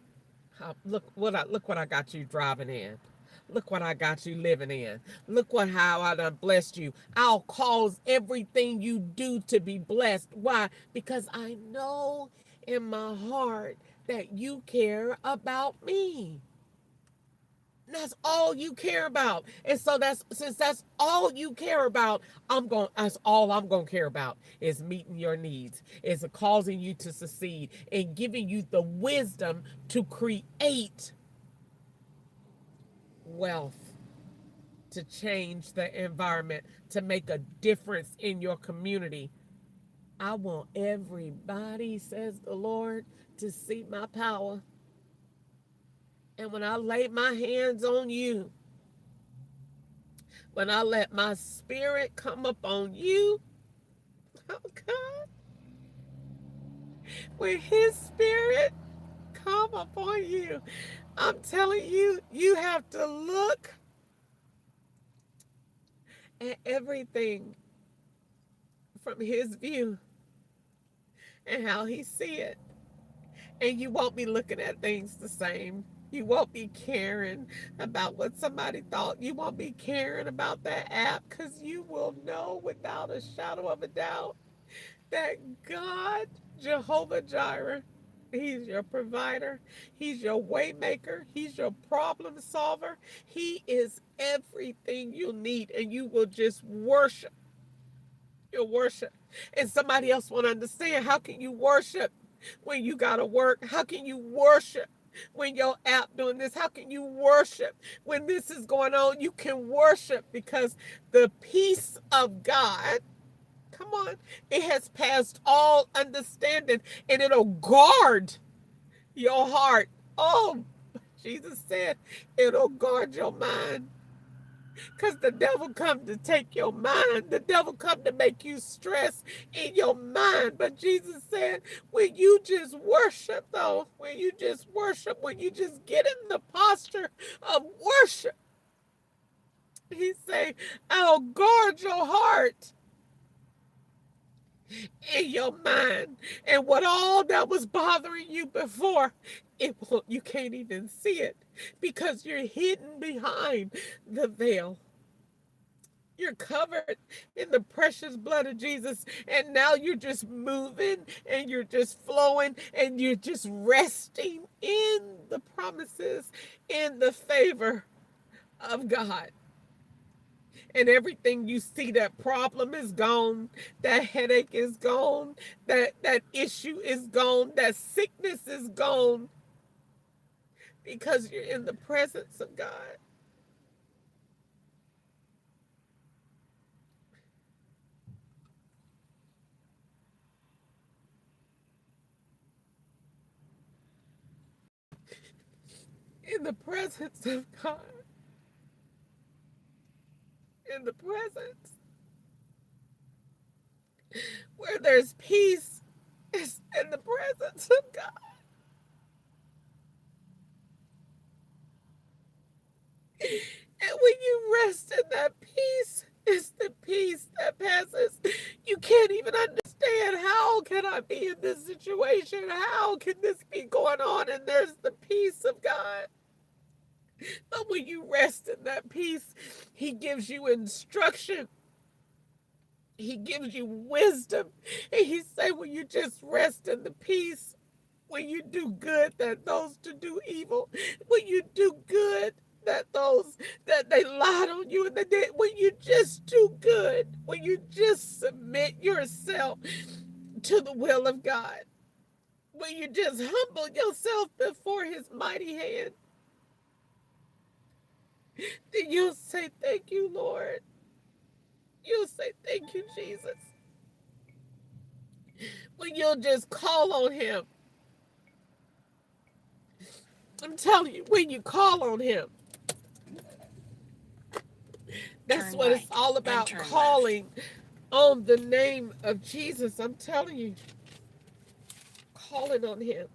A: look what I got you driving in. Look what I got you living in. Look how I done blessed you. I'll cause everything you do to be blessed. Why? Because I know in my heart that you care about me. That's all you care about. And so since that's all you care about, that's all I'm gonna care about is meeting your needs, is causing you to succeed and giving you the wisdom to create wealth, to change the environment, to make a difference in your community. I want everybody, says the Lord, to see my power. And when I lay my hands on you, when I let my spirit come upon you, oh God, when his spirit come upon you, I'm telling you, you have to look at everything from his view and how he see it. And you won't be looking at things the same. You won't be caring about what somebody thought. You won't be caring about that app, because you will know without a shadow of a doubt that God, Jehovah Jireh, he's your provider. He's your way maker. He's your problem solver. He is everything you need, and you will just worship. You'll worship. And somebody else won't understand. How can you worship when you got to work? How can you worship when your app doing this? How can you worship when this is going on? You can worship because the peace of God, come on, it has passed all understanding, and it'll guard your heart. Oh, Jesus said it'll guard your mind. Because the devil come to take your mind. The devil come to make you stress in your mind. But Jesus said, when you just worship, though, when you just worship, when you just get in the posture of worship, he say, I'll guard your heart in your mind. And what all that was bothering you before, you can't even see it because you're hidden behind the veil. You're covered in the precious blood of Jesus. And now you're just moving and you're just flowing and you're just resting in the promises, in the favor of God. And everything you see, that problem is gone, that headache is gone, that issue is gone, that sickness is gone, because you're in the presence of God. In the presence of God. In the presence where there's peace, is in the presence of God. And when you rest in that peace, it's the peace that passes. You can't even understand, how can I be in this situation? How can this be going on? And there's the peace of God. But when you rest in that peace, he gives you instruction. He gives you wisdom. And he say, when you just rest in the peace, when you do good, that those to do evil, when you do good, that those that they lied on you, and when you just do good, when you just submit yourself to the will of God, when you just humble yourself before his mighty hand, then you'll say, thank you, Lord. You'll say, thank you, Jesus. When you'll just call on him. I'm telling you, when you call on him, that's
B: Turn
A: what
B: right,
A: it's all
B: then
A: about,
B: turn
A: calling on the name of Jesus. I'm telling you, calling on him.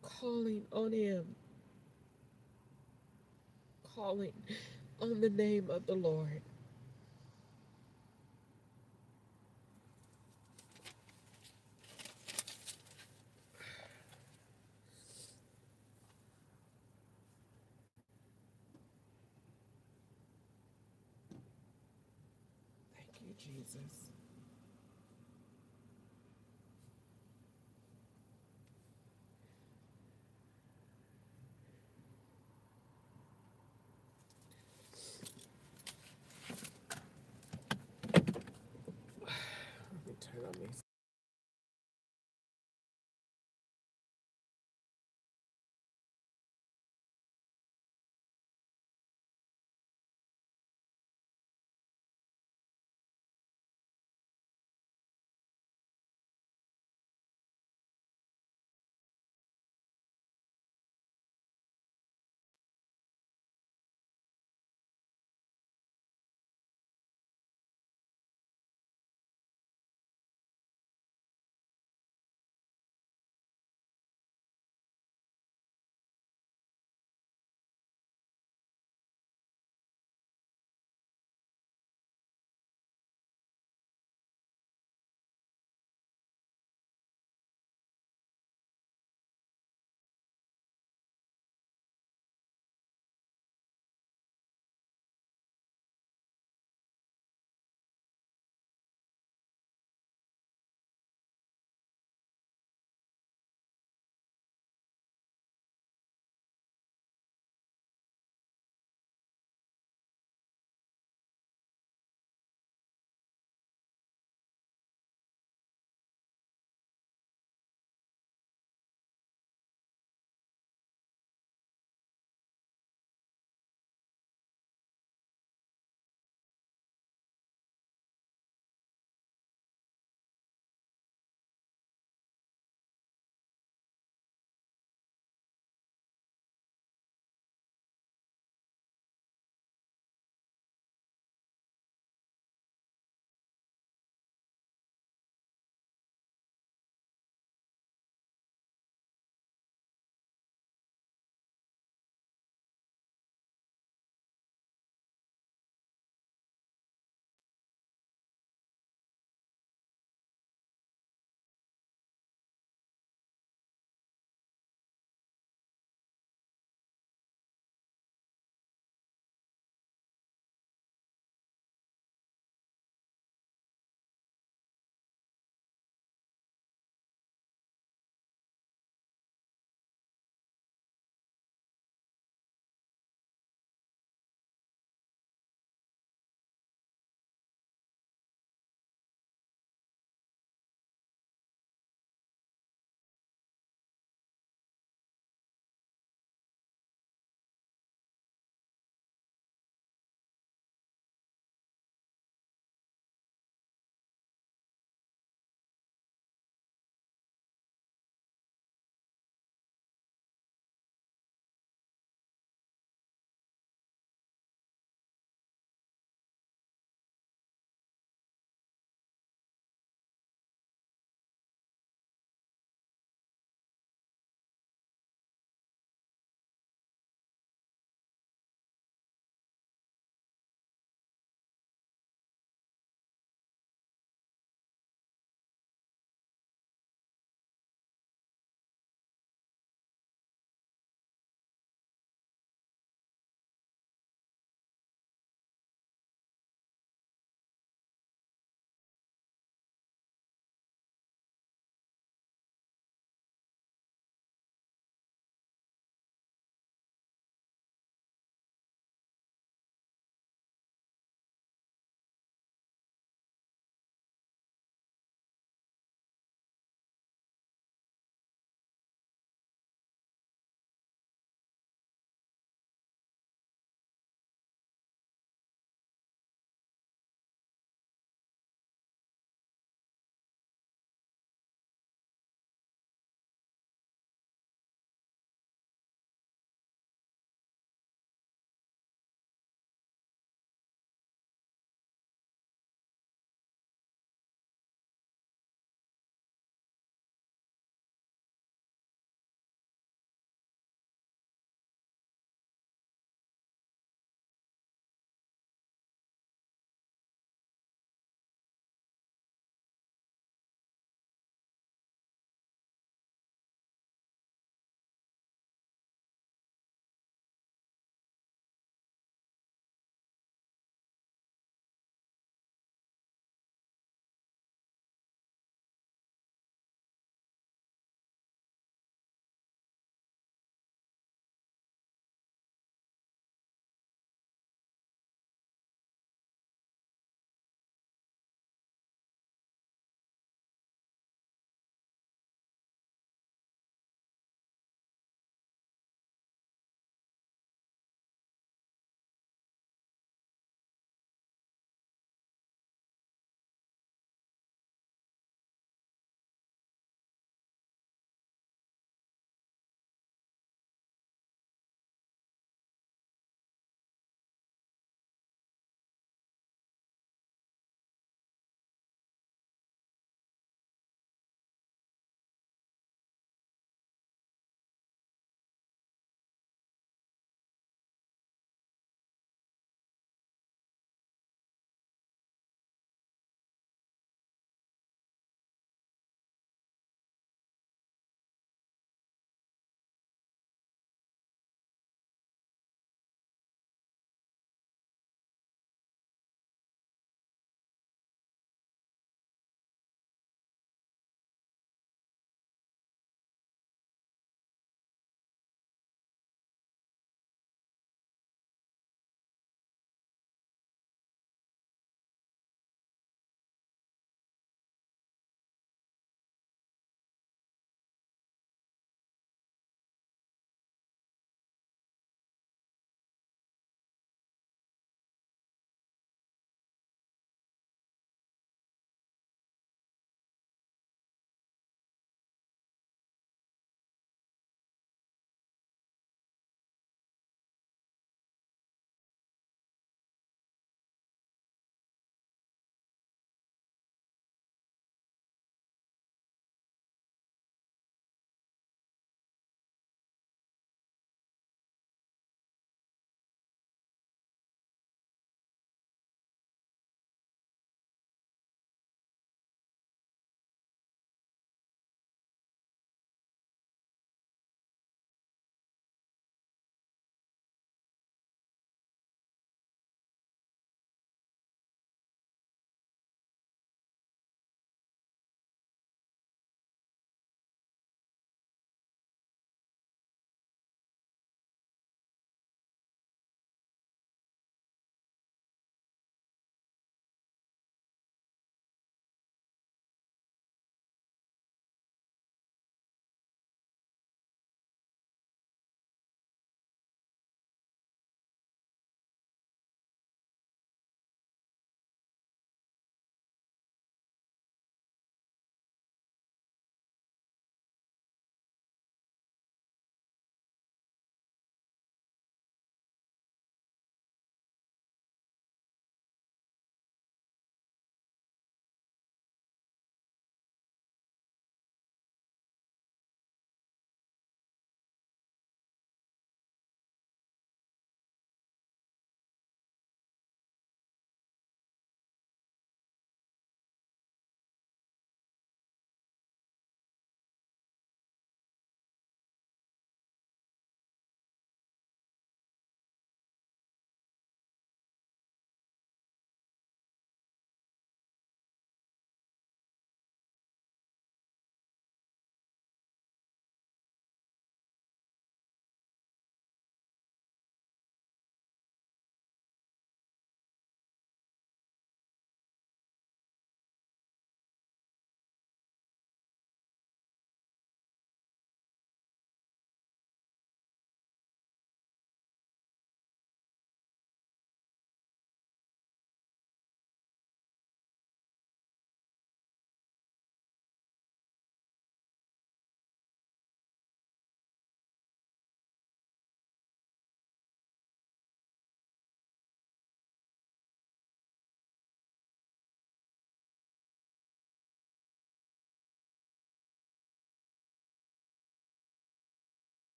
A: Calling on him. Calling on the name of the Lord. Thank you, Jesus.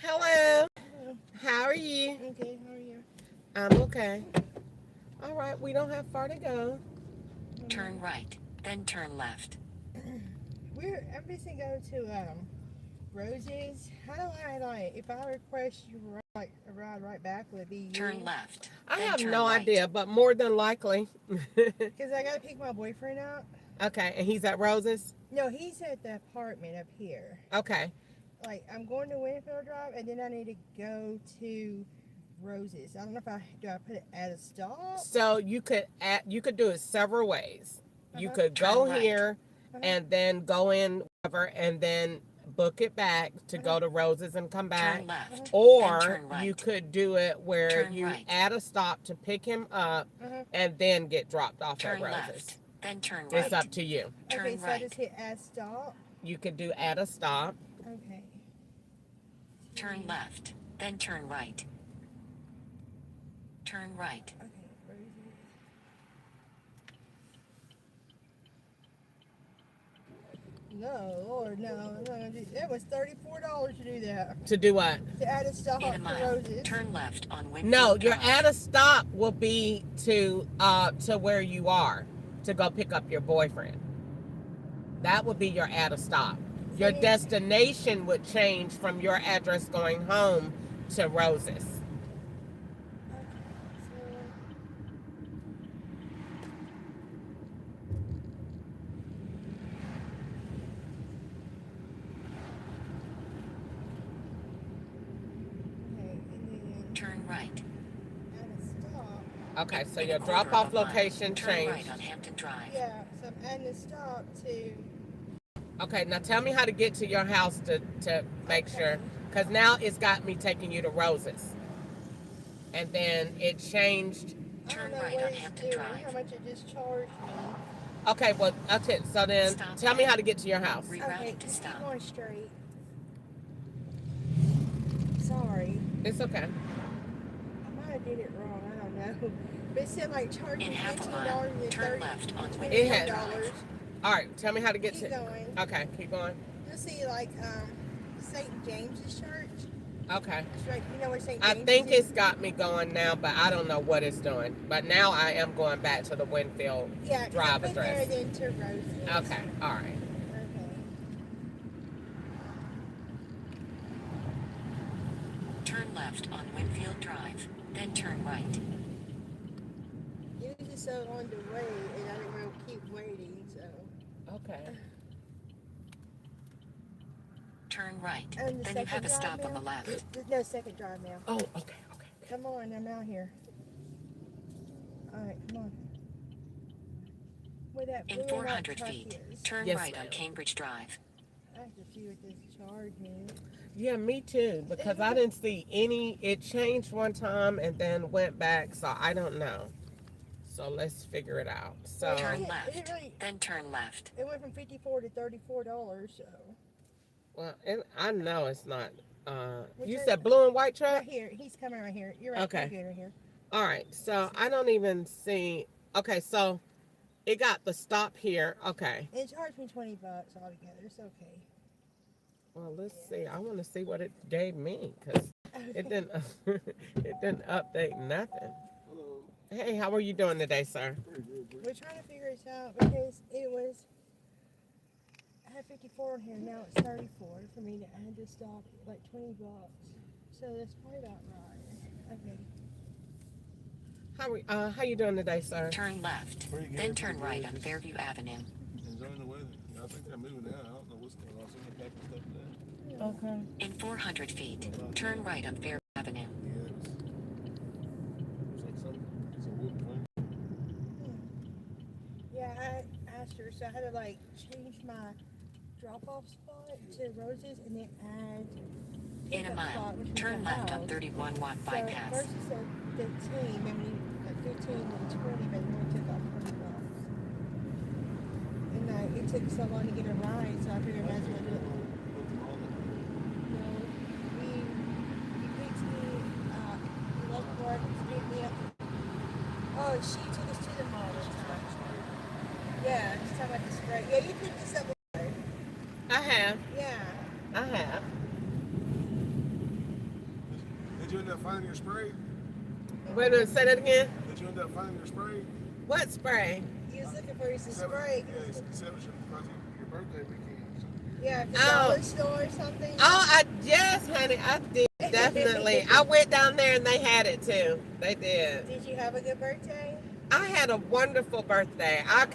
A: Hello. How are you?
E: Okay, how are you?
A: I'm okay. All right, we don't have far to go.
B: Turn right, then turn left.
E: I'm just gonna go to Roses. How do I like if I request you a ride right back, would it be you?
B: Turn left.
A: I
B: then
A: have
B: turn
A: no
B: right.
A: idea, but more than likely.
E: Because I gotta pick my boyfriend up.
A: Okay, and he's at Rose's?
E: No, he's at the apartment up here.
A: Okay.
E: Like I'm going to Winfield Drive, and then I need to go to Roses. I don't know if I put it at a stop.
A: So you could do it several ways. You
E: Uh-huh.
A: could
B: Turn
A: go
B: right.
A: here
E: Uh-huh.
A: and then go in whatever and then book it back to go to Roses and come back.
B: Turn left.
A: Or
B: then turn right.
A: you could do it where
B: Turn
A: you
B: right.
A: add a stop to pick him up
E: Uh-huh.
A: and then get dropped off
B: Turn
A: at Roses.
B: left. Then turn right.
A: It's up to you.
B: Turn
E: Okay, so I
B: right.
E: just hit add stop.
A: You could do add a stop.
E: Okay.
B: Turn left. Then turn right. Turn right.
E: Okay, Roses. No, Lord, no. It was $34 to do that.
A: To do what?
E: To add a stop
B: In a
E: to
B: mile,
E: Roses.
B: turn left on Winfield
A: No, your
B: Drive.
A: add a stop will be to where you are to go pick up your boyfriend. That would be your add a stop. Your destination would change from your address going home to Roses.
B: Turn right.
A: Okay, so
B: In
A: your
B: a quarter
A: drop off
B: of a mile,
A: location
B: turn
A: changed.
B: right on Hampton Drive.
E: Yeah, so I'm adding a stop to.
A: Okay, now tell me how to get to your house to make sure. Because now it's got me taking you to Roses. And then it changed.
B: Turn
E: I don't know
B: right
E: what
B: on
E: it's
B: Hampton
E: doing,
B: Drive.
E: how much it just charged me.
A: Okay, well, that's it. So then
B: Stop
A: tell me
B: there.
A: how to get to your house.
B: Rerouting
E: Okay,
B: to
E: just keep
B: stop.
E: going straight. Sorry.
A: It's okay.
E: I might have did it wrong, I don't know. But it said like charging
B: In half a
E: $15
B: mile,
E: and
B: turn left on
A: It
B: Winfield
A: has-
B: Drive.
A: All right, tell me how to get
E: Keep
A: to.
E: going.
A: Okay, keep going.
E: You'll see like St. James's Church.
A: Okay.
E: It's right, you know where St.
A: I
E: James
A: think
E: is?
A: it's got me going now, but I don't know what it's doing. But now I am going back to the Winfield
E: Yeah, 'cause I
A: Drive
E: put there
A: address.
E: then to Roses.
A: Okay, all right.
E: Okay.
B: Turn left on Winfield Drive. Then turn right.
E: It was just so on the way, and I didn't want to keep waiting, so.
A: Okay.
B: Turn right.
E: And the
B: Then you have
E: second
B: a stop
E: drive
B: on the
E: now?
B: left.
E: There's no second drive now.
A: Oh, okay.
E: Come on, I'm out here. Alright, come on. Where that blue
B: In
E: and white
B: 400
E: truck
B: feet,
E: is.
B: turn
A: Yes,
B: right on
A: ma'am.
B: Cambridge Drive.
E: I have to see what this charge me.
A: Yeah, me too. Because I didn't see any. It changed one time and then went back, so I don't know. So let's figure it out. So
B: Turn
E: It
B: left.
E: really-
B: Then turn left.
E: It went from $54 to $34, so.
A: well, I know it's not.
E: Which
A: You
E: is-
A: said blue and white
E: Right
A: truck.
E: here, he's coming right here. You're right,
A: Okay.
E: you're good right here.
A: All right. So I don't even see. Okay, so it got the stop here. Okay.
E: It charged me $20 altogether. It's okay.
A: Well, let's see. I want to see what it gave me because it didn't. It didn't update nothing. Hey, how are you doing today, sir?
E: We're trying to figure this out because it was. I had 54 in here. Now it's 34 for me to add this stop, like $20. So that's probably about right. Okay.
A: How you doing today, sir?
B: Turn left.
G: Pretty good,
B: Then turn
G: pretty
B: right
G: good.
B: on Fairview Avenue.
G: Enjoying the weather. I think they're moving out. I don't know what's going on. Some of the paper stuff there.
A: Okay.
B: In 400 feet, turn right on Fairview Avenue.
G: Yeah, it's like some wood plank.
E: Yeah, I asked her, so I had to like change my drop-off spot to Roses and then add.
B: In a
E: pickup
B: mile,
E: spot, which was
B: turn
E: the
B: left on
E: house.
B: 31 Watt
E: So
B: bypass.
E: first it said 15, then we like 15 and 20, but then we took off $20. And it took so long to get a ride, so I figured I might as well do it. No, he picks me left work to pick me up. Oh, she took us to the mall this time. Yeah, she's talking about the spray. Yeah, you picked this up before.
A: I have.
E: Yeah.
A: I have.
H: find your spray?
A: Wait a minute, say that again.
H: Did you end up finding your spray?
A: What spray?
E: He was looking for his spray.
H: Yeah, he said it was your birthday weekend.
E: Yeah, at the
A: Oh.
E: dollar store or something.
A: Yes, honey, I did, definitely. I went down there and they had it too. They did.
E: Did you have a good birthday?
A: I had a wonderful birthday. I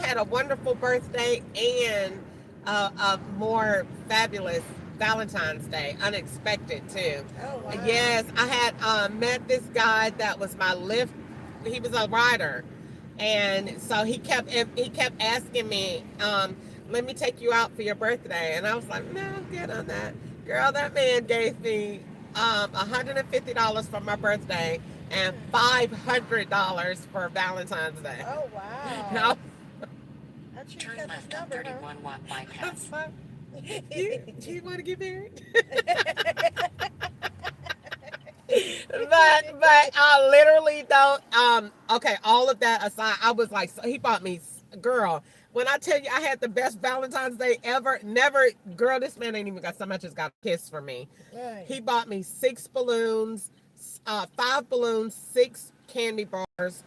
A: had a wonderful birthday and a more fabulous Valentine's Day, unexpected too.
E: Oh, wow.
A: Yes, I had met this guy that was my Lyft. He was a rider, and so he kept asking me, "Let me take you out for your birthday," and I was like, "No, I'm good on that." Girl, that man gave me $150 for my birthday and $500 for Valentine's Day.
E: Oh, wow.
A: No.
E: I'm sure
B: Turn
E: you got
B: left
E: this
B: on
E: number,
B: 31 Watt bypass.
A: You want to get married? but I literally don't. Okay, all of that aside, I was like, so he bought me, girl. When I tell you I had the best Valentine's Day ever, never, girl, this man ain't even got so much as got a kiss from me.
E: Right.
A: He bought me 6 balloons, 5 balloons, 6 candy bars.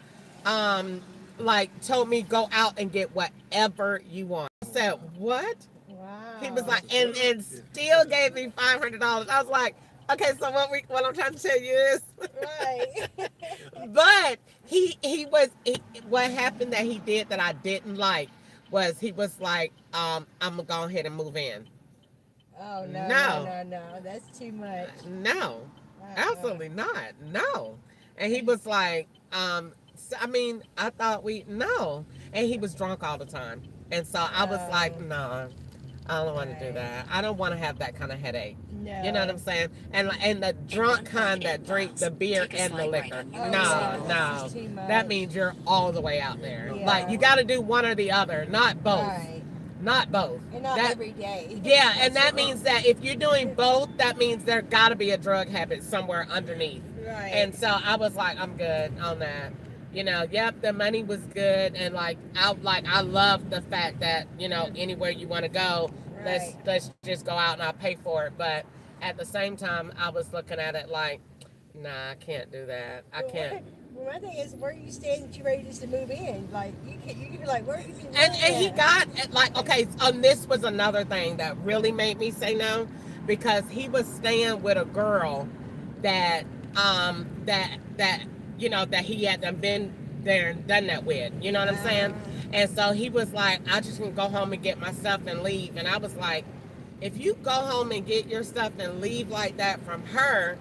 A: Like told me go out and get whatever you want. I said, what?
E: Wow.
A: He was like, and still gave me $500. I was like, okay, so what I'm trying to tell you is,
E: Right.
A: but what happened that he did that I didn't like was he was like, I'm gonna go ahead and move in.
E: Oh,
A: No.
E: no. That's too much.
A: No, absolutely not. No. And he
E: Mm.
A: was like, I thought no. And he was drunk all the time. And so I was like, no, I don't want to do that. I don't want to have that kind of headache.
E: No.
A: You know what I'm saying? And the drunk kind that drink the beer
B: Take a
A: and the
B: slight
A: liquor.
B: right on
E: Oh,
B: Union
E: no.
B: City
A: No.
E: This is too much.
A: That means you're all the way out there.
E: Yeah.
A: Like, you got to do one or the other, not both.
E: Right.
A: Not both.
E: And not
A: That-
E: every day.
A: Yeah, and that means that if you're doing both, that means there got to be a drug habit somewhere underneath.
E: Right.
A: And so I was like, I'm good on that. You know, yep, the money was good, and I love the fact that, you know, anywhere you want to go,
E: Right.
A: let's just go out and I'll pay for it. But at the same time, I was looking at it like, nah, I can't do that. I can't.
E: Well, my thing is, where are you staying that you're ready just to move in? Like, you can be like, where are you can
A: And he got like, okay, this was another thing that really made me say no, because he was staying with a girl that you know, that he had been there and done that with, you know what I'm saying? And so he was like, I just can go home and get my stuff and leave. And I was like, if you go home and get your stuff and leave like that from her,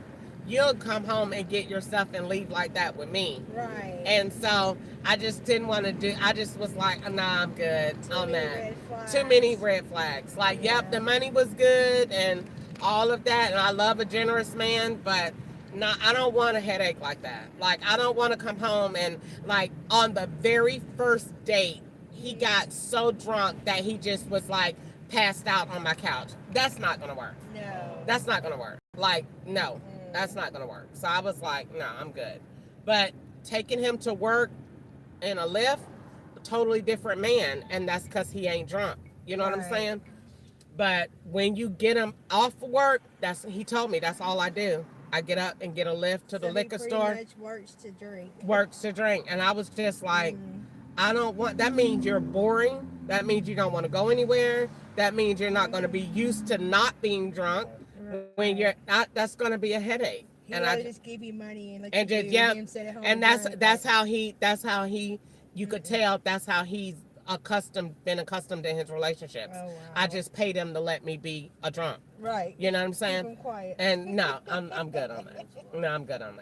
A: you'll come home and get your stuff and leave like that with me.
E: Right.
A: And so I just didn't want to I just was like, nah, I'm good on
E: many
A: that.
E: red flags.
A: Too many red flags. Like, yep, the money was good and all of that. And I love a generous man, but no, I don't want a headache like that. Like, I don't want to come home and, like, on the very first date, he got so drunk that he just was, like, passed out on my couch. That's not going to work.
E: No.
A: That's not going to work. Like, no, that's not going to work. So I was like, no, I'm good. But taking him to work in a Lyft, a totally different man. And that's because he ain't drunk. You know what I'm
E: Right.
A: saying? But when you get him off of work, he told me that's all I do. I get up and get a lift to the
E: So he
A: liquor
E: pretty
A: store,
E: much works to drink.
A: works to drink. And I was just like, I don't want, that means you're boring. That means you don't want to go anywhere. That means you're not going to be used to not being drunk. When you're not, that's going to be a headache.
E: He
A: And
E: rather
A: I
E: just give you money and let
A: and
E: you
A: just
E: do
A: yeah,
E: him sit at home
A: and
E: drink.
A: that's how he you could tell that's how he's been accustomed to his relationships.
E: Oh, wow.
A: I just paid him to let me be a drunk.
E: Right.
A: You know what I'm
E: Keep
A: saying?
E: him quiet.
A: And no, I'm good on that. No, I'm good on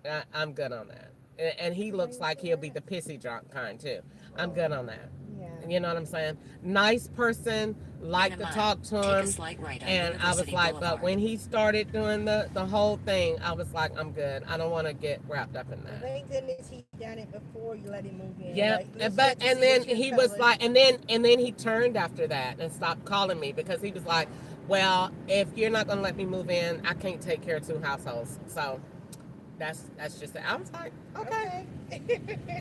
A: that. I'm good on that. And he looks like he'll be the pissy drunk kind too. I'm good on that.
E: Yeah.
A: You know what I'm saying? Nice person, like
B: In
A: to
B: a mile,
A: talk to
B: take a
A: him.
B: slight right on
A: And I was
B: University
A: like, but
B: Boulevard.
A: when he started doing the whole thing, I was like, I'm good. I don't want to get wrapped up in that.
E: Thank goodness he done it before you let him move in.
A: Yeah,
E: Like, let's
A: but
E: just
A: and
E: see
A: then
E: what you
A: he was
E: fellas-
A: like, and then he turned after that and stopped calling me because he was like, well, if you're not gonna let me move in, I can't take care of 2 households. So that's just it. I was like, okay,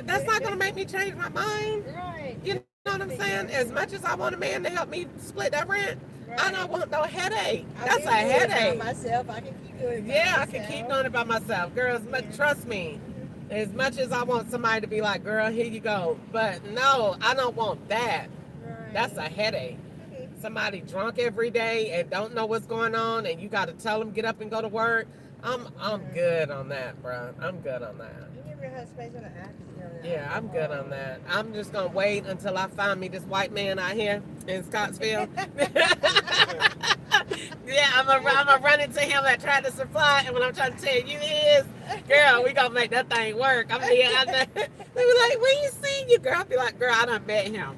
A: that's not gonna make me change my mind.
E: Right.
A: You know what I'm saying? As much as I want a man to help me split that rent, I don't want no headache.
E: I
A: That's a
E: can do it by
A: headache.
E: myself. I can keep doing it by
A: Yeah, I
E: myself.
A: can keep doing it by myself. Girl, trust me. As much as I want somebody to be like, girl, here you go. But no, I don't want that.
E: Right.
A: That's a headache. Somebody drunk every day and don't know what's going on, and you got to tell them get up and go to work. I'm good on that, bro. I'm good on that.
E: You never had space on an accident.
A: Yeah, I'm good on that. I'm just gonna wait until I find me this white man out here in Scottsville. Yeah, I'm gonna run into him at Tractor Supply, and what I'm trying to tell you is, girl, we gonna make that thing work. They be like, where you seen you, girl? I'll be like, girl, I done met him.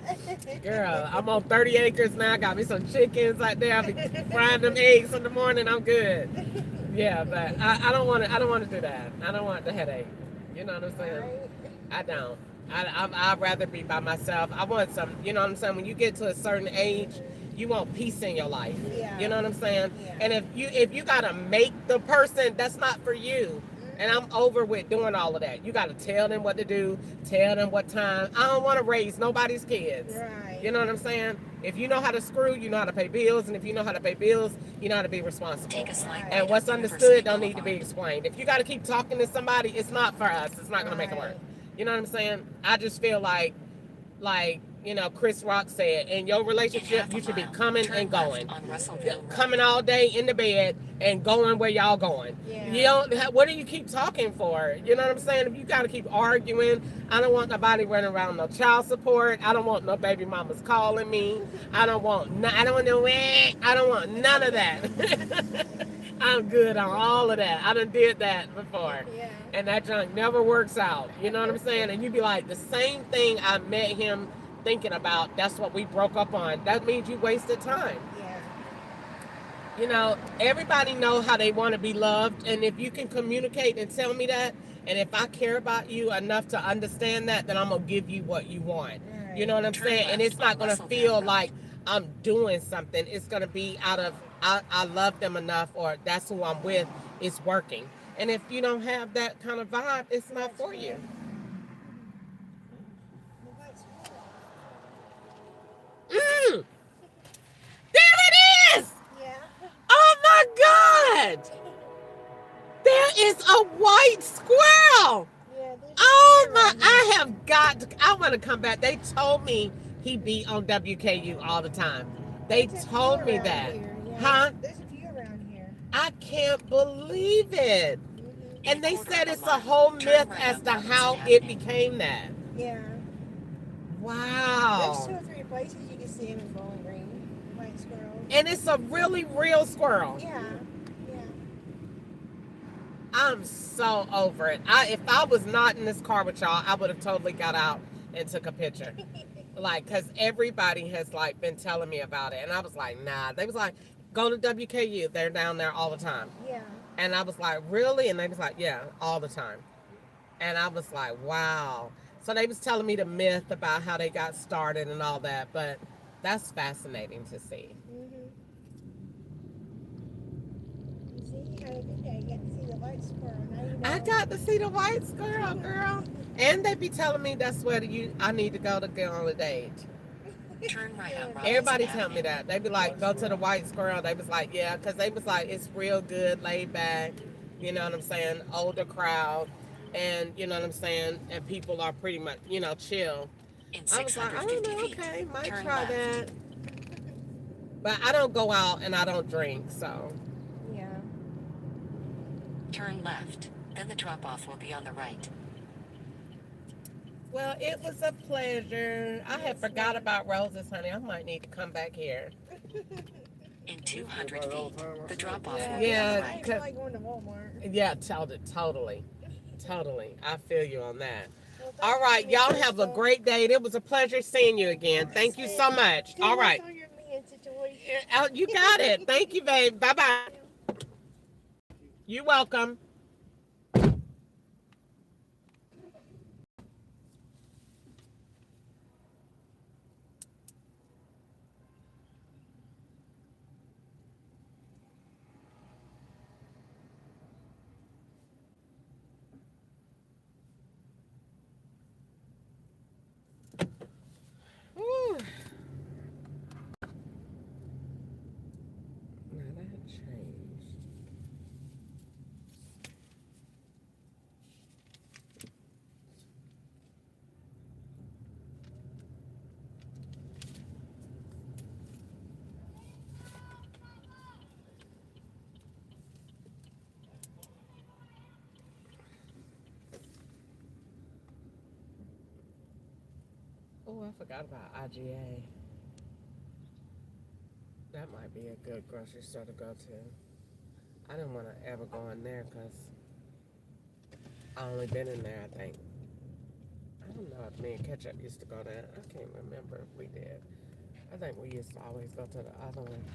A: Girl, I'm on 30 acres now. I got me some chickens out there. I be frying them eggs in the morning. I'm good. Yeah, but I don't want to. I don't want to do that. I don't want the headache. You know what I'm saying?
E: Right.
A: I don't. I'd rather be by myself. I want some. You know what I'm saying? When you get to a certain age, you want peace in your life.
E: Yeah.
A: You know what I'm saying?
E: Yeah.
A: And if you gotta make the person, that's not for you. And I'm over with doing all of that. You gotta tell them what to do, tell them what time. I don't want to raise nobody's kids.
E: Right.
A: You know what I'm saying? If you know how to screw, you know how to pay bills, and if you know how to pay bills, you know how to be responsible.
B: Take a slight right
A: And what's
B: on
A: understood
B: University
A: don't need to be
B: Boulevard.
A: explained. If you got to keep talking to somebody, it's not for us. It's not going to make it work.
E: Right.
A: You know what I'm saying? I just feel like Chris Rock said, in your
B: In
A: relationship,
B: half a
A: you should be
B: mile,
A: coming
B: turn
A: and
B: left
A: going.
B: on Russellville Road.
A: Coming all day in the bed and going where y'all going.
E: Yeah.
A: You don't. What do you keep talking for? You know what I'm saying? If you got to keep arguing, I don't want nobody running around no child support. I don't want no baby mamas calling me. I don't want no. I don't want no. I don't want none of that. I'm good on all of that. I done did that before.
E: Yeah.
A: And that junk never works out. You know what I'm saying? And you be like, the same thing I met him thinking about, that's what we broke up on. That means you wasted time.
E: Yeah.
A: You know, everybody know how they want to be loved, and if you can communicate and tell me that, and if I care about you enough to understand that, then I'm gonna give you what you want.
E: Right.
A: You know what I'm
B: Turn
A: saying? And
B: left
A: it's not
B: on
A: gonna
B: Russellville
A: feel
B: Road.
A: like I'm doing something. It's gonna be out of I love them enough, or that's who I'm with. It's working. And if you don't have that kind of vibe, it's not for you. Mm. There it is!
E: Yeah.
A: Oh my God! There is a white squirrel!
E: Yeah. there's
A: Oh
E: a
A: my,
E: deer
A: I
E: around
A: have got to, I want to come back. They told me he be on WKU all the time. They
E: here. There's a
A: told
E: few
A: me
E: around
A: that.
E: here, yeah.
A: Huh?
E: There's a few around here.
A: I can't believe it.
E: Mm-hmm.
A: And they
B: quarter
A: said
B: of a
A: it's a
B: mile,
A: whole
B: turn
A: myth
B: right
A: as
B: on
A: to
B: Robinson
A: how it
B: Avenue.
A: became that.
E: Yeah. There's 2
A: Wow.
E: or 3 places you can see them in Bowling Green. White squirrels.
A: And it's a really real squirrel.
E: Yeah. Yeah.
A: I'm so over it. If I was not in this car with y'all, I would have totally got out and took a picture. Like, because everybody has, like, been telling me about it. And I was like, nah. They was like, go to WKU. They're down there all the time.
E: Yeah.
A: And I was like, really? And they was like, yeah, all the time. And I was like, wow. So they was telling me the myth about how they got started and all that. But that's fascinating to see.
E: Mm-hmm. You see, you had a good day. You got to see the white squirrel. Now you know.
A: I got to see the white squirrel, girl. And they be telling me that's where I need to go on a date.
B: Turn right on Robinson
A: Everybody tell
B: Avenue.
A: me that. They be like, go to the white squirrel. They was like, yeah, because they was like, it's real good, laid back. You know what I'm saying? Older crowd. And you know what I'm saying? And people are pretty much, chill.
B: In
A: I was like, I don't
B: 650
A: know,
B: feet,
A: okay, might
B: turn
A: try
B: left.
A: that. But I don't go out and I don't drink, so.
E: Yeah.
B: Turn left. Then the drop-off will be on the right.
A: Well, it was a pleasure. I had forgot about roses, honey. I might need to come back here.
B: In 200 feet, the drop-off
E: Yeah.
B: will be on
A: Yeah,
B: the
E: I
B: right.
E: ain't feel like going to Walmart.
A: Yeah, totally. I feel you on that.
E: Well, thank
A: All
E: you,
A: right, y'all
E: Miss
A: have a
E: Crystal.
A: great day. It was a pleasure seeing you again. Thank you so much.
E: Good
A: All
E: luck
A: right.
E: on your man situation.
A: You got it. Thank you, babe. Bye-bye. You're welcome. Whew. Oh, I forgot about IGA. That might be a good grocery store to go to. I didn't want to ever go in there because I only been in there, I think. I don't know if me and Ketchup used to go there. I can't remember if we did. I think we used to always go to the other one.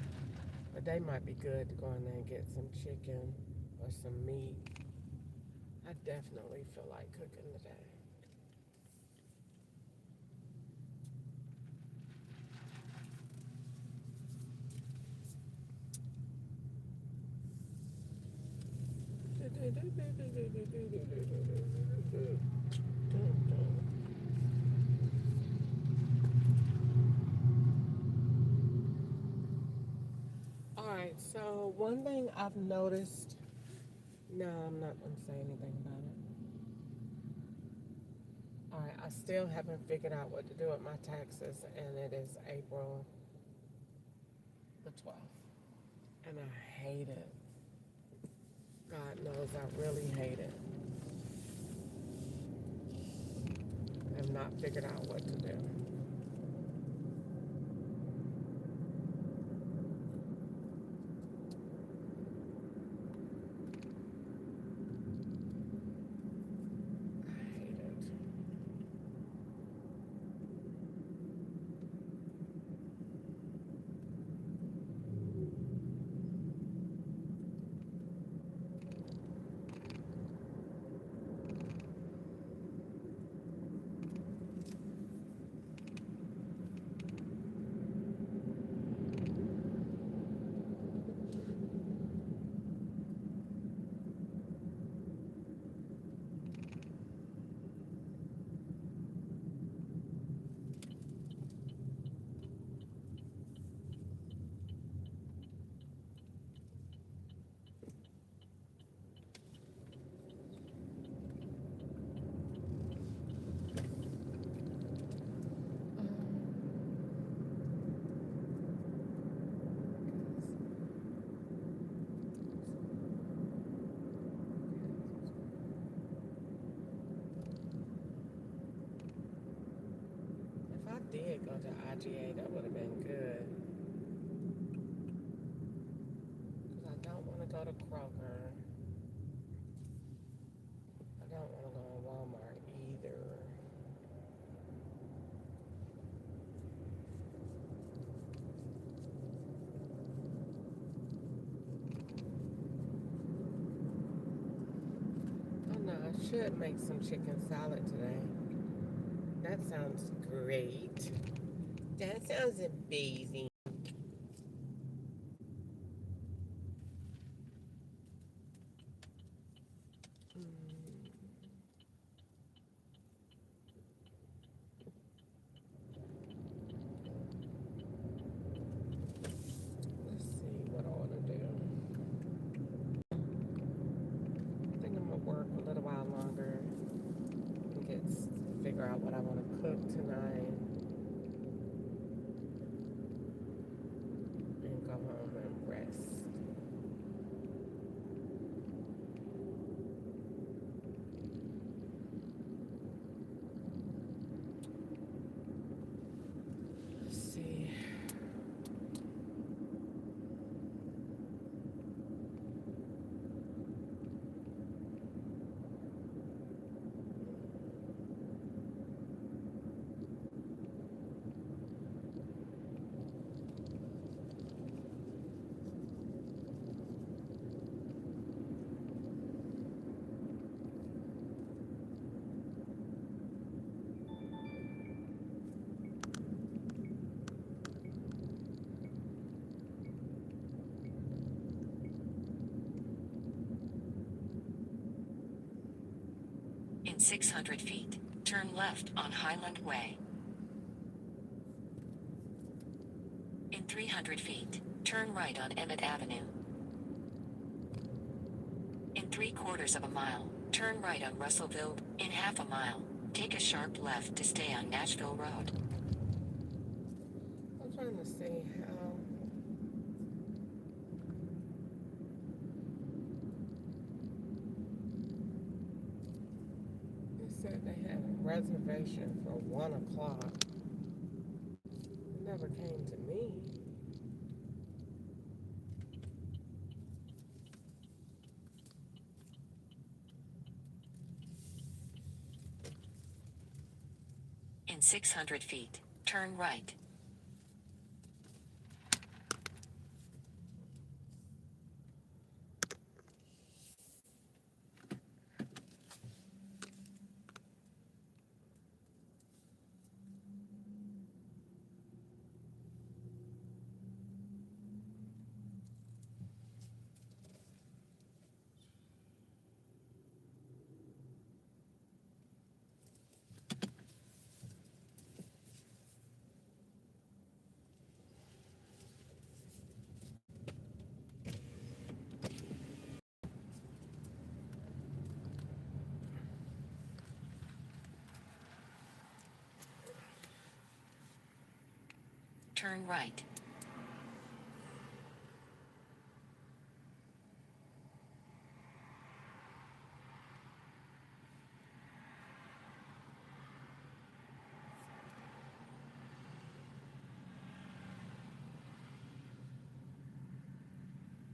A: But they might be good to go in there and get some chicken or some meat. I definitely feel like cooking today. All right, so one thing I've noticed, no, I'm not going to say anything about it. All right, I still haven't figured out what to do with my taxes, and it is April the 12th. And I hate it. God knows I really hate it. I've not figured out what to do. I hate it. If I did go to IGA, that would have been good. Because I don't want to go to Kroger. I don't want to go to Walmart either. Oh no, I should make some chicken salad today. That sounds great. That sounds amazing. Let's see what I want to do. I think I'm gonna work a little while longer and figure out what I want to cook tonight and go home and rest. Let's see.
B: In 600 feet, turn left on Highland Way. In 300 feet, turn right on Emmett Avenue. In 3/4 of a mile, turn right on Russellville. In half a mile, take a sharp left to stay on Nashville Road.
A: I'm trying to see how. They said they had a reservation for 1 o'clock. never came to me.
B: In 600 feet, turn right. Turn right.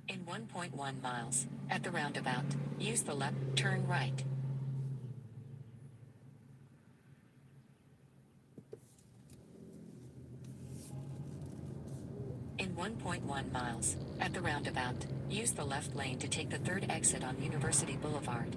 B: In 1.1 miles, at the roundabout, use the left, turn right. In 1.1 miles, at the roundabout, use the left lane to take the third exit on University Boulevard.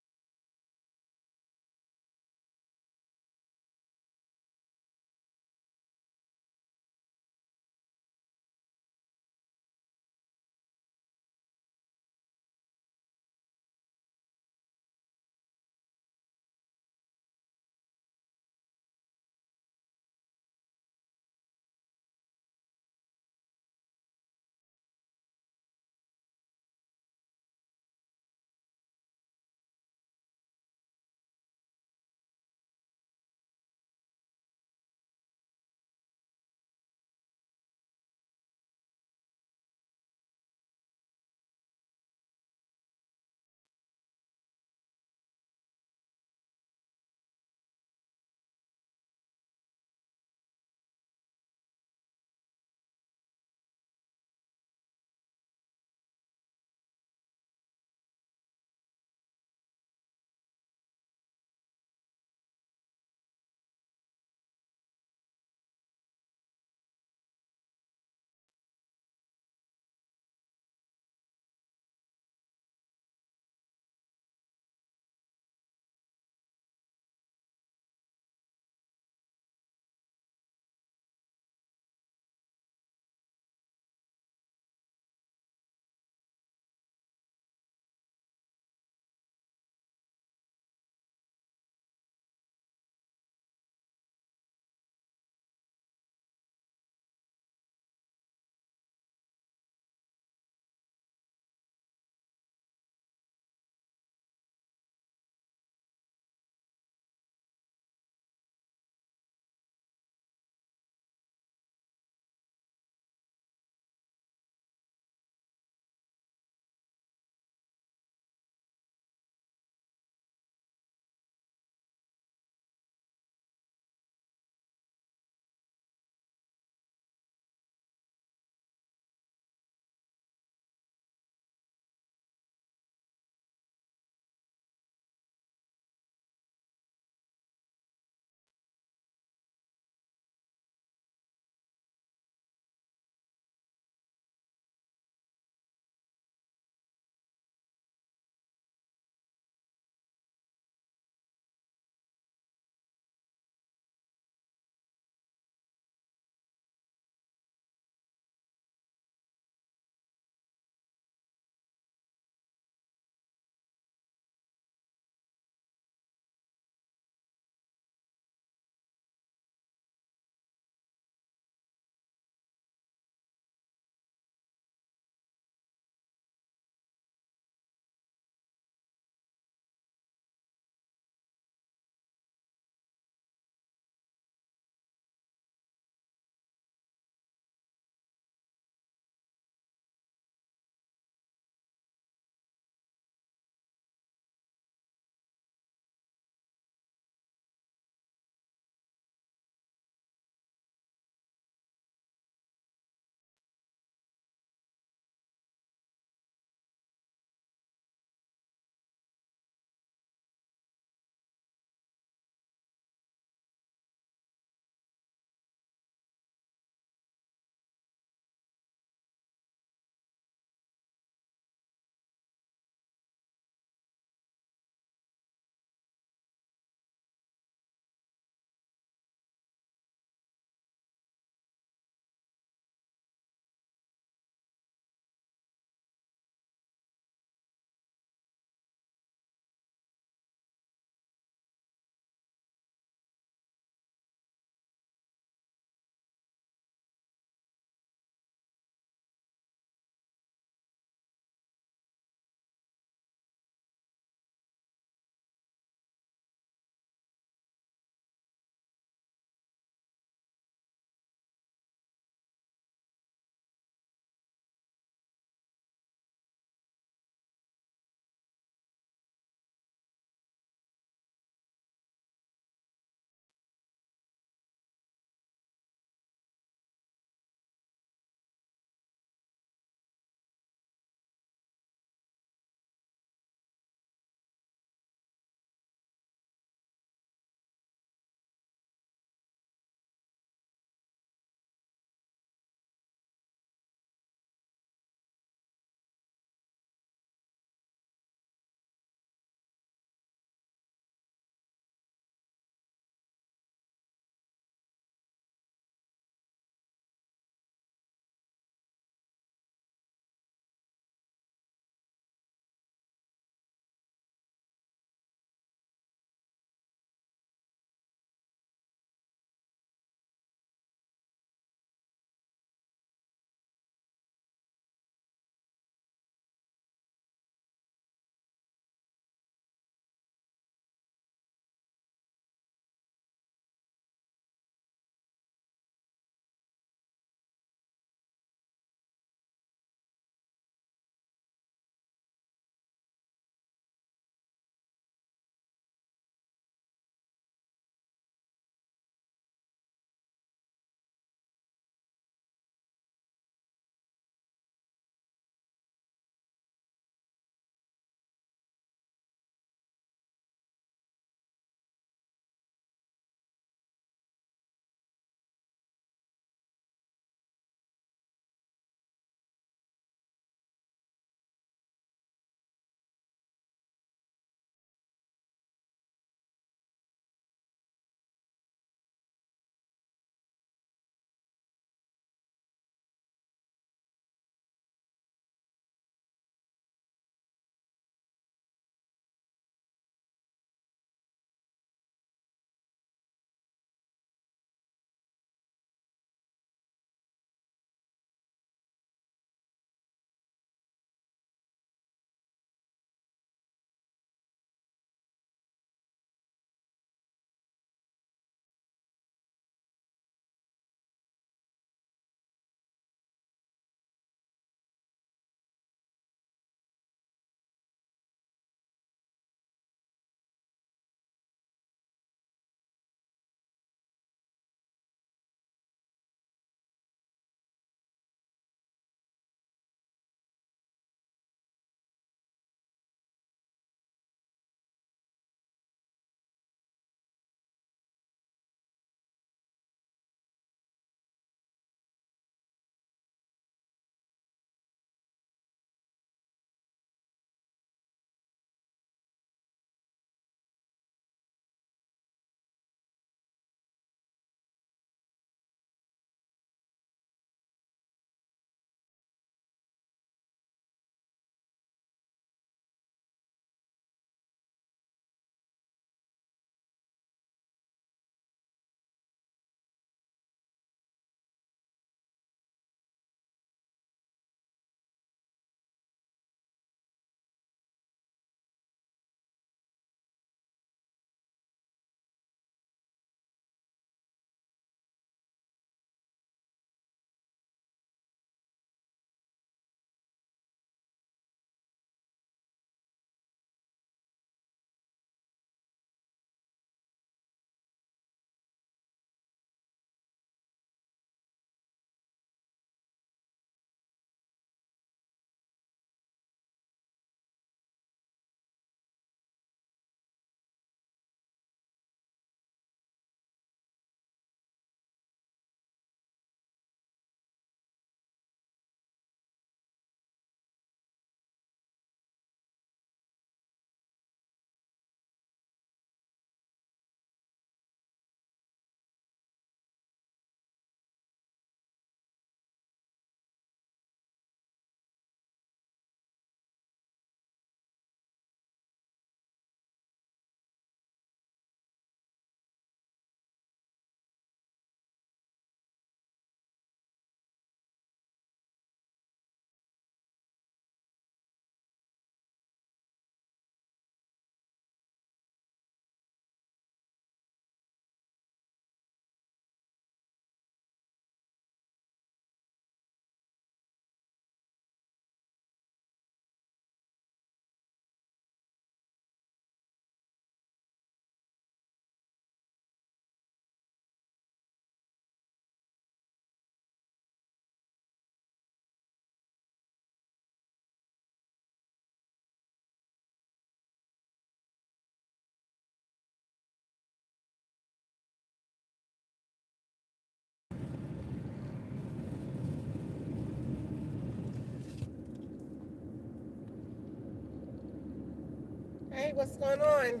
A: Hey, what's going on?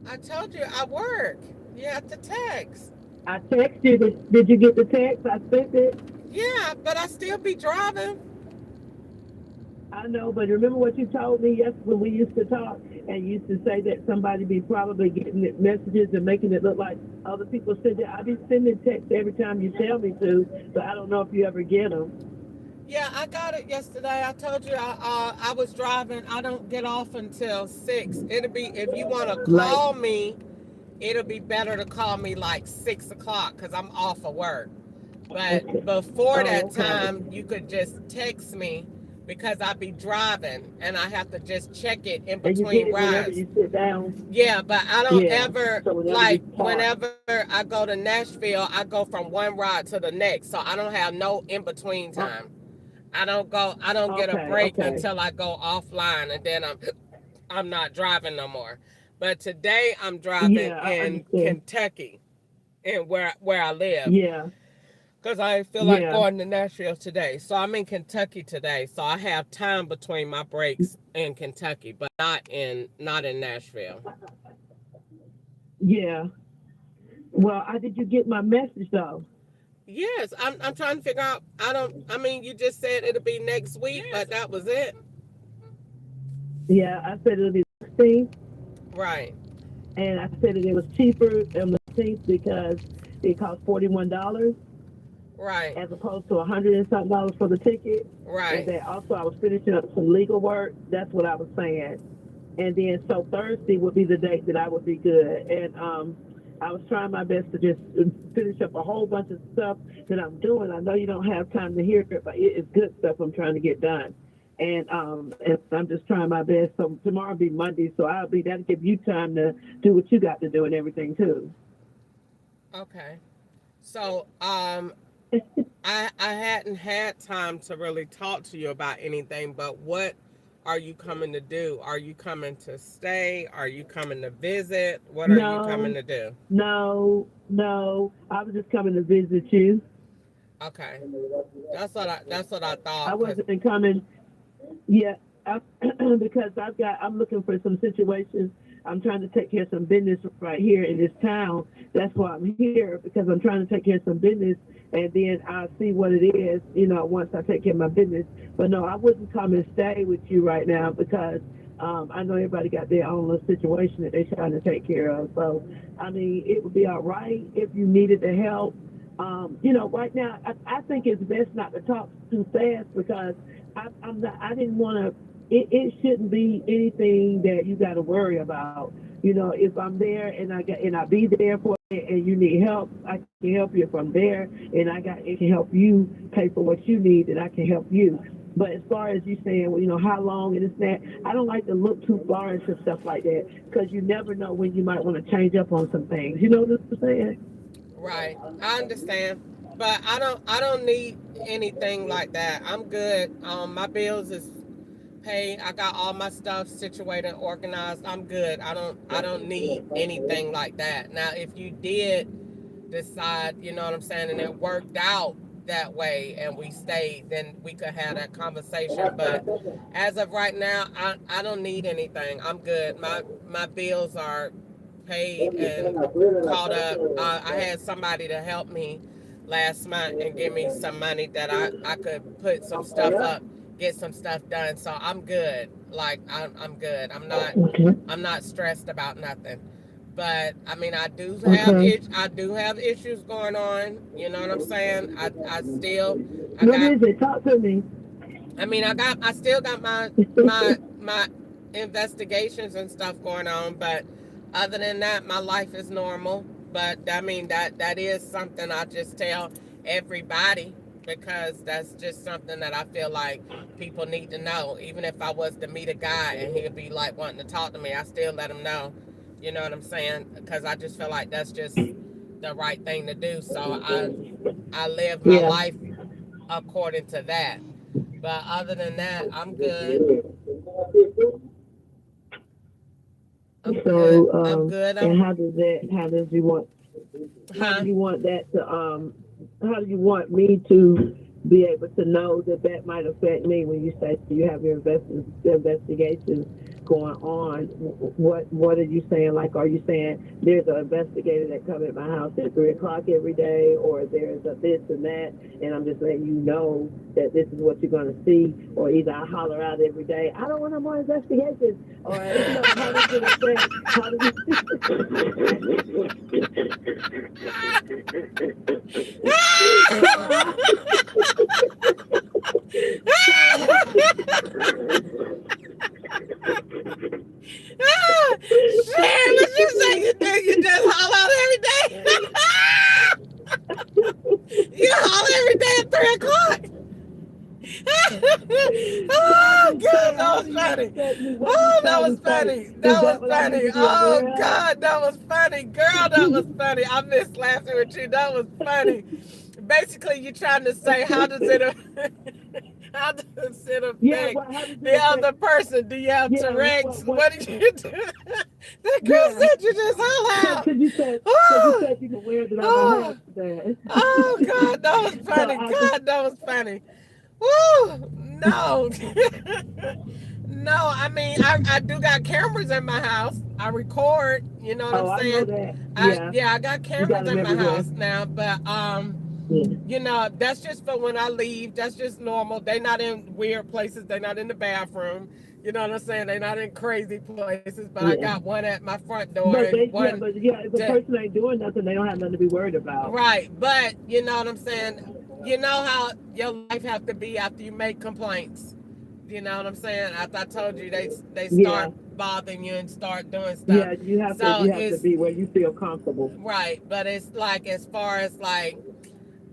A: I told you I work. You have to text.
I: I texted you. Did you get the text? I sent it.
A: Yeah, but I still be driving.
I: I know, but remember what you told me yesterday when we used to talk, and you used to say that somebody be probably getting it messages and making it look like other people send it. I be sending texts every time you tell me to, but I don't know if you ever get them.
A: Yeah, I got it yesterday. I told you I was driving. I don't get off until 6. It'll be if you want to
I: Like,
A: call me, it'll be better to call me like 6 o'clock because I'm off of work.
I: okay.
A: But before
I: Oh,
A: that
I: okay.
A: time, you could just text me because I be driving and I have to just check it in
I: And you get
A: between
I: it whenever
A: rides.
I: you sit down.
A: Yeah, but I don't
I: Yeah.
A: ever
I: So whenever you
A: like
I: park.
A: whenever I go to Nashville, I go from one ride to the next. So I don't have no in between
I: Oh,
A: time. I don't get a
I: okay.
A: break
I: Okay.
A: until I go offline and then I'm not driving no more. But today I'm driving
I: Yeah, I
A: in
I: understand.
A: Kentucky and where I live
I: Yeah.
A: because I feel like
I: Yeah.
A: going to Nashville today. So I'm in Kentucky today. So I have time between my breaks in Kentucky, but not in Nashville.
I: Yeah. Well, did you get my message though?
A: Yes, I'm trying to figure out. I mean, you just said it'll be next week, but that was it.
I: Yeah, I said it'll be 16th,
A: Right,
I: and I said that it was cheaper on the 16th because it cost $41
A: right,
I: as opposed to 100 and something dollars for the ticket. And
A: right.
I: that also I was finishing up some legal work. That's what I was saying. And then so Thursday would be the date that I would be good. And I was trying my best to just finish up a whole bunch of stuff that I'm doing. I know you don't have time to hear it, but it is good stuff I'm trying to get done. And I'm just trying my best. So tomorrow will be Monday, so that'll give you time to do what you got to do and everything too.
A: Okay. So, I hadn't had time to really talk to you about anything, but what are you coming to do? Are you coming to stay? Are you coming to visit? What are you coming
I: No,
A: to do?
I: no. I was just coming to visit you.
A: Okay. That's what I
I: I
A: thought cuz
I: wasn't coming. Yeah, because I'm looking for some situations. I'm trying to take care of some business right here in this town. That's why I'm here because I'm trying to take care of some business, and then I'll see what it is. Once I take care of my business. But no, I wouldn't come and stay with you right now because I know everybody got their own little situation that they're trying to take care of. So, I mean, it would be all right if you needed the help. Right now, I think it's best not to talk too fast because I'm not. I didn't want to. It shouldn't be anything that you got to worry about. If I'm there and I be there for you and you need help, I can help you from there, and it can help you pay for what you need, and I can help you. But as far as you saying, well, how long and it's that, I don't like to look too far into stuff like that because you never know when you might want to change up on some things. You know what I'm saying?
A: right. I understand. But I don't need anything like that. I'm good. My bills is paid. I got all my stuff situated, organized. I'm good. I don't need anything like that. Now, if you did decide, you know what I'm saying, and it worked out that way and we stayed, then we could have that conversation. But as of right now, I don't need anything. I'm good. My bills are paid and caught up. I had somebody to help me last month and give me some money that I could put some stuff up, get some stuff done. So I'm good. Like I'm good.
I: Okay.
A: I'm not stressed about nothing. But I mean,
I: Okay.
A: I do have issues going on. You know what I'm saying? I
I: What
A: got
I: is it? Talk to me.
A: I still got my investigations and stuff going on, but other than that, my life is normal. But I mean that is something I just tell everybody because that's just something that I feel like people need to know. Even if I was to meet a guy and he'd be like wanting to talk to me, I still let him know. You know what I'm saying? Because I just feel like that's just the right thing to do. So I live my
I: Yeah.
A: life according to that. But other than that, I'm good. I'm good.
I: So,
A: I'm good.
I: and
A: I'm
I: how do
A: huh?
I: you want that to, how do you want me to be able to know that that might affect me when you say you have your investigations going on. What are you saying? Like, are you saying there's an investigator that comes at my house at 3 o'clock every day, or there's a this and that, and I'm just letting you know that this is what you're going to see, or either I holler out every day, I don't want no more investigations, or how does it affect? How does
A: Sharon, what you say you do? You just haul out every day? You haul every day at 3 o'clock? Oh God, that was funny. Oh, that was funny. That was funny. Oh God, that was funny. Girl, that was funny. I missed laughing with you. That was funny. Basically, you're trying to say how does it how does it affect the other person? Do you have Tourette's? What did you do? The girl said you just haul out.
I: Because you said you can wear that on my house today.
A: Oh God, that was funny. God, that was funny. Woo! No. No, I mean, I do got cameras in my house. I record, you know what I'm saying?
I: I know that.
A: I got cameras in my house now, but you know, that's just for when I leave. That's just normal. They not in weird places. They not in the bathroom. You know what I'm saying? They not in crazy places. But I got one at my front door.
I: But if a person ain't doing nothing, they don't have nothing to be worried about.
A: Right, but you know what I'm saying? You know how your life have to be after you make complaints. You know what I'm saying? After I told you they start bothering you and start doing stuff.
I: Yeah, you have to be where you feel comfortable.
A: Right, but it's like as far as like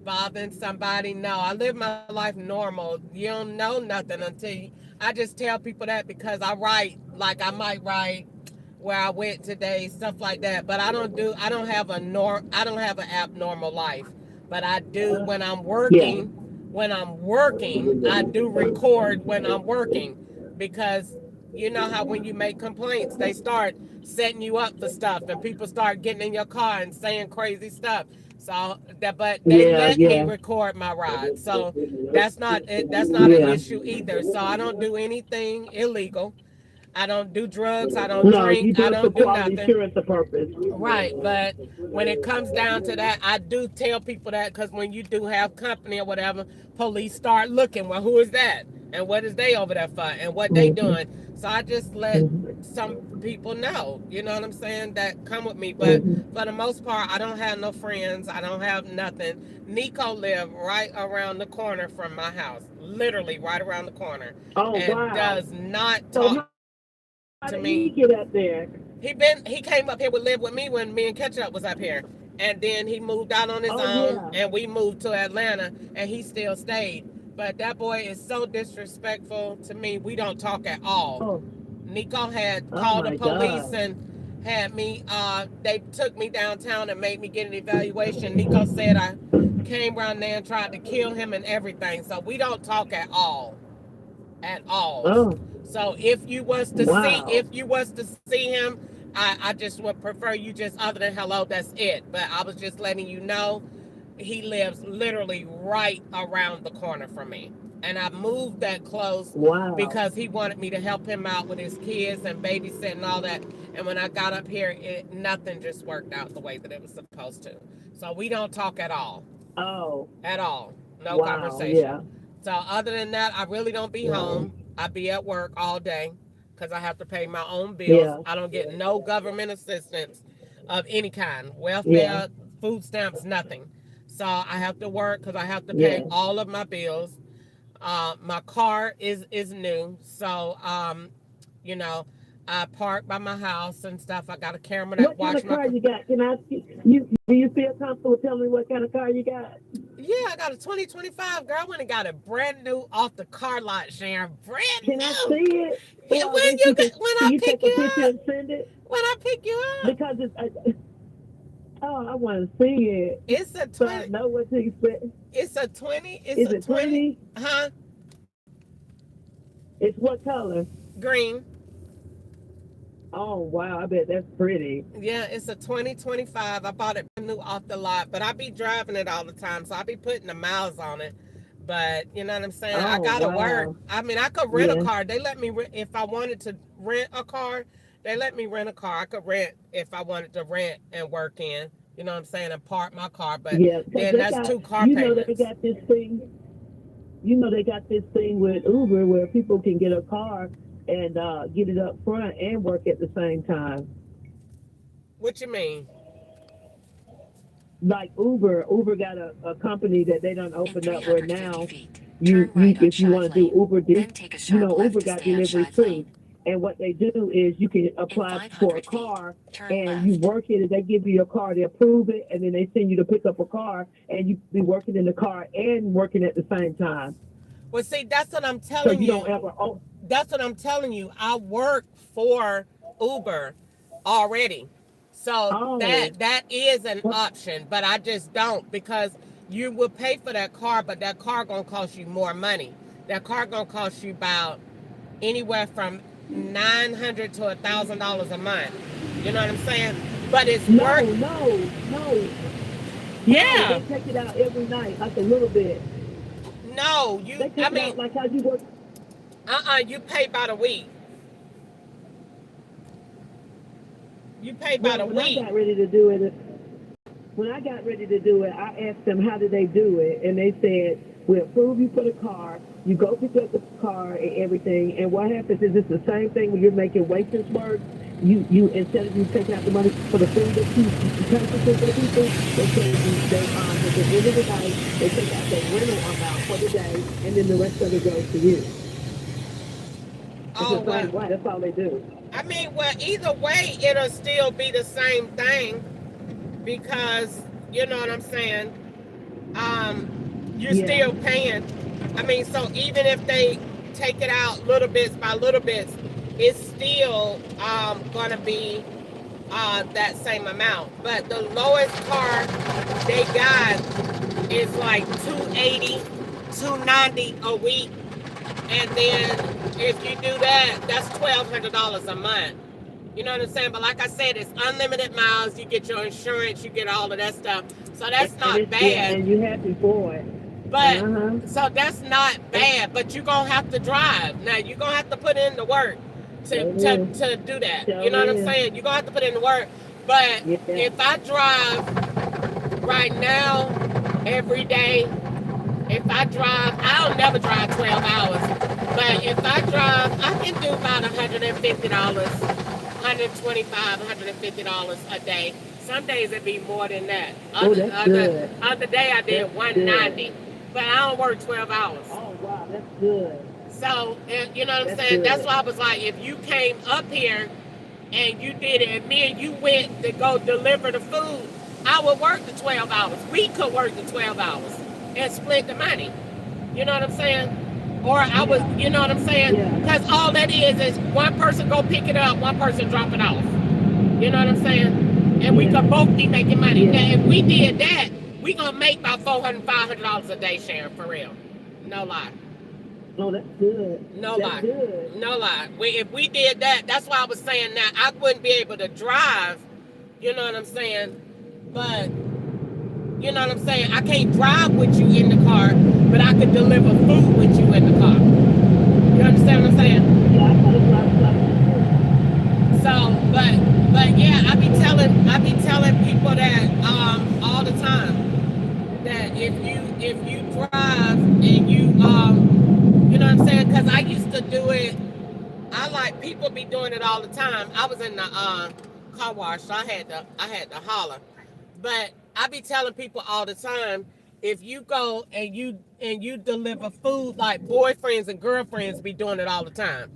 A: bothering somebody, no. I live my life normal. You don't know nothing until I just tell people that because I write, like I might write where I went today, stuff like that. But I don't have an abnormal life. But I do when I'm working. Yeah. When I'm working, I do record when I'm working because you know how when you make complaints, they start setting you up for stuff and people start getting in your car and saying crazy stuff. So but they let me record my ride. So that's not an issue either. So I don't do anything illegal. I don't do drugs. I don't drink. I don't do nothing.
I: Insurance purpose.
A: Right, but when it comes down to that, I do tell people that because when you do have company or whatever, police start looking. Well, who is that? And what is they over there for? And what they doing? So I just let some people know, you know what I'm saying, that come with me. But for the most part, I don't have no friends. I don't have nothing. Nico live right around the corner from my house, literally right around the corner. And does not talk to me.
I: He get up there?
A: He came up here to live with me when me and Ketchup was up here. And then he moved out on his own and we moved to Atlanta and he still stayed. But that boy is so disrespectful to me. We don't talk at all. Nico had called the police and had me, they took me downtown and made me get an evaluation. Nico said I came around there and tried to kill him and everything. So we don't talk at all. At all. So if you was to see him, I just would prefer you just other than hello, that's it. But I was just letting you know he lives literally right around the corner from me. And I moved that close because he wanted me to help him out with his kids and babysitting and all that. And when I got up here, nothing just worked out the way that it was supposed to. So we don't talk at all. At all. No conversation. Yeah. So other than that, I really don't be home. I be at work all day because I have to pay my own bills. Yeah. I don't get no government assistance of any kind. Welfare, food stamps, nothing. So I have to work because I have to pay all of my bills. My car is new. So, you know, I park by my house and stuff. I got a camera that watches my car. What kind of car you got? Can I ask you, do you feel comfortable telling me what kind of car you got? Yeah, I got a 2025, girl. I went and got it brand new off the car lot, Sharon. Brand new. Can I see it? Yeah, when I pick you up. And send it? When I pick you up. Because it's... I want to see it. It's a 20. So I know what to expect. It's a 20. Is it 20? Huh? It's what color? Green. Oh, wow. I bet that's pretty. Yeah, it's a 2025. I bought it new off the lot, but I be driving it all the time, so I be putting the miles on it. But you know what I'm saying? I
I: Oh,
A: gotta work.
I: wow.
A: I mean, I could rent a
I: Yeah.
A: car. They let me if I wanted to rent a car, they let me rent a car. I could rent if I wanted to rent and work in. You know what I'm saying? And park my car, but
I: Yeah. Because
A: then
I: they
A: that's
I: got,
A: 2 car
I: you know, they
A: payments.
I: got this thing, they got this thing with Uber where people can get a car and get it up front and work at the same time.
A: What you mean?
I: Like Uber got a company that they done
B: In
I: opened up where
B: 350
I: now
B: feet,
I: you
B: turn
I: you
B: right on
I: if you
B: Shive
I: want to do
B: Lane.
I: Uber,
B: Then take a sharp left
I: Uber
B: to
I: got
B: stay on
I: deliveries
B: Shive
I: too.
B: Lane.
I: And what they do is you can
B: In
I: apply for a
B: 500 feet,
I: car
B: turn
I: and you
B: left.
I: work it and they give you your car, they approve it, and then they send you to pick up a car and you be working in the car and working at the same time.
A: Well, see, that's what I'm
I: So
A: telling
I: you don't
A: you.
I: ever
A: That's what I'm telling you. I work for Uber already. So
I: oh
A: that is an
I: what
A: option, but I just don't because you will pay for that car, but that car gonna cost you more money. That car gonna cost you about anywhere from $900 to $1,000 a month. You know what I'm saying? But it's work.
I: no,
A: Yeah.
I: they take it out every night, like a little bit.
A: No, you.
I: They
A: I
I: take it
A: mean,
I: out like how you work.
A: you pay by the week. You pay by
I: Well,
A: the week.
I: when I got ready to do it, I asked them how did they do it, and they said we approve you for the car. You go pick up the car and everything, and what happens is it's the same thing when you're making waitress work. You instead of you taking out the money for the food that you purchasing for people, they take they at the end of the night they take out the rental amount for the day, and then the rest of it goes to you. It's
A: Oh
I: the
A: well.
I: same way. That's all they do.
A: I mean, well, either way, it'll still be the same thing because you know what I'm saying. You're
I: Yeah.
A: still paying. I mean, so even if they take it out little bits by little bits, it's still gonna be that same amount. But the lowest car they got is like 280, 290 a week. And then if you do that, that's $1,200 a month. You know what I'm saying? But like I said, it's unlimited miles. You get your insurance, you get all of that stuff. So that's
I: And
A: not
I: it's yeah,
A: bad.
I: and you happy for it.
A: But
I: Uh-huh.
A: so that's not
I: And
A: bad. But you're gonna have to drive. Now you're gonna have to put in the work to
I: so
A: to,
I: is.
A: to do that. You
I: So
A: know what I'm
I: is.
A: saying? You're gonna have to put in the work. But
I: Yeah.
A: if I drive right now every day, if I drive, I'll never drive 12 hours. But if I drive, I can do about $150, $125, $150 a day. Some days it'd be more than that.
I: Oh,
A: Other
I: that's
A: other
I: good.
A: other day I
I: That's
A: did
I: good.
A: 190. But I don't work 12 hours.
I: Oh, wow, that's good.
A: So you know what I'm
I: That's
A: saying? That's
I: good.
A: why I was like, if you came up here and you did it, and me and you went to go deliver the food, I would work the 12 hours. We could work the 12 hours and split the money. You know what I'm saying? Or I was,
I: Yeah.
A: you know what I'm saying?
I: Yeah.
A: Because all that is one person go pick it up, one person drop it off. You know what I'm saying? And we
I: Yeah.
A: could both be making money. Now,
I: Yeah.
A: if we did that, we gonna make about $400, $500 a day, Sharon, for real. No lie.
I: Oh, that's good.
A: No
I: That's
A: lie.
I: good.
A: No lie. If we did that, that's why I was saying that I wouldn't be able to drive. You know what I'm saying? But you know what I'm saying? I can't drive with you in the car, but I could deliver food with you in the car. You understand what I'm saying?
I: Yeah, I got a lot of stuff.
A: So, but yeah, I be telling people that all the time that if you drive and you know what I'm saying? Because I used to do it. I like people be doing it all the time. I was in the car wash, so I had to holler. But I be telling people all the time, if you go and you deliver food, like boyfriends and girlfriends be doing it all the time.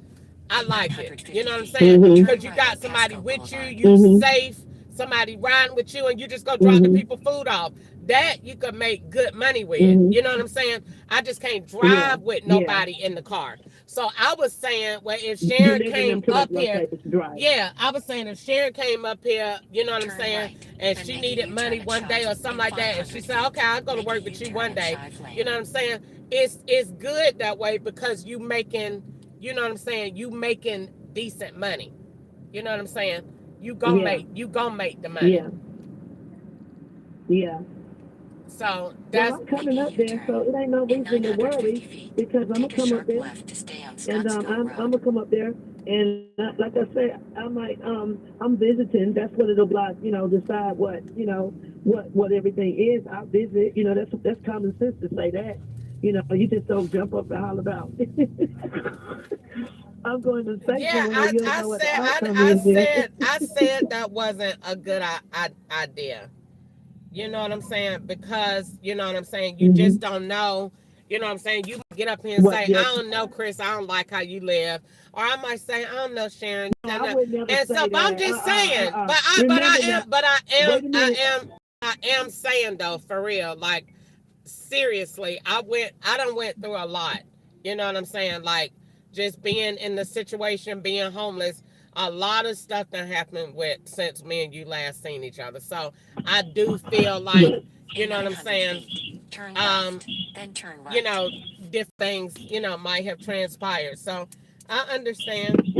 A: I like it. You know what I'm saying?
I: Mm-hmm.
A: Because you got somebody with you, you
I: Mm-hmm.
A: safe, somebody riding with you, and you just go drop the
I: Mm-hmm.
A: people food off. That you could make good money with.
I: Mm-hmm.
A: You know what I'm saying? I just can't
I: Yeah.
A: drive with
I: Yeah.
A: nobody in the car. So I was saying, well, if Sharon
I: Delivering them
A: came
I: to the
A: up here,
I: location. Right.
A: yeah, I was saying if Sharon came up here, you know what I'm
B: Turn
A: saying,
B: right,
A: and
B: then
A: she
B: make a
A: needed
B: U-turn
A: money
B: at
A: one day
B: Shive.
A: or something
B: In
A: like that, and she
B: 500
A: said,
B: feet,
A: okay, I'll go to
B: make a
A: work with you
B: U-turn
A: one
B: at
A: day.
B: Shive Lane.
A: You know what I'm saying? It's good that way because you making, you know what I'm saying, you making decent money. You know what I'm saying? You gonna
I: Yeah.
A: make the money.
I: Yeah. Yeah.
A: So
I: Well,
A: that's
I: I'm coming
B: Make a
I: up there, so
B: U-turn.
I: it ain't no
B: In
I: reason to
B: 950
I: worry
B: feet,
I: because I'm gonna
B: take a
I: come up
B: sharp
I: there,
B: left to stay on
I: and
B: Scottsville
I: I'm
B: Road.
I: gonna come up there, and like I said, I might I'm visiting. That's what it'll like, decide what what everything is. I'll visit. That's common sense to say that. You just don't jump up and holler about. I'm going to say
A: yeah.
I: somewhere you don't
A: I
I: know what the
A: said
I: outcome is yet.
A: I said that wasn't a good idea. You know what I'm saying? Because you know what I'm saying. You
I: hmm
A: just don't know. You know what I'm saying? You might get up here and
I: What?
A: say, "I
I: Yes.
A: don't know, Chris. I don't like how you live," or I might say, "I don't know, Sharon."
I: No, I would never
A: And so,
I: say
A: but I'm
I: that.
A: just saying.
I: Remember now. Wait a minute.
A: I am saying though, for real, like seriously, I done went through a lot. You know what I'm saying? Like just being in the situation, being homeless, a lot of stuff that happened with since me and you last seen each other. So I do feel like, you
B: In
A: know what I'm
B: 900
A: saying?
B: feet, turn
A: Um,
B: left, then turn
A: you
B: right.
A: know, different things, might have transpired. So I understand.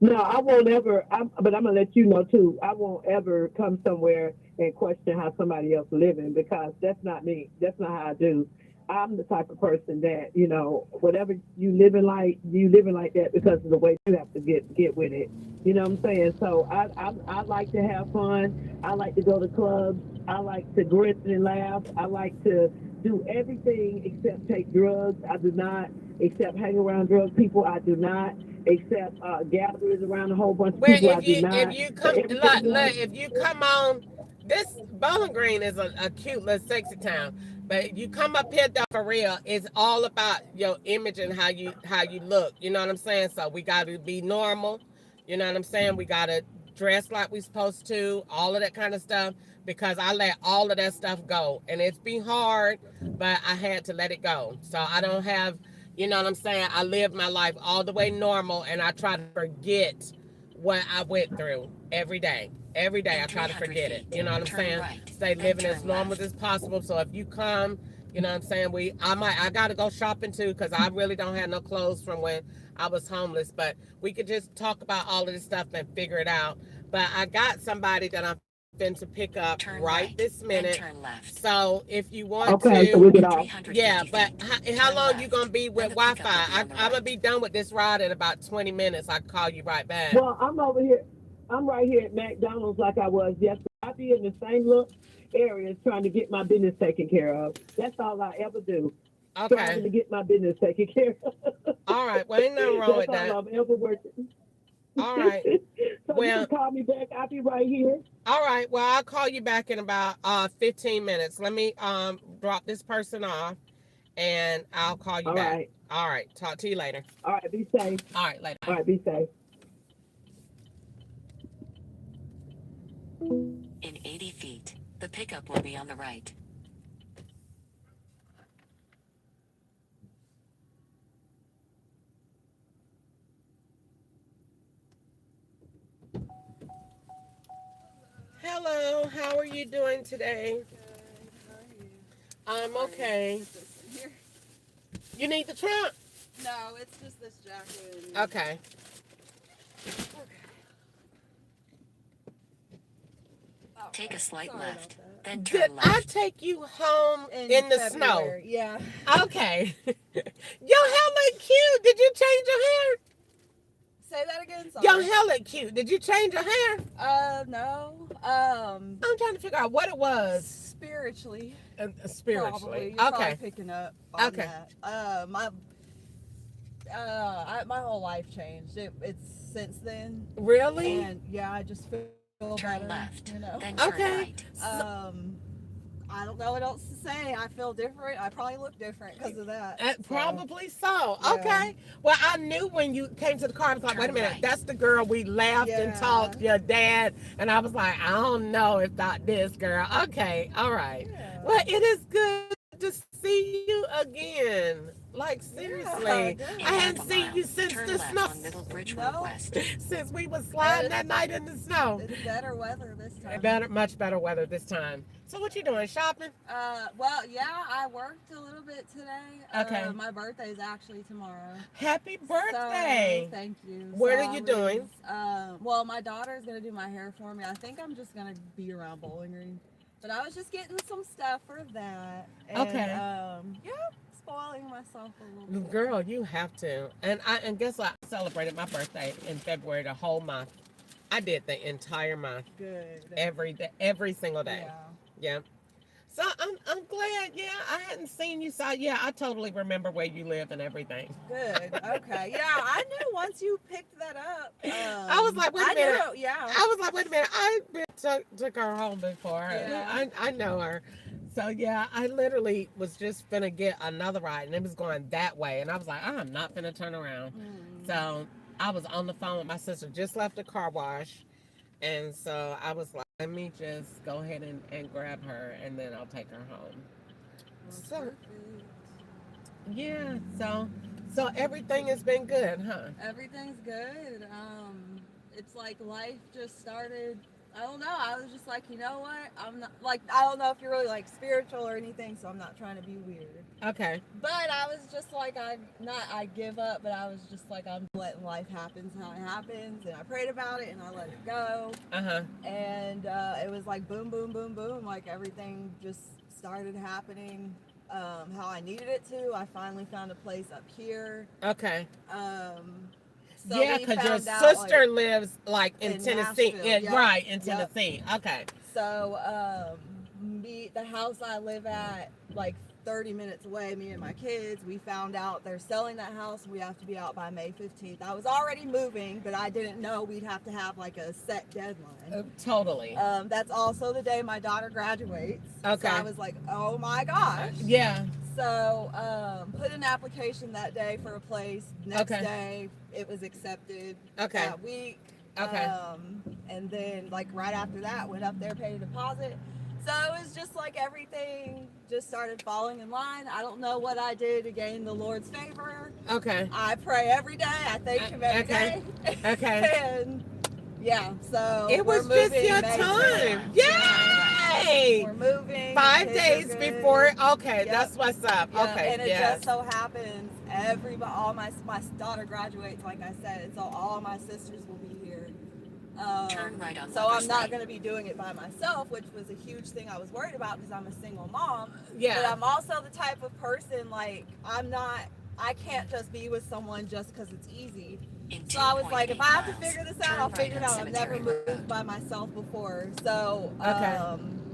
I: No, I won't ever. But I'm gonna let you know too. I won't ever come somewhere and question how somebody else living because that's not me. That's not how I do. I'm the type of person that whatever you living like that because of the way you have to get with it. You know what I'm saying? So I like to have fun. I like to go to clubs. I like to grin and laugh. I like to do everything except take drugs. I do not except hang around drug people. I do not except gatherings around a whole bunch of
A: Where
I: people. I do
A: if
I: not.
A: you
I: But
A: come
I: everything else,
A: if you come on this Bowling Green is a cute little sexy town, but you come up here though for real, it's all about your image and how you look. You know what I'm saying? So we got to be normal. You know what I'm saying? We got to dress like we supposed to, all of that kind of stuff. Because I let all of that stuff go, and it's been hard, but I had to let it go. So I don't have, you know what I'm saying? I live my life all the way normal, and I try to forget what I went through every day. Every day
B: In
A: I try to
B: 300
A: forget it.
B: feet,
A: You know what I'm
B: turn
A: saying?
B: right,
A: Stay
B: then
A: living as
B: turn
A: normal
B: left.
A: as possible. So if you come, you know what I'm saying? I gotta go shopping too because I really don't have no clothes from when I was homeless. But we could just talk about all of this stuff and figure it out. But I got somebody that I'm been to pick up
B: Turn
A: right
B: right,
A: this
B: then
A: minute.
B: turn left.
A: So if you want
I: okay, so we
A: to,
I: get
B: In
I: off.
B: 350
A: yeah, but
B: feet,
A: how
B: turn
A: long you gonna
B: left,
A: be
B: then
A: with
B: the
A: Wi-Fi?
B: pickup will be on the
A: I'm gonna
B: right.
A: be done with this ride in about 20 minutes. I call you right back.
I: Well, I'm over here. I'm right here at McDonald's like I was yesterday. I be in the same little areas trying to get my business taken care of. That's all I ever do. Striving
A: Okay.
I: to get my business taken care of.
A: All right. Well, ain't nothing wrong
I: That's
A: with
I: all
A: that.
I: I'm ever working.
A: All right.
I: So you can
A: Well,
I: call me back. I'll be right here.
A: all right. Well, I'll call you back in about 15 minutes. Let me drop this person off and I'll call you
I: All
A: back.
I: right.
A: All right. Talk to you later.
I: All right. Be safe.
A: All right, later.
I: All right. Be safe.
B: In 80 feet, the pickup will be on the right.
A: Hello. How are you doing today? I'm okay. You need the trunk?
J: No, it's just this jacket.
A: Okay.
J: Oh,
B: Take a slight
J: sorry
B: left,
J: about
B: then
A: Did
B: turn
A: I
B: left.
A: take you home
J: that.
A: in the snow?
J: February, yeah.
A: Okay. Your hair look cute. Did you change your hair?
J: Say that again.
A: Your
J: Sorry.
A: hair look cute. Did you change your hair?
J: No.
A: I'm trying to figure out what it was.
J: Spiritually.
A: Spiritually.
J: Probably. You're
A: Okay.
J: probably picking up on
A: Okay.
J: that. My whole life changed. It's since then.
A: Really?
J: And yeah, I just feel
B: Turn
J: better.
B: left,
J: You know.
B: then turn
A: Okay.
B: right.
J: I don't know what else to say. I feel different. I probably look different because of that.
A: Probably so.
J: Yeah.
A: Okay. Well, I knew when you came to the car, I was like, wait a
B: Turn
A: minute,
B: right.
A: that's the girl we laughed and
J: Yeah.
A: talked, your dad. And I was like, I don't know if not this girl. Okay. All right.
J: Yeah.
A: Well, it is good to see you again. Like, seriously.
J: Yeah,
B: In
A: I
B: half
A: hadn't
B: a
A: seen
B: mile,
A: you since
B: turn
A: the
B: left
A: snow.
B: on Middle Bridge
J: No.
B: Road West.
A: Since we was sliding that night in the snow.
J: It's better weather this time.
A: Much better weather this time. So what you doing? Shopping?
J: Well, yeah, I worked a little bit today.
A: Okay.
J: My birthday's actually tomorrow.
A: Happy birthday.
J: So, thank you.
A: What
J: So
A: are you
J: I
A: doing?
J: well, my daughter's gonna do my hair for me. I think I'm just gonna be around Bowling Green. But I was just getting some stuff for that. And,
A: Okay.
J: Yeah, spoiling myself a little bit.
A: Girl, you have to. And guess what? I celebrated my birthday in February the whole month. I did the entire month,
J: Good.
A: every day, every single day.
J: Yeah.
A: Yeah. So I'm glad. Yeah, I hadn't seen you. So yeah, I totally remember where you live and everything.
J: Good. Okay. Yeah, I knew once you picked that up.
A: I was like, wait a minute.
J: Yeah.
A: I was like, wait a minute. I've been took her home before.
J: Yeah.
A: I know her. So yeah, I literally was just finna get another ride, and it was going that way, and I was like, I'm not finna turn around. So I was on the phone with my sister. Just left the car wash, and so I was like, let me just go ahead and grab her, and then I'll take her home. So
J: Perfect.
A: yeah, so everything has been good, huh?
J: Everything's good. It's like life just started. I don't know. I was just like, you know what? I'm not like, I don't know if you're really like spiritual or anything, so I'm not trying to be weird.
A: Okay.
J: But I was just like, I give up, but I was just like, I'm letting life happen how it happens, and I prayed about it and I let it go. And it was like boom, boom, boom, boom, like everything just started happening how I needed it to. I finally found a place up here.
A: Okay.
J: So
A: yeah,
J: we
A: because your
J: found out,
A: sister lives like in Tennessee.
J: Nashville.
A: Yeah,
J: Yep.
A: right, in
J: Yep.
A: Tennessee. Okay.
J: So the house I live at, like 30 minutes away, me and my kids, we found out they're selling that house. We have to be out by May 15th. I was already moving, but I didn't know we'd have to have like a set deadline.
A: Totally.
J: That's also the day my daughter graduates.
A: Okay.
J: So I was like, oh my gosh.
A: Yeah.
J: So put an application that day for a place. Next day, it was accepted.
A: Okay.
J: That week.
A: Okay.
J: And then like right after that, went up there, paid a deposit. So it was just like everything just started falling in line. I don't know what I did to gain the Lord's favor.
A: Okay.
J: I pray every day. I thank Him every day.
A: Okay.
J: And yeah, so
A: it was just your time. Yay!
J: We're moving.
A: 5 days before. Okay,
J: Yep.
A: That's what's up.
J: Yeah,
A: Okay.
J: and it
A: yes.
J: just so happens all my daughter graduates, like I said, so all my sisters will be here.
B: Turn right on
J: So I'm
B: Lover's
J: not
B: Lane.
J: going to be doing it by myself, which was a huge thing I was worried about because I'm a single mom.
A: Yeah.
J: But I'm also the type of person, like, I can't just be with someone just because it's easy.
B: In
J: So I was like, if I have to
B: 2.8
J: figure this
B: turn
J: out, I'll
B: right
J: figure it
B: on
J: out. I've never
B: Cemetery
J: moved by myself before. So
A: Okay.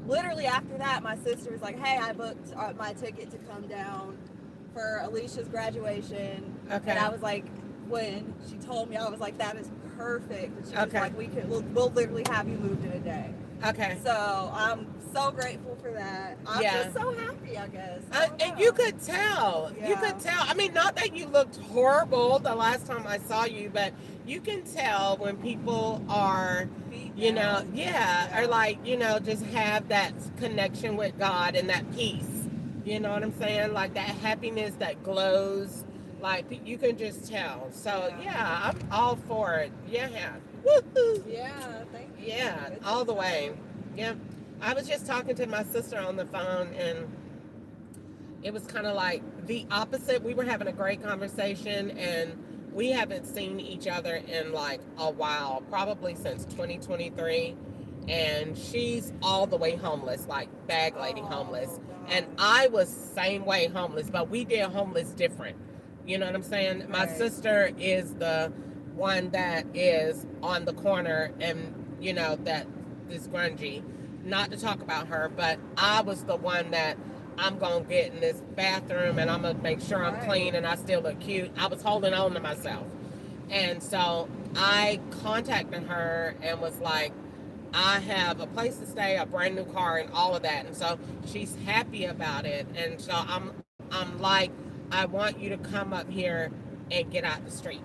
J: literally after that, my sister was like, hey, I booked my ticket to come down for Alicia's graduation.
A: Okay.
J: And I was like, when she told me, I was like, that is perfect. And she was
A: Okay.
J: like, we'll literally have you moved in a day.
A: Okay.
J: So I'm so grateful for that. I'm
A: Yeah.
J: just so happy, I guess. I don't
A: And
J: know.
A: you could tell. You
J: Yeah.
A: could tell. I mean, not that you looked horrible the last time I saw you, but you can tell when people are, you know,
J: Yeah.
A: or like, you know, just have that connection with God and that peace. You know what I'm saying? Like that happiness that glows. Like you can just tell. So yeah, I'm all for it. Yeah. Woohoo.
J: Yeah, thank you.
A: Yeah,
J: It's
A: all the
J: exciting.
A: way. Yeah. I was just talking to my sister on the phone, and it was kind of like the opposite. We were having a great conversation, and we haven't seen each other in like a while, probably since 2023. And she's all the way homeless, like bag lady homeless. And I was same way homeless, but we did homeless different. You know what I'm saying? My
J: Right.
A: sister is the one that is on the corner and, you know, that is grungy. Not to talk about her, but I was the one that I'm going to get in this bathroom and I'm going to make sure I'm clean and I still look cute. I was holding on to myself. And so I contacted her and was like, I have a place to stay, a brand new car, and all of that. And so she's happy about it. And so I'm like, I want you to come up here and get out the street,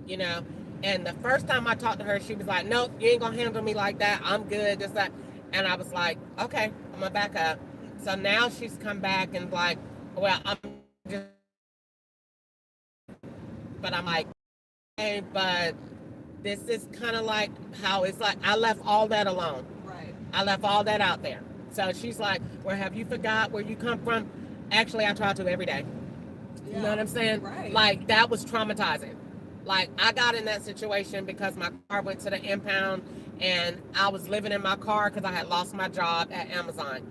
A: you know? And the first time I talked to her, she was like, nope, you ain't gonna handle me like that. I'm good, just that. And I was like, okay, I'm gonna back up. So now she's come back and like, well, I'm just, but I'm like, hey, but this is kind of like how it's like, I left all that alone.
J: Right.
A: I left all that out there. So she's like, well, have you forgot where you come from? Actually, I try to every day.
J: Yeah.
A: You know what I'm saying?
J: Right.
A: Like, that was traumatizing. Like, I got in that situation because my car went to the impound and I was living in my car because I had lost my job at Amazon,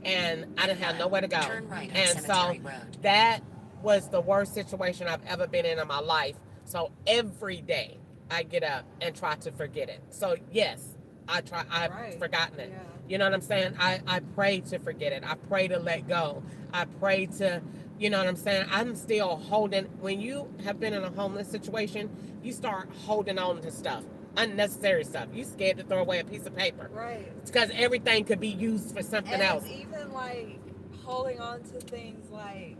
A: and I didn't have nowhere to go.
B: Turn right on
A: And so
B: Cemetery Road.
A: that was the worst situation I've ever been in my life. So every day I get up and try to forget it. So yes, I've
J: Right.
A: forgotten it.
J: Yeah.
A: You know what I'm saying? I pray to forget it. I pray to let go. I pray to, you know what I'm saying? I'm still holding. When you have been in a homeless situation, you start holding on to stuff, unnecessary stuff. You scared to throw away a piece of paper.
J: Right.
A: It's because everything could be used for something
J: And
A: else.
J: it's even like holding on to things like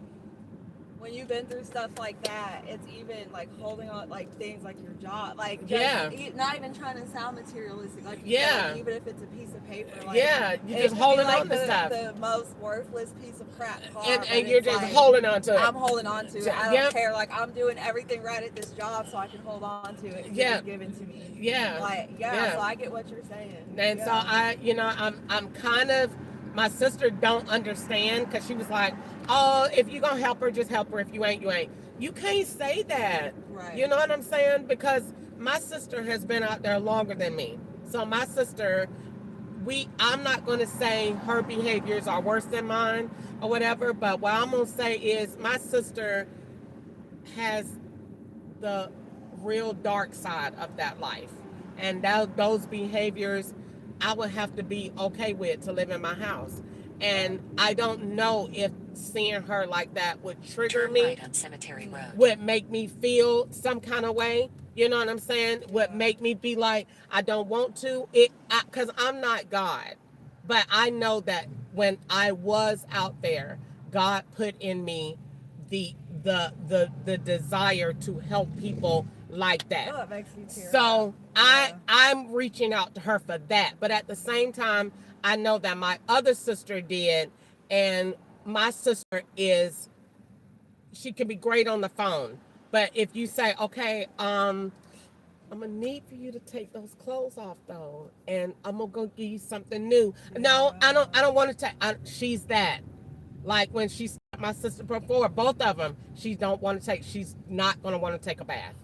J: when you've been through stuff like that, it's even like holding on like things like your job, like just
A: Yeah.
J: not even trying to sound materialistic, like
A: Yeah.
J: said, like, even if it's a piece of paper, like
A: Yeah, you're
J: it
A: just
J: could be,
A: holding
J: like,
A: on to stuff.
J: the most worthless piece of crap car,
A: And
J: but
A: you're
J: it's
A: just
J: like,
A: holding on to it.
J: I'm holding on to it. I don't
A: Yep.
J: care. Like I'm doing everything right at this job, so I can hold on to it. 'Cause
A: Yeah.
J: it's given to me.
A: Yeah.
J: Like
A: Yeah.
J: So I get what you're saying.
A: And
J: Yeah.
A: so I'm kind of, my sister don't understand because she was like, oh, if you're going to help her, just help her. If you ain't, you ain't. You can't say that.
J: Right.
A: You know what I'm saying? Because my sister has been out there longer than me. So my sister, I'm not going to say her behaviors are worse than mine or whatever, but what I'm going to say is my sister has the real dark side of that life. And those behaviors I would have to be okay with to live in my house. And I don't know if seeing her like that would trigger
B: Turn
A: me,
B: right on Cemetery Road.
A: would make me feel some kind of way. You know what I'm saying? Would make me be like, I don't want to. Because I'm not God. But I know that when I was out there, God put in me the desire to help people like that.
J: Oh, it makes me tear
A: So
J: up.
A: I'm reaching out to her for that. But at the same time, I know that my other sister did, and my sister she can be great on the phone. But if you say, okay, I'm gonna need for you to take those clothes off though, and I'm gonna go give you something new. No, I don't want to take. She's that. Like when she my sister before, both of them, she's not gonna want to take a bath.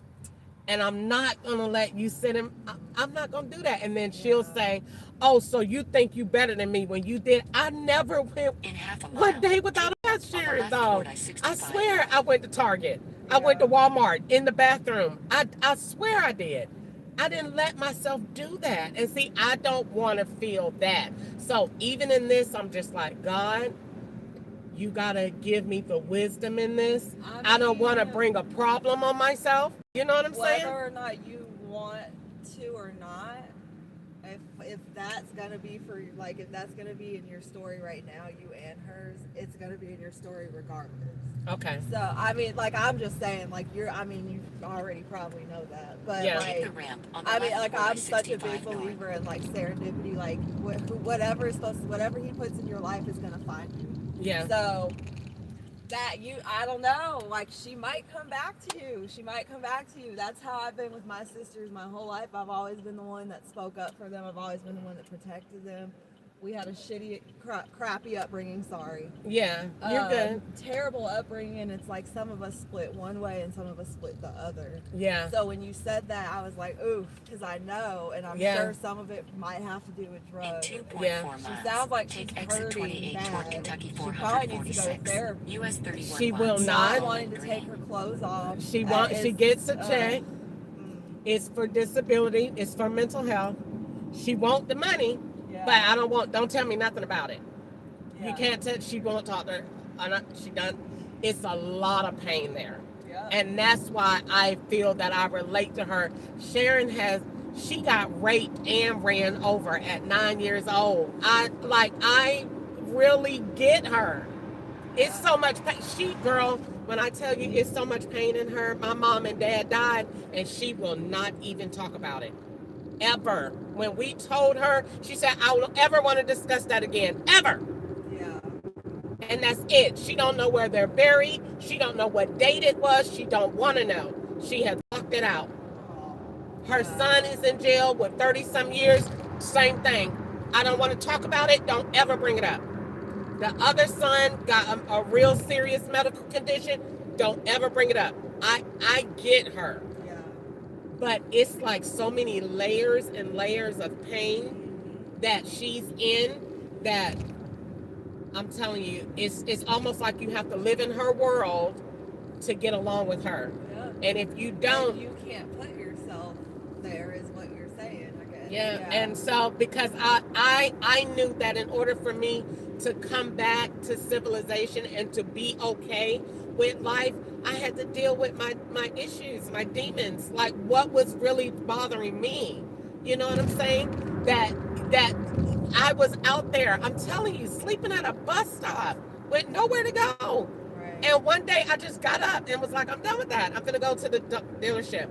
A: And I'm not gonna let you sit in. I'm not gonna do that. And then she'll say, "Oh, so you think you better than me when you did?" I never went
B: In half a mile,
A: one day without a bath
B: on the
A: sharing
B: left
A: though.
B: toward I-65.
A: I swear I went to Target. I went to Walmart in the bathroom. I swear I did. I didn't let myself do that. And see, I don't want to feel that. So even in this, I'm just like, God, you gotta give me the wisdom in this. I don't want to bring a problem on myself. You know what I'm saying?
J: Whether or not you want to or not, if that's gonna be if that's gonna be in your story right now, you and hers, it's gonna be in your story regardless.
A: Okay.
J: So I mean, I'm just saying, you already probably know that, but
A: Yeah.
B: Take the ramp on the
J: I mean,
B: left toward
J: I'm such a
B: I-65
J: big
B: north.
J: believer in serendipity. Whatever he puts in your life is gonna find you.
A: Yeah.
J: So I don't know. She might come back to you. That's how I've been with my sisters my whole life. I've always been the one that spoke up for them. I've always been the one that protected them. We had a shitty, crappy upbringing. Sorry.
A: Yeah, you're good.
J: Terrible upbringing. It's like some of us split one way and some of us split the other.
A: Yeah.
J: So when you said that, I was like, oof, because I know, and I'm sure some of it might have to do with
B: In
J: drugs.
B: 2.4
A: Yeah.
B: miles,
J: She sounds like she's
B: take exit
J: hurting
B: 28 toward
J: bad.
B: Kentucky
J: She probably needs to go to
B: 446.
J: therapy.
B: US 31
A: She will
B: miles,
A: not.
J: Not wanting to take her clothes off.
A: She
J: It's,
A: gets a check. It's for disability. It's for mental health. She want the money,
J: yeah.
A: but don't tell me nothing about it.
J: Yeah.
A: You can't tell, she won't talk to her. She done. It's a lot of pain there.
J: Yeah.
A: And that's why I feel that I relate to her. Sharon she got raped and ran over at 9 years old. I really get her. It's so much pain. When I tell you it's so much pain in her, my mom and dad died, and she will not even talk about it. Ever. When we told her, she said, I will ever want to discuss that again. Ever.
J: Yeah.
A: And that's it. She don't know where they're buried. She don't know what date it was. She don't want to know. She has blocked it out. Her son is in jail with 30-some years. Same thing. I don't want to talk about it. Don't ever bring it up. The other son got a real serious medical condition. Don't ever bring it up. I get her.
J: Yeah.
A: but it's like so many layers and layers of pain that she's in that I'm telling you, it's almost like you have to live in her world to get along with her.
J: Yep.
A: And if you don't,
J: And you can't put yourself there, is what you're saying, I guess.
A: yeah. And so because I knew that in order for me to come back to civilization and to be okay with life, I had to deal with my issues, my demons, like what was really bothering me. You know what I'm saying? That I was out there, I'm telling you, sleeping at a bus stop with nowhere to go.
J: Right.
A: And one day I just got up and was like, I'm done with that. I'm gonna go to the dealership.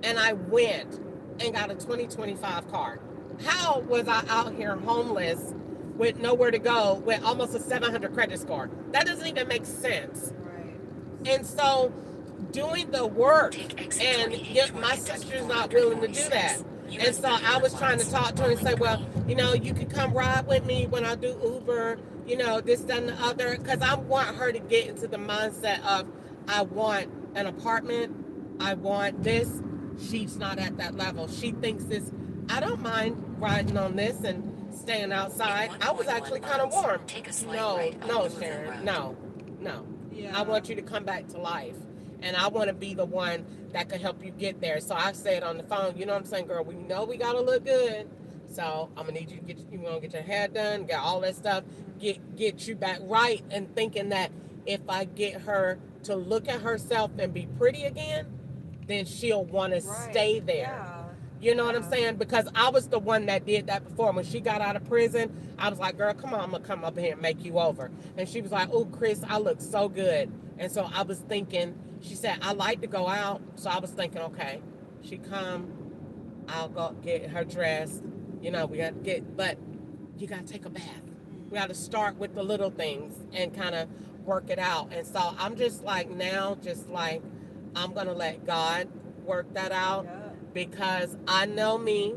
A: And I went and got a 2025 car. How was I out here homeless with nowhere to go with almost a 700 credit score? That doesn't even make sense.
J: Right.
A: And so doing the work, and yet my sister's not willing to do that. And so I was trying to talk to her and say, well, you know, you could come ride with me when I do Uber, you know, this, that, and the other. Because I want her to get into the mindset of, I want an apartment, I want this. She's not at that level. She thinks this, I don't mind riding on this and staying outside. I was actually kind of warm. No, Sharon, no.
J: Yeah.
A: I want you to come back to life. And I want to be the one that can help you get there. So I said on the phone, you know what I'm saying, girl, we know we got to look good. So I'm going to need you to get your hair done, get all that stuff, get you back right, and thinking that if I get her to look at herself and be pretty again, then she'll want to stay there.
J: Yeah.
A: You know what I'm saying? Because I was the one that did that before. When she got out of prison, I was like, girl, come on, I'm going to come up here and make you over. And she was like, oh, Chris, I look so good. And so I was thinking, she said, I like to go out. So I was thinking, okay, she come, I'll go get her dressed. You know, we got to get, but you got to take a bath. We got to start with the little things and kind of work it out. And so I'm just like now, just like, I'm going to let God work that out.
J: Yeah.
A: Because I know me,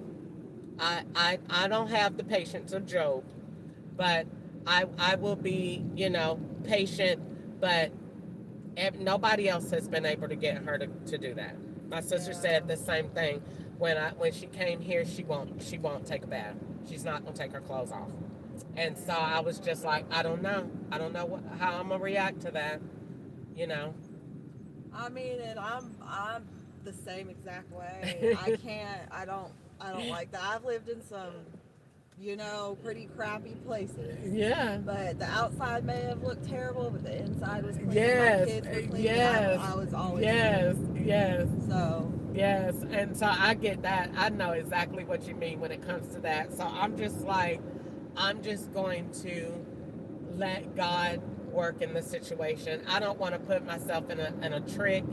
A: I don't have the patience of Job, but I will be, you know, patient, but nobody else has been able to get her to do that. My sister said the same thing when she came here. She won't take a bath. She's not gonna take her clothes off. And so I was just like, I don't know how I'm gonna react to that, you know.
J: I mean, and I'm the same exact way. I don't like that. I've lived in some, you know, pretty crappy places.
A: Yeah.
J: But the outside may have looked terrible, but the inside was clean.
A: Yes.
J: My kids were clean.
A: Yes.
J: I was always
A: yes.
J: clean.
A: Yes.
J: So.
A: Yes. And so I get that. I know exactly what you mean when it comes to that. So I'm just like, I'm just going to let God work in the situation. I don't want to put myself in a trick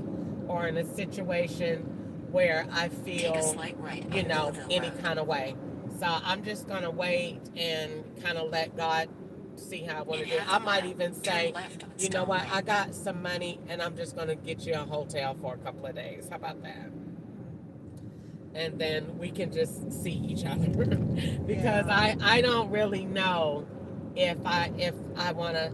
A: or in a situation where I feel, you know, any kind of way. So I'm just going to wait and kind of let God see how I want to do it. I might even say, you know what, I got some money and I'm just going to get you a hotel for a couple of days. How about that? And then we can just see each other because I don't really know if I want to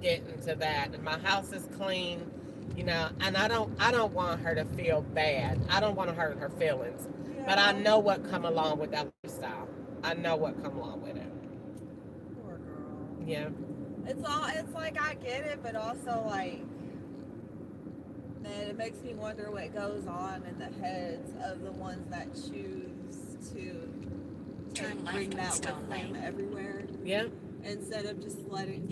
A: get into that. And my house is clean, you know, and I don't want her to feel bad. I don't want to hurt her feelings. Yeah. But I know what come along with that lifestyle. I know what come along with it.
J: Poor girl.
A: Yeah.
J: It's like I get it, but also like, man, it makes me wonder what goes on in the heads of the ones that choose to bring that with them everywhere.
A: Yeah.
J: Instead of just leaving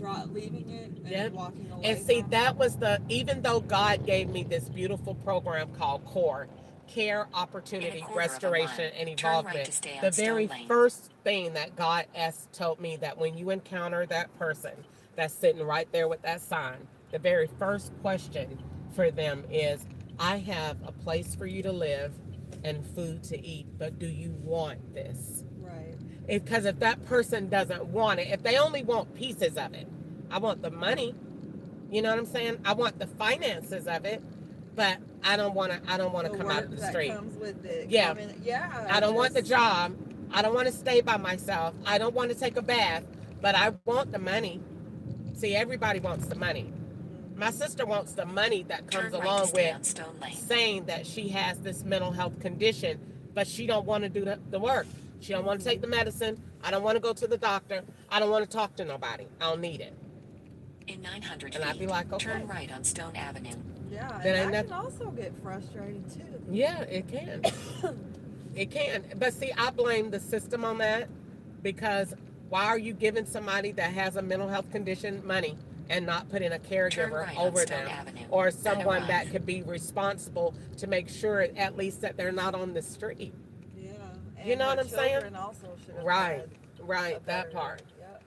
J: it and walking away.
A: And see, that was even though God gave me this beautiful program called CORE, Care, Opportunity, Restoration, and Involvement, the very first thing that God told me that when you encounter that person that's sitting right there with that sign, the very first question for them is, I have a place for you to live and food to eat, but do you want this?
J: Right.
A: Because if that person doesn't want it, if they only want pieces of it, I want the money, you know what I'm saying? I want the finances of it, but I don't want to come out of the street.
J: That comes with it.
A: Yeah. I don't want the
J: just
A: job. I don't want to stay by myself. I don't want to take a bath, but I want the money. See, everybody wants the money. My sister wants the money that
B: Turn
A: comes
B: right to
A: along
B: stay
A: with
B: on Stone Lane.
A: saying that she has this mental health condition, but she don't want to do the work. She don't want to take the medicine. I don't want to go to the doctor. I don't want to talk to nobody. I don't need it.
B: In 900
A: And I'd be
B: feet,
A: like, okay.
B: turn right on Stone Avenue.
J: Yeah,
A: Then
J: and
A: ain't
J: that
A: nothing-
J: can also get frustrating too.
A: Yeah, it can. It can. But see, I blame the system on that, because why are you giving somebody that has a mental health condition money and not putting a
B: Turn
A: caregiver
B: right on
A: over
B: Stone
A: them,
B: Avenue.
A: or
B: Then
A: someone that
B: arrive.
A: could be responsible to make sure at least that they're not on the street?
J: Yeah. And
A: You know
J: her
A: what I'm saying?
J: children also should have
A: Right,
J: had a
A: right, that
J: better-
A: part.
J: Yep.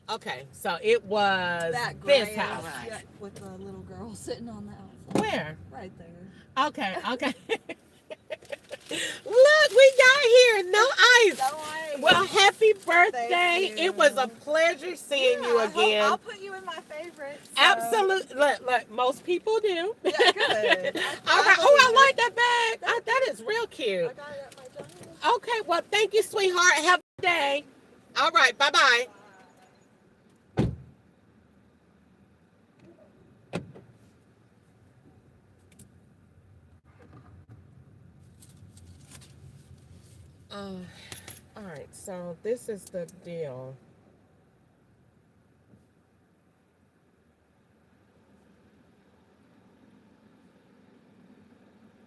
A: Okay, so it was
J: That
A: this
J: gray
A: house.
J: house, yeah, with the little girl sitting on the outside.
A: Where?
J: Right there.
A: Okay, okay. Look, we got here. No ice.
J: No way.
A: Well, happy birthday.
J: Thank you.
A: It was a pleasure seeing you
J: I hope
A: again.
J: I'll put you in my favorites. So.
A: Absolutely. Look, most people do.
J: Yeah, good.
A: All right. Oh, I like that bag. That is real cute.
J: I got it at my job.
A: Okay, well, thank you, sweetheart. Have a good day. All right, bye-bye. All right, so this is the deal.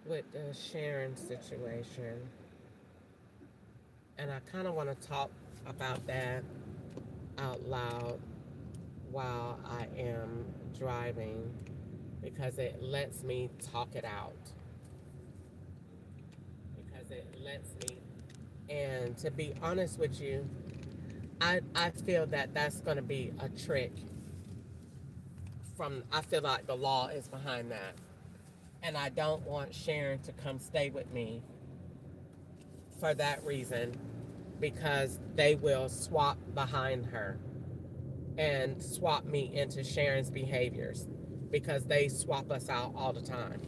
A: With the Sharon situation. And I kind of want to talk about that out loud while I am driving, because it lets me talk it out. Because it lets me, and to be honest with you, I feel that that's going to be a trick I feel like the law is behind that. And I don't want Sharon to come stay with me for that reason, because they will swap behind her and swap me into Sharon's behaviors, because they swap us out all the time.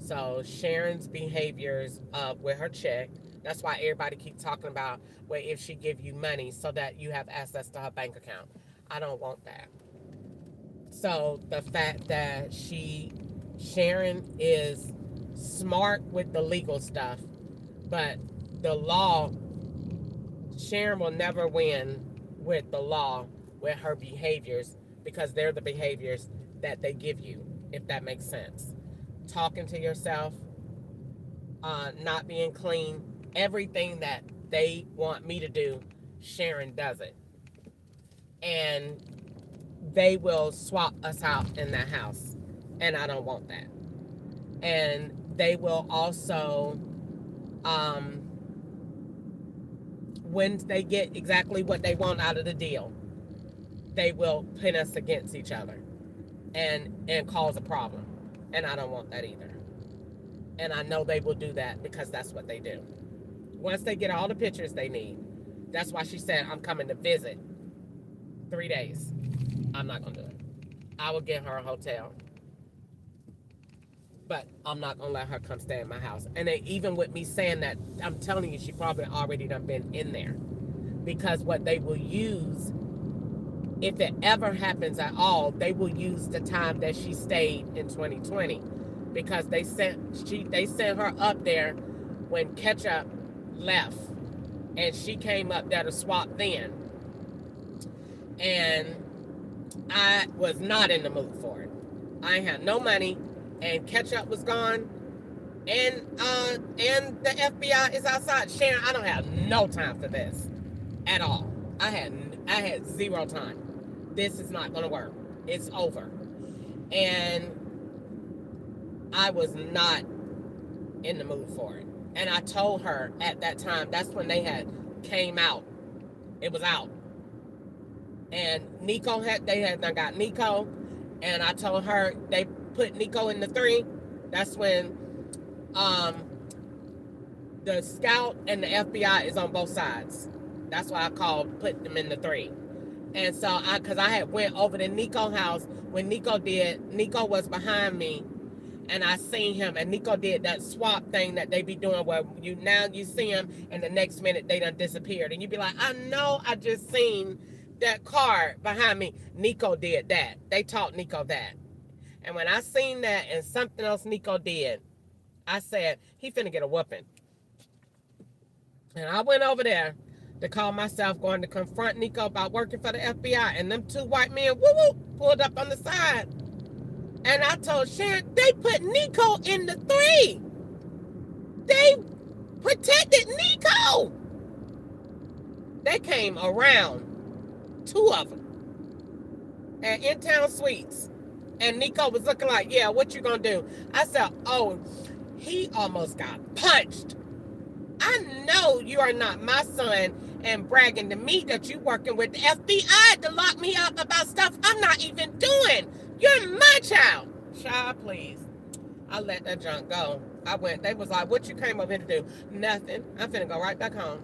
A: So Sharon's behaviors with her check, that's why everybody keeps talking about, well, if she give you money so that you have access to her bank account. I don't want that. So the fact that Sharon is smart with the legal stuff, but the law, Sharon will never win with the law with her behaviors, because they're the behaviors that they give you, if that makes sense. Talking to yourself, not being clean, everything that they want me to do, Sharon does it. And they will swap us out in that house, and I don't want that. And they will also, when they get exactly what they want out of the deal, they will pin us against each other and cause a problem. And I don't want that either. And I know they will do that, because that's what they do. Once they get all the pictures they need, that's why she said, I'm coming to visit 3 days. I'm not going to do it. I will get her a hotel, but I'm not going to let her come stay at my house. And then even with me saying that, I'm telling you, she probably already done been in there, because what they will use, if it ever happens at all, they will use the time that she stayed in 2020, because they sent her up there when Ketchup left, and she came up there to swap then. And I was not in the mood for it. I had no money, and Ketchup was gone, and the FBI is outside. Sharon, I don't have no time for this at all. I had zero time. This is not gonna work. It's over. And I was not in the mood for it. And I told her at that time, that's when they had came out. It was out. And they had got Nico, and I told her they put Nico in the 3. That's when the scout and the FBI is on both sides. That's why I called, put them in the 3. And so because I had went over to Nico's house when Nico was behind me, and I seen him, and Nico did that swap thing that they be doing, where you see him, and the next minute they done disappeared, and you be like, I know I just seen that car behind me. Nico did that. They taught Nico that. And when I seen that and something else Nico did, I said, he finna get a whooping. And I went over there to call myself going to confront Nico about working for the FBI. And them two white men, pulled up on the side. And I told Sharon, they put Nico in the 3. They protected Nico. They came around, 2 of them, at In-Town Suites. And Nico was looking like, yeah, what you gonna do? I said, oh, he almost got punched. I know you are not my son and bragging to me that you working with the FBI to lock me up about stuff I'm not even doing. You're my child. Child, please. I let that junk go. I went, they was like, what you came over here to do? Nothing. I'm finna go right back home.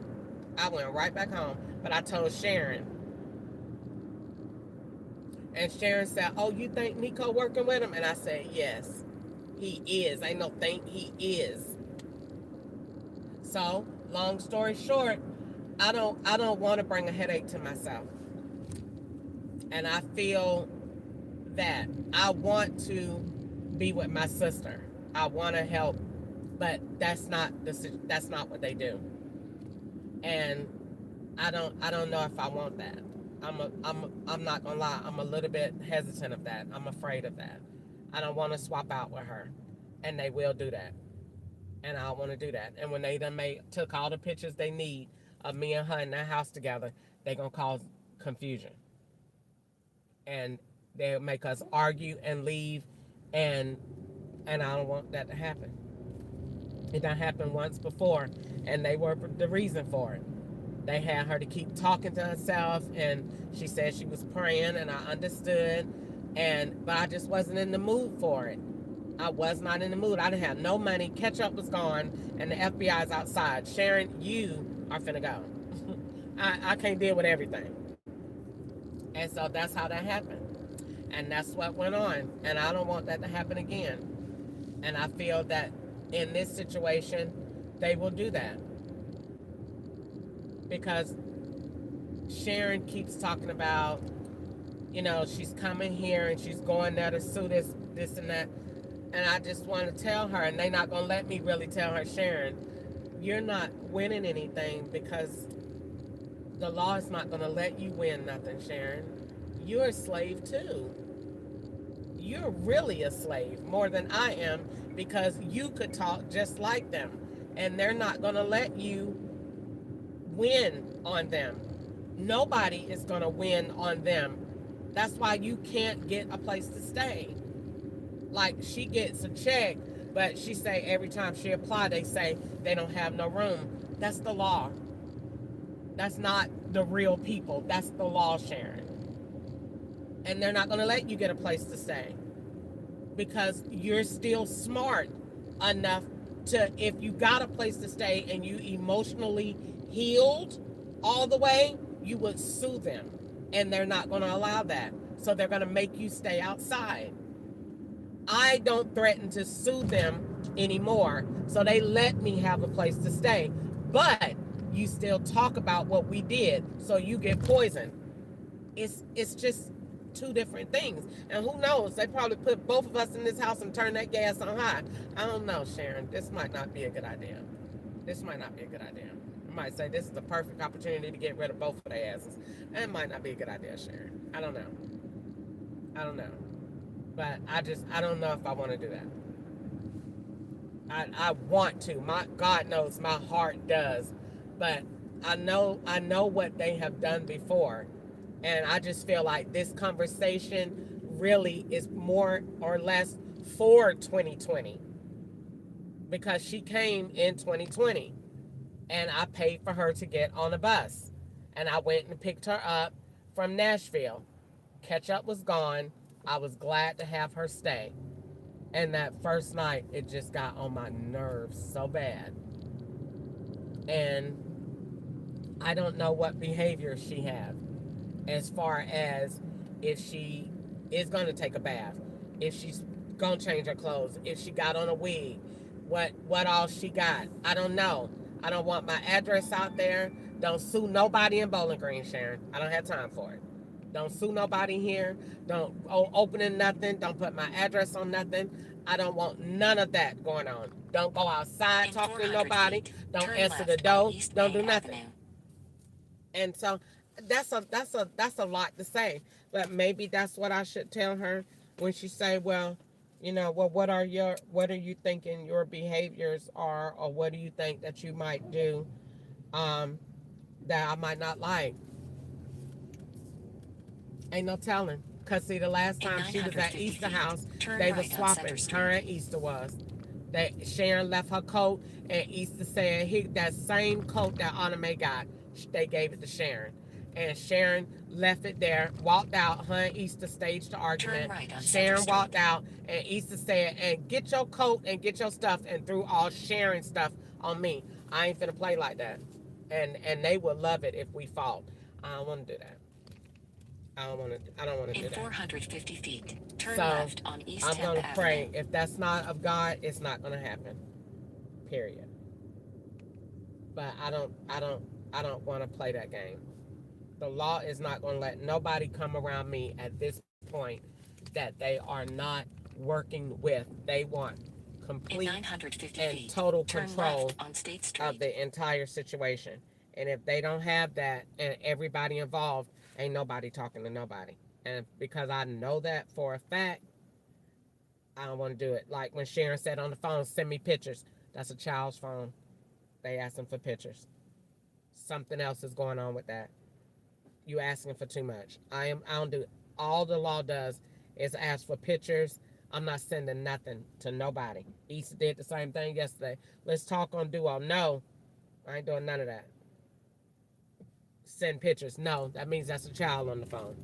A: I went right back home. But I told Sharon. And Sharon said, oh, you think Nico working with him? And I said, yes, he is. Ain't no think, he is. So, long story short, I don't want to bring a headache to myself. And I feel that I want to be with my sister. I want to help, but that's not what they do. And I don't know if I want that. I'm not gonna lie, I'm a little bit hesitant of that. I'm afraid of that. I don't want to swap out with her. And they will do that. And I don't want to do that. And when they done took all the pictures they need of me and her in that house together, they gonna cause confusion. And they'll make us argue and leave, and I don't want that to happen. It done happened once before, and they were the reason for it. They had her to keep talking to herself, and she said she was praying, and I understood, but I just wasn't in the mood for it. I was not in the mood. I didn't have no money. Ketchup was gone, and the FBI's outside. Sharon, you are finna go. I can't deal with everything. And so that's how that happened. And that's what went on. And I don't want that to happen again. And I feel that in this situation, they will do that. Because Sharon keeps talking about, she's coming here and she's going there to sue this and that. And I just want to tell her, and they're not going to let me really tell her, Sharon, you're not winning anything because the law is not going to let you win nothing, Sharon. You're a slave too. You're really a slave more than I am because you could talk just like them. And they're not going to let you win on them. Nobody is going to win on them. That's why you can't get a place to stay. Like, she gets a check, but she say every time she apply, they say they don't have no room. That's the law. That's not the real people. That's the law, Sharon. And they're not going to let you get a place to stay because you're still smart enough to, if you got a place to stay and you emotionally healed all the way, you would sue them. And they're not going to allow that. So they're going to make you stay outside. I don't threaten to sue them anymore, so they let me have a place to stay. But you still talk about what we did, so you get poisoned. It's just two different things. And who knows? They probably put both of us in this house and turn that gas on high. I don't know, Sharon. This might not be a good idea. This might not be a good idea. I might say this is the perfect opportunity to get rid of both of their asses. It might not be a good idea, Sharon. I don't know. But I don't know if I want to do that. I want to. God knows my heart does. But I know what they have done before. And I just feel like this conversation really is more or less for 2020. Because she came in 2020. And I paid for her to get on a bus. And I went and picked her up from Nashville. Ketchup was gone. I was glad to have her stay. And that first night, it just got on my nerves so bad. And I don't know what behavior she has as far as if she is going to take a bath, if she's going to change her clothes, if she got on a wig, what all she got. I don't know. I don't want my address out there. Don't sue nobody in Bowling Green, Sharon. I don't have time for it. Don't sue nobody here. Don't opening nothing. Don't put my address on nothing. I don't want none of that going on. Don't go outside
B: In
A: talking to
B: 400
A: nobody.
B: feet,
A: Don't
B: turn
A: answer the
B: left on
A: door.
B: East
A: Don't
B: Main
A: do nothing.
B: Avenue.
A: And so that's a lot to say. But maybe that's what I should tell her when she say, well, what are you thinking your behaviors are, or what do you think that you might do that I might not like? Ain't no telling. Cause see, the last
B: In
A: time she was at
B: 950
A: Easter
B: feet,
A: house,
B: turn
A: they
B: right
A: was
B: on
A: swapping.
B: Center
A: Her
B: Street.
A: and Easter was. That Sharon left her coat, and Easter said that same coat that Anna Mae got, they gave it to Sharon, and Sharon left it there, walked out. Her and Easter staged the argument.
B: Turn right on Center
A: Sharon
B: Street.
A: walked out, and Easter said, "And get your coat and get your stuff," and threw all Sharon's stuff on me. I ain't finna play like that, and they will love it if we fought. I don't want to do that. I don't want to do
B: In
A: that.
B: 450 feet, turn
A: So
B: left on East
A: I'm
B: 10th
A: gonna
B: Avenue.
A: pray. If that's not of God, it's not gonna happen. Period. But I don't want to play that game. The law is not gonna let nobody come around me at this point that they are not working with. They want
B: In
A: complete
B: 950
A: and
B: feet,
A: total
B: turn
A: control
B: left on State
A: of
B: Street.
A: the entire situation. And if they don't have that and everybody involved, ain't nobody talking to nobody. And because I know that for a fact, I don't want to do it. Like when Sharon said on the phone, send me pictures. That's a child's phone. They asking for pictures. Something else is going on with that. You asking for too much. I don't do it. All the law does is ask for pictures. I'm not sending nothing to nobody. Easter did the same thing yesterday. Let's talk on Duo. No, I ain't doing none of that. Send pictures. No, that means that's a child on the phone.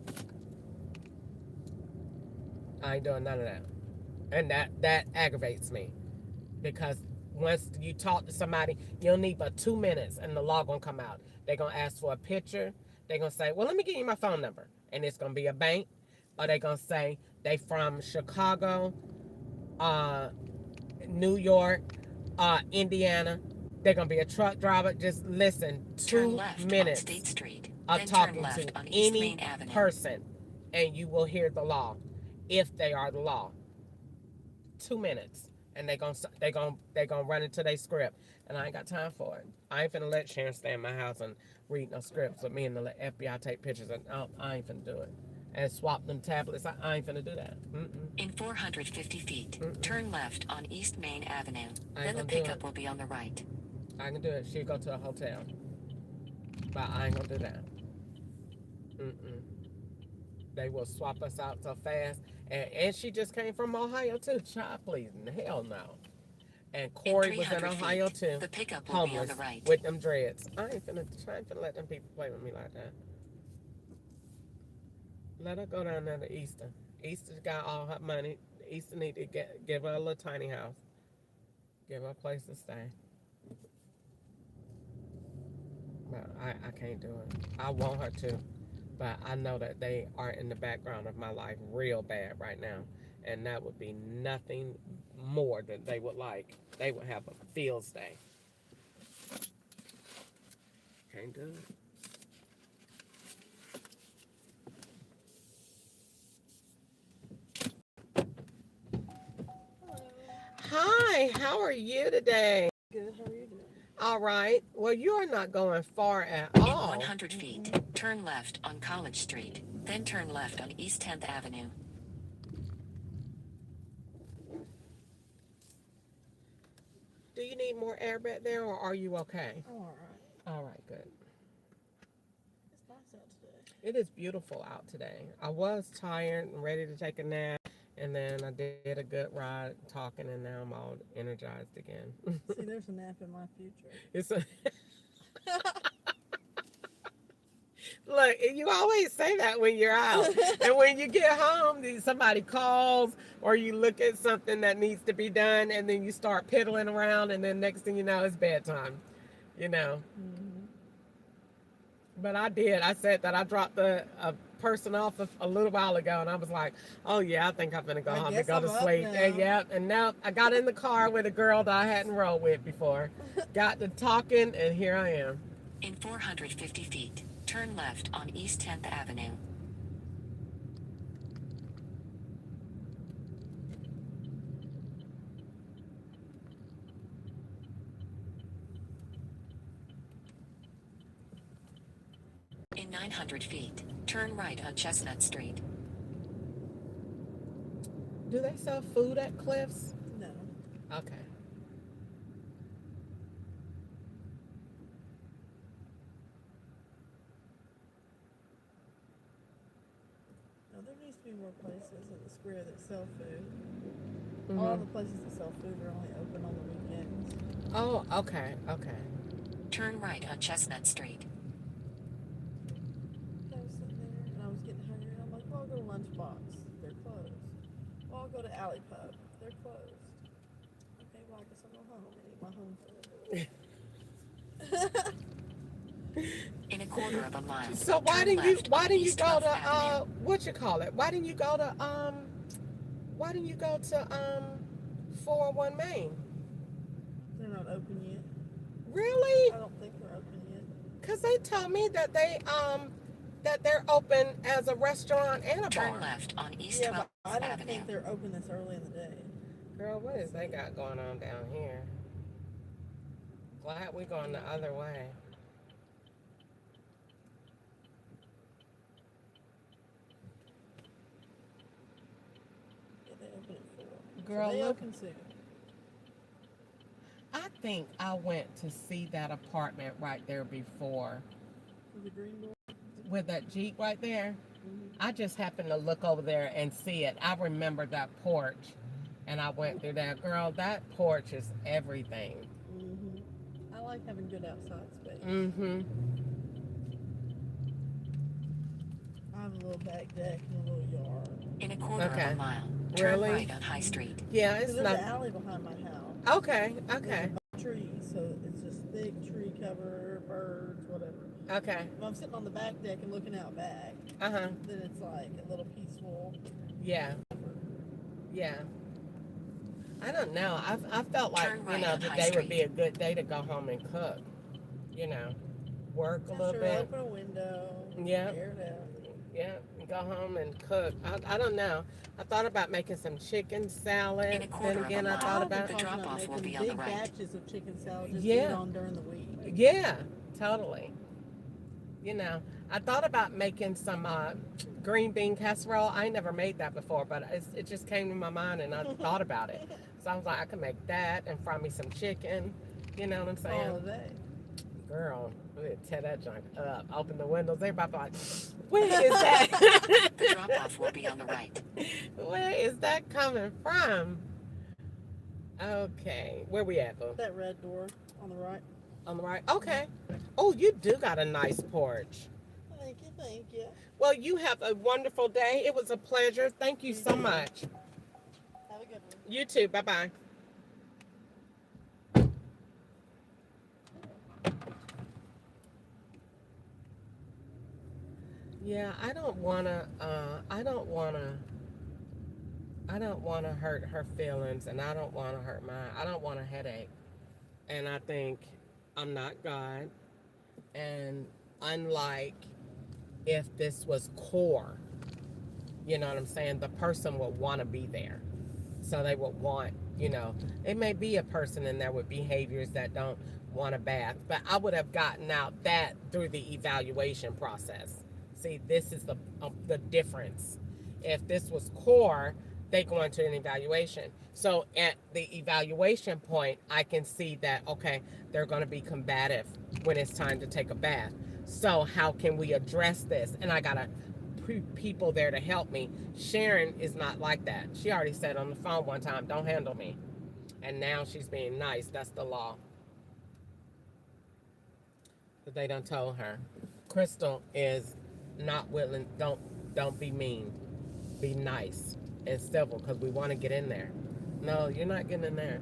A: I ain't doing none of that. And that aggravates me. Because once you talk to somebody, you'll need but 2 minutes and the law gonna come out. They're gonna ask for a picture. They're gonna say, well, let me give you my phone number. And it's gonna be a bank. Or they're gonna say they from Chicago, New York, Indiana. They're gonna be a truck driver. Just listen,
B: Turn
A: 2
B: left on
A: minutes
B: State Street.
A: of
B: Then turn
A: talking
B: left
A: to
B: on East
A: any
B: Main Avenue.
A: person, and you will hear the law, if they are the law. 2 minutes, and they gonna run into their script, and I ain't got time for it. I ain't finna let Sharon stay in my house and read no scripts with me and the FBI take pictures, and I ain't finna do it. And swap them tablets. I ain't finna do that.
B: In 450 feet, turn left on East Main Avenue.
A: I
B: Then
A: ain't
B: the
A: gonna do
B: pickup
A: it.
B: will be on the right.
A: I can do it. She'll go to a hotel, but I ain't gonna do that. They will swap us out so fast. And she just came from Ohio too. Child, please, hell no. And Corey was in
B: 300
A: Ohio
B: feet,
A: too.
B: the pickup will be on
A: Homeless
B: the right.
A: with them dreads. I ain't finna let them people play with me like that. Let her go down there to Easter. Easter's got all her money. Easter need to give her a little tiny house. Give her a place to stay. But I can't do it. I want her to. But I know that they are in the background of my life real bad right now. And that would be nothing more than they would like. They would have a field day. Can't do it. Hi, how are you today?
J: Good, how are you doing?
A: All right. Well, you are not going far at
B: In
A: all.
B: 100 feet, turn left on College Street. Then turn left on East 10th Avenue.
A: Do you need more air back there, or are you okay?
J: I'm alright.
A: All right, good.
J: It's nice out today.
A: It is beautiful out today. I was tired and ready to take a nap, and then I did a good ride talking, and now I'm all energized again.
J: See, there's a nap in my future.
A: It's a Look, you always say that when you're out. And when you get home, somebody calls or you look at something that needs to be done, and then you start piddling around, and then next thing you know, it's bedtime. You know. But I did. I said that I dropped a person off a little while ago, and I was like, oh, yeah, I think I'm going to go home and go to sleep. And, yeah, and now I got in the car with a girl that I hadn't rode with before. Got to talking, and here I am.
B: In 450 feet, turn left on East 10th Avenue. 900 feet. Turn right on Chestnut Street.
A: Do they sell food at Cliffs?
J: No.
A: Okay.
J: No, there needs to be more places in the square that sell food.
A: Mhm.
J: All the places that sell food are only open on the weekends.
A: Oh, okay, okay.
B: Turn right on Chestnut Street.
J: I was sitting there and I was getting hungry and I'm like, well, I'll go to Lunchbox. They're closed. Well, I'll go to Alley Pub. They're closed. Okay, well, I guess I'll go home and eat my home food.
B: In a quarter of a mile.
A: So why
B: turn
A: didn't you
B: left
A: why
B: on
A: didn't you
B: East
A: go
B: 12th
A: to
B: Avenue.
A: what you call it? Why didn't you go to 401 Main?
J: They're not open yet.
A: Really?
J: I don't think they're open yet.
A: Cause they told me that they're open as a restaurant and a
B: Turn
A: bar.
B: left on East
J: Yeah,
B: 12th
J: but I don't
B: Avenue.
J: think they're open this early in the day.
A: Girl, what is they got going on down here? Glad we going the other way.
J: Yeah, they open at 4.
A: Girl,
J: so they
A: look.
J: open soon.
A: I think I went to see that apartment right there before
J: With the green door.
A: with that Jeep right there.
J: Mm-hmm.
A: I just happened to look over there and see it. I remember that porch, and I went through that. Girl, that porch is everything.
J: Mm-hmm. I like having good outside space.
A: Mm-hmm.
J: I have a little back deck and a little yard.
B: In a quarter of
A: Okay.
B: a mile. Turn
A: Really?
B: right on High Street.
A: Yeah, it's
J: There's
A: not.
J: an alley behind my house.
A: Okay, okay,
J: There's trees, so it's just thick tree cover, birds, whatever.
A: okay.
J: If I'm sitting on the back deck and looking out back,
A: Uh-huh.
J: then it's like a little peaceful.
A: Yeah, yeah. I don't know. I felt like,
B: Turn right on High
A: today would
B: Street.
A: be a good day to go home and cook. You know, work a
J: Yeah,
A: little
J: sure,
A: bit.
J: open a window.
A: Yeah.
J: Air it out.
A: Yeah, go home and cook. I don't know. I thought about making some chicken salad.
B: In a quarter
A: Then again,
B: of a
A: I
B: mile.
A: thought
J: I've been
A: about
B: The
J: talking about
B: drop-off will
J: making
B: be on the
J: big
B: right.
J: batches of chicken salad just to
A: Yeah.
J: eat on during the week.
A: yeah, totally. I thought about making some green bean casserole. I ain't never made that before, but it just came to my mind and I thought about it. So I was like, I could make that and fry me some chicken. You know what I'm saying?
J: All day.
A: Girl, we need to tear that junk up. Open the windows. Everybody like, where is that?
B: The drop-off will be on the right.
A: Where is that coming from? Okay, where we at, boo?
J: That red door on the right.
A: On the right? Okay. Oh, you do got a nice porch.
J: Thank you, thank you.
A: Well, you have a wonderful day. It was a pleasure. Thank you so much.
J: Have a good one.
A: You too. Bye-bye. Yeah, I don't wanna hurt her feelings, and I don't wanna hurt mine. I don't want a headache. And I think I'm not God. And unlike if this was core, you know what I'm saying, the person would want to be there. So they would want, it may be a person in there with behaviors that don't want a bath, but I would have gotten out that through the evaluation process. See, this is the difference. If this was core, they go into an evaluation. So at the evaluation point, I can see that, okay, they're going to be combative when it's time to take a bath. So how can we address this? And I got people there to help me. Sharon is not like that. She already said on the phone one time, don't handle me. And now she's being nice. That's the law. But they done told her. Crystal is not willing. Don't be mean. Be nice and civil, because we want to get in there. No, you're not getting in there.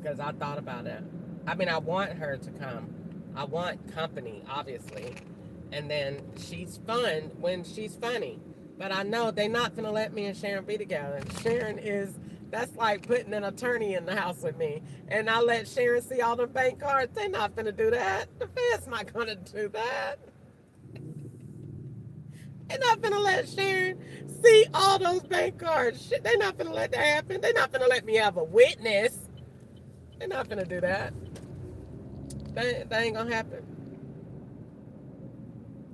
A: Because I thought about it. I mean, I want her to come. I want company, obviously. And then she's fun when she's funny. But I know they're not going to let me and Sharon be together. Sharon that's like putting an attorney in the house with me. And I let Sharon see all the bank cards. They're not going to do that. The Fed's not going to do that. They're not going to let Sharon see all those bank cards. Shit, they're not going to let that happen. They're not going to let me have a witness. They're not going to do that. That ain't going to happen.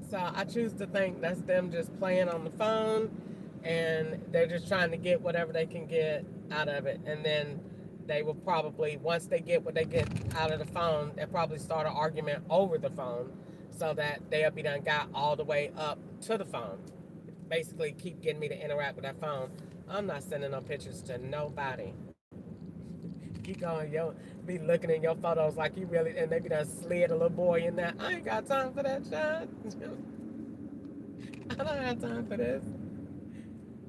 A: So I choose to think that's them just playing on the phone, and they're just trying to get whatever they can get out of it. And then they will probably, once they get what they get out of the phone, they'll probably start an argument over the phone so that they'll be done got all the way up to the phone. Basically keep getting me to interact with that phone. I'm not sending no pictures to nobody. You going, yo, be looking in your photos like you really, and they be done slid a little boy in there. I ain't got time for that, John. I don't have time for this.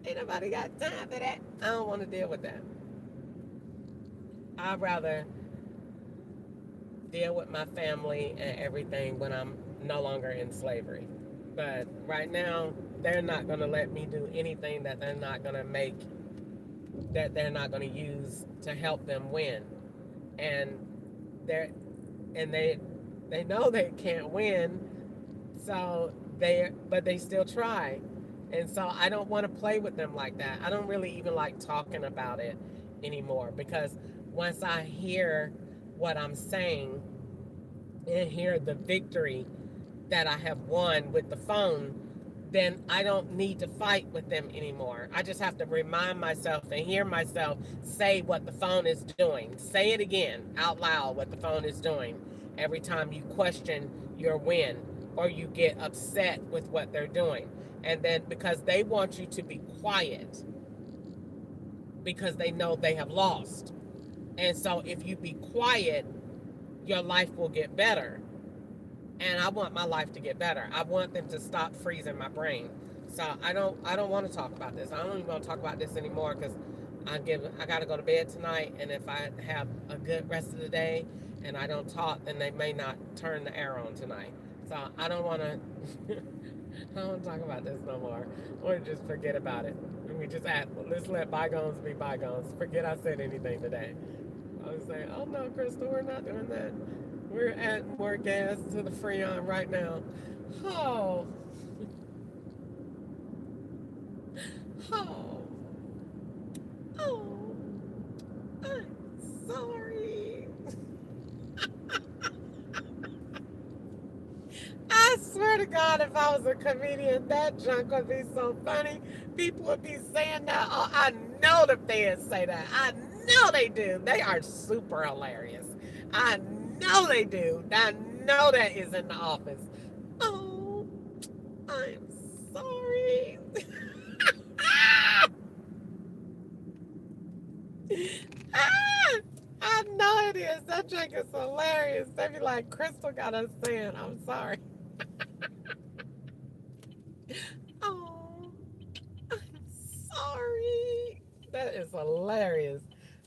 A: Ain't nobody got time for that. I don't want to deal with that. I'd rather deal with my family and everything when I'm no longer in slavery. But right now, they're not going to let me do anything that they're not going to make, that they're not going to use to help them win. And they know they can't win, but they still try. And so I don't want to play with them like that. I don't really even like talking about it anymore, because once I hear what I'm saying and hear the victory that I have won with the phone, then I don't need to fight with them anymore. I just have to remind myself and hear myself say what the phone is doing. Say it again out loud what the phone is doing every time you question your win or you get upset with what they're doing. And then because they want you to be quiet because they know they have lost. And so if you be quiet, your life will get better. And I want my life to get better. I want them to stop freezing my brain. So I don't want to talk about this. I don't even want to talk about this anymore, because I got to go to bed tonight. And if I have a good rest of the day and I don't talk, then they may not turn the air on tonight. So I don't want to. I don't want to talk about this no more. I want to just forget about it. And let's let bygones be bygones. Forget I said anything today. I was saying, oh no, Crystal, we're not doing that. We're adding more gas to the Freon right now. Oh. Oh. Oh. I'm sorry. I swear to God, if I was a comedian, that junk would be so funny. People would be saying that. Oh, I know the fans say that. I know they do. They are super hilarious. I know they do. I know that is in the office. Oh, I'm sorry. I know it is. That drink is hilarious. They be like, Crystal got us saying, I'm sorry. Oh, I'm sorry. That is hilarious.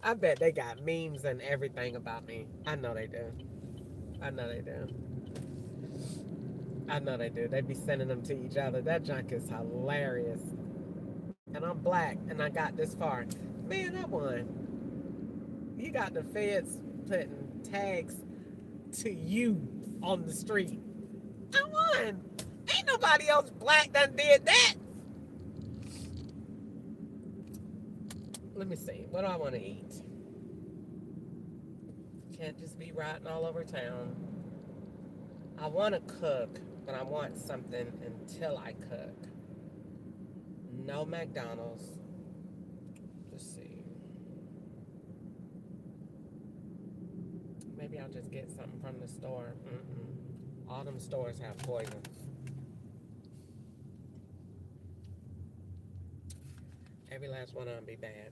A: I bet they got memes and everything about me. I know they do. I know they do. I know they do. They be sending them to each other. That junk is hilarious. And I'm black and I got this far. Man, I won. You got the feds putting tags to you on the street. I won. Ain't nobody else black that did that. Let me see. What do I want to eat? Can't just be riding all over town. I want to cook, but I want something until I cook. No McDonald's. Let's see. Maybe I'll just get something from the store. All them stores have poison. Every last one of them be bad.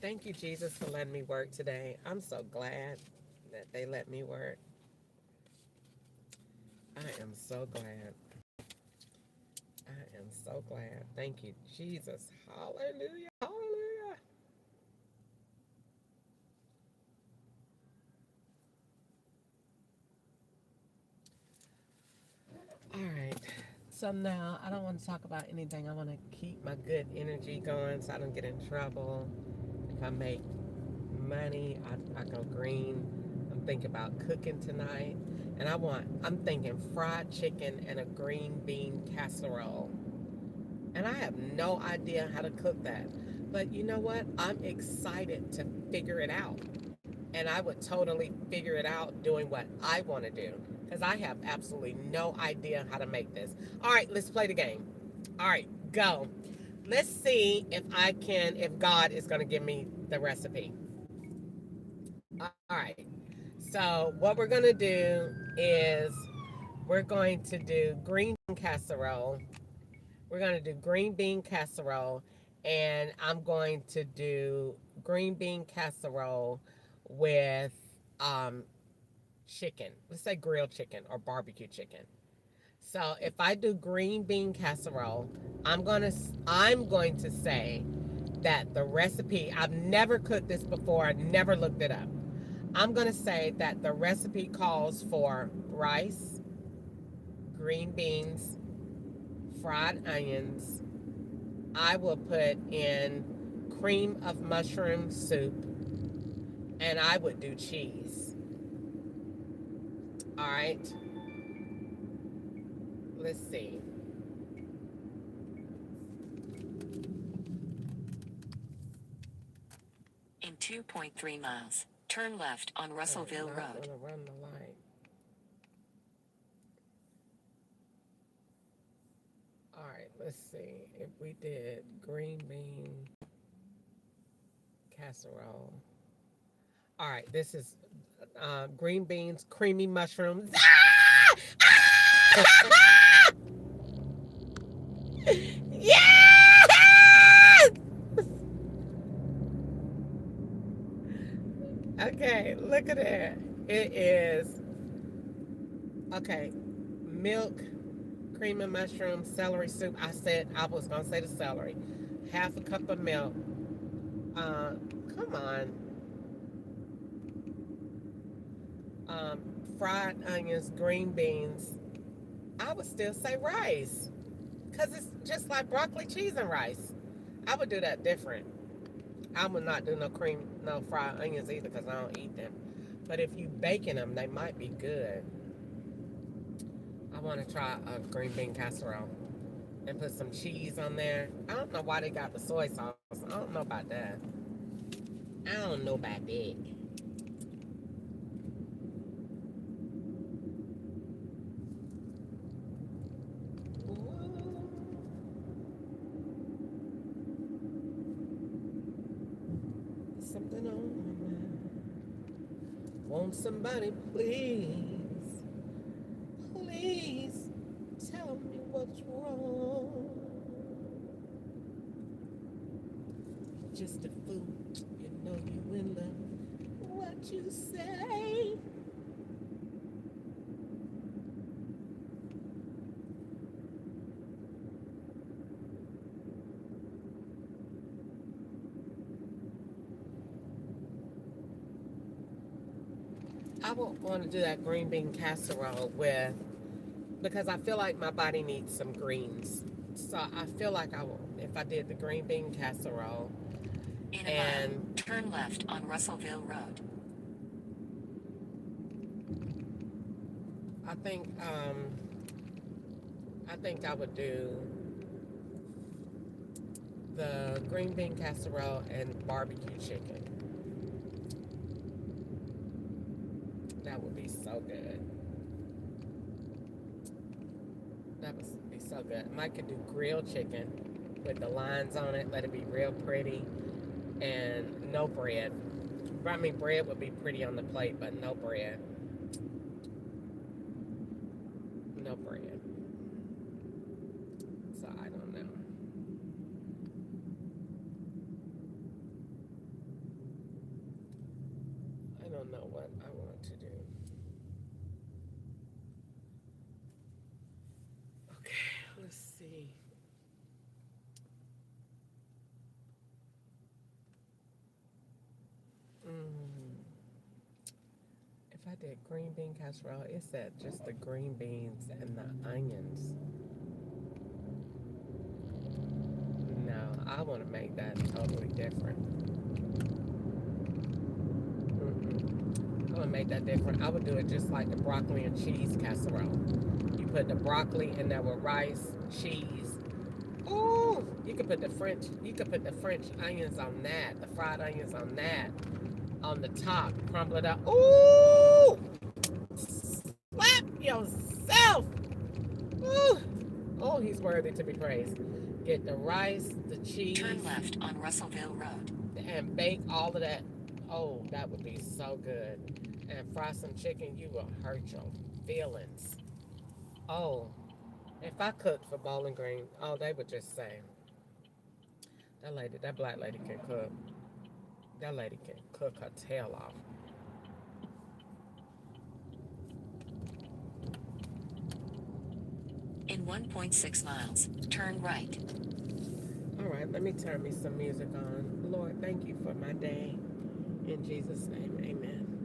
A: Thank you, Jesus, for letting me work today. I'm so glad that they let me work. I am so glad. I am so glad. Thank you, Jesus. Hallelujah. Hallelujah. All right. So now I don't want to talk about anything. I want to keep my good energy going so I don't get in trouble. If I make money, I go green. I'm thinking about cooking tonight. And I'm thinking fried chicken and a green bean casserole. And I have no idea how to cook that. But you know what? I'm excited to figure it out. And I would totally figure it out doing what I want to do. because I have absolutely no idea how to make this. All right, let's play the game. All right, go. Let's see if God is going to give me the recipe. All right. So what we're going to do is we're going to do green bean casserole. We're going to do green bean casserole, and I'm going to do green bean casserole with chicken. Let's say grilled chicken or barbecue chicken. So if I do green bean casserole, I'm going to say that the recipe, I've never cooked this before, I never looked it up. I'm going to say that the recipe calls for rice, green beans, fried onions. I will put in cream of mushroom soup, and I would do cheese. All right. Let's see.
B: In 2.3 miles, turn left on Russellville
A: I'm not
B: Road.
A: gonna run the light. All right, let's see. If we did green bean casserole. All right, this is green beans, creamy mushrooms. Yes! Okay, look at that. It is, okay, milk, cream and mushroom, celery soup. I said I was going to say the celery. Half a cup of milk. Come on. Fried onions, green beans. I would still say rice. Because it's just like broccoli, cheese, and rice. I would do that different. I would not do no fried onions either because I don't eat them. But if you baking them, they might be good. I want to try a green bean casserole and put some cheese on there. I don't know why they got the soy sauce. I don't know about that. I don't know about that. Something on my mind. Won't somebody please, please tell me what's wrong? Just a fool, you know you in love. What you say? I would want to do that green bean casserole because I feel like my body needs some greens. So I feel like if I did the green bean casserole.
B: In a mile, turn left on Russellville Road.
A: I think I would do the green bean casserole and barbecue chicken. That would be so good. That would be so good. I could do grilled chicken with the lines on it, let it be real pretty, and no bread. I mean, bread would be pretty on the plate, but no bread. No bread. So I don't know. I don't know what I want to do. Okay, let's see. If I did green bean casserole, it said just the green beans and the onions. No, I want to make that totally different. I want to make that different. I would do it just like the broccoli and cheese casserole. You put the broccoli in there with rice, cheese. Ooh, you could put the French onions on that, the fried onions on that, on the top, crumble it up. Ooh, slap. yourself. Woo. Oh, he's worthy to be praised. Get the rice, the cheese,
B: Turn left on Russellville Road.
A: and bake all of that. Oh, that would be so good. And fry some chicken, you will hurt your feelings. Oh, if I cooked for Bowling Green, oh, they would just say, that black lady can cook. That lady can cook her tail off.
B: In 1.6 miles, turn right.
A: All right, let me turn me some music on. Lord, thank you for my day. In Jesus' name, amen.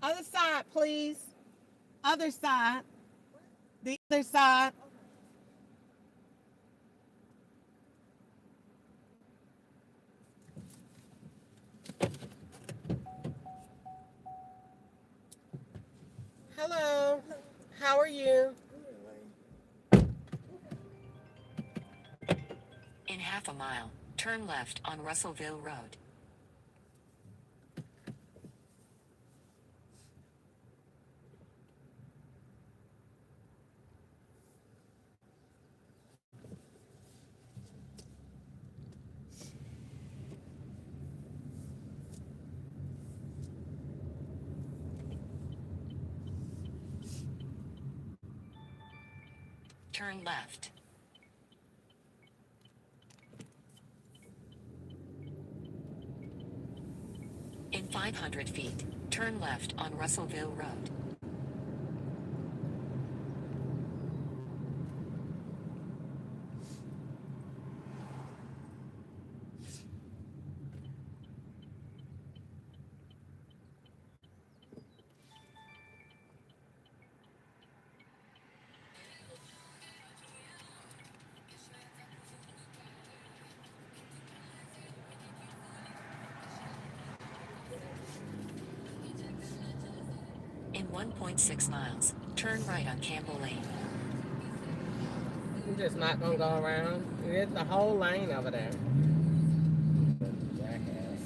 A: Other side, please. Other side. The other side. Hello. How are you?
B: In half a mile, turn left on Russellville Road. Turn left. In 500 feet, turn left on Russellville Road. In 1.6 miles, turn right on Campbell Lane.
A: I'm just not gonna go around. There's the whole lane over there. Jackass.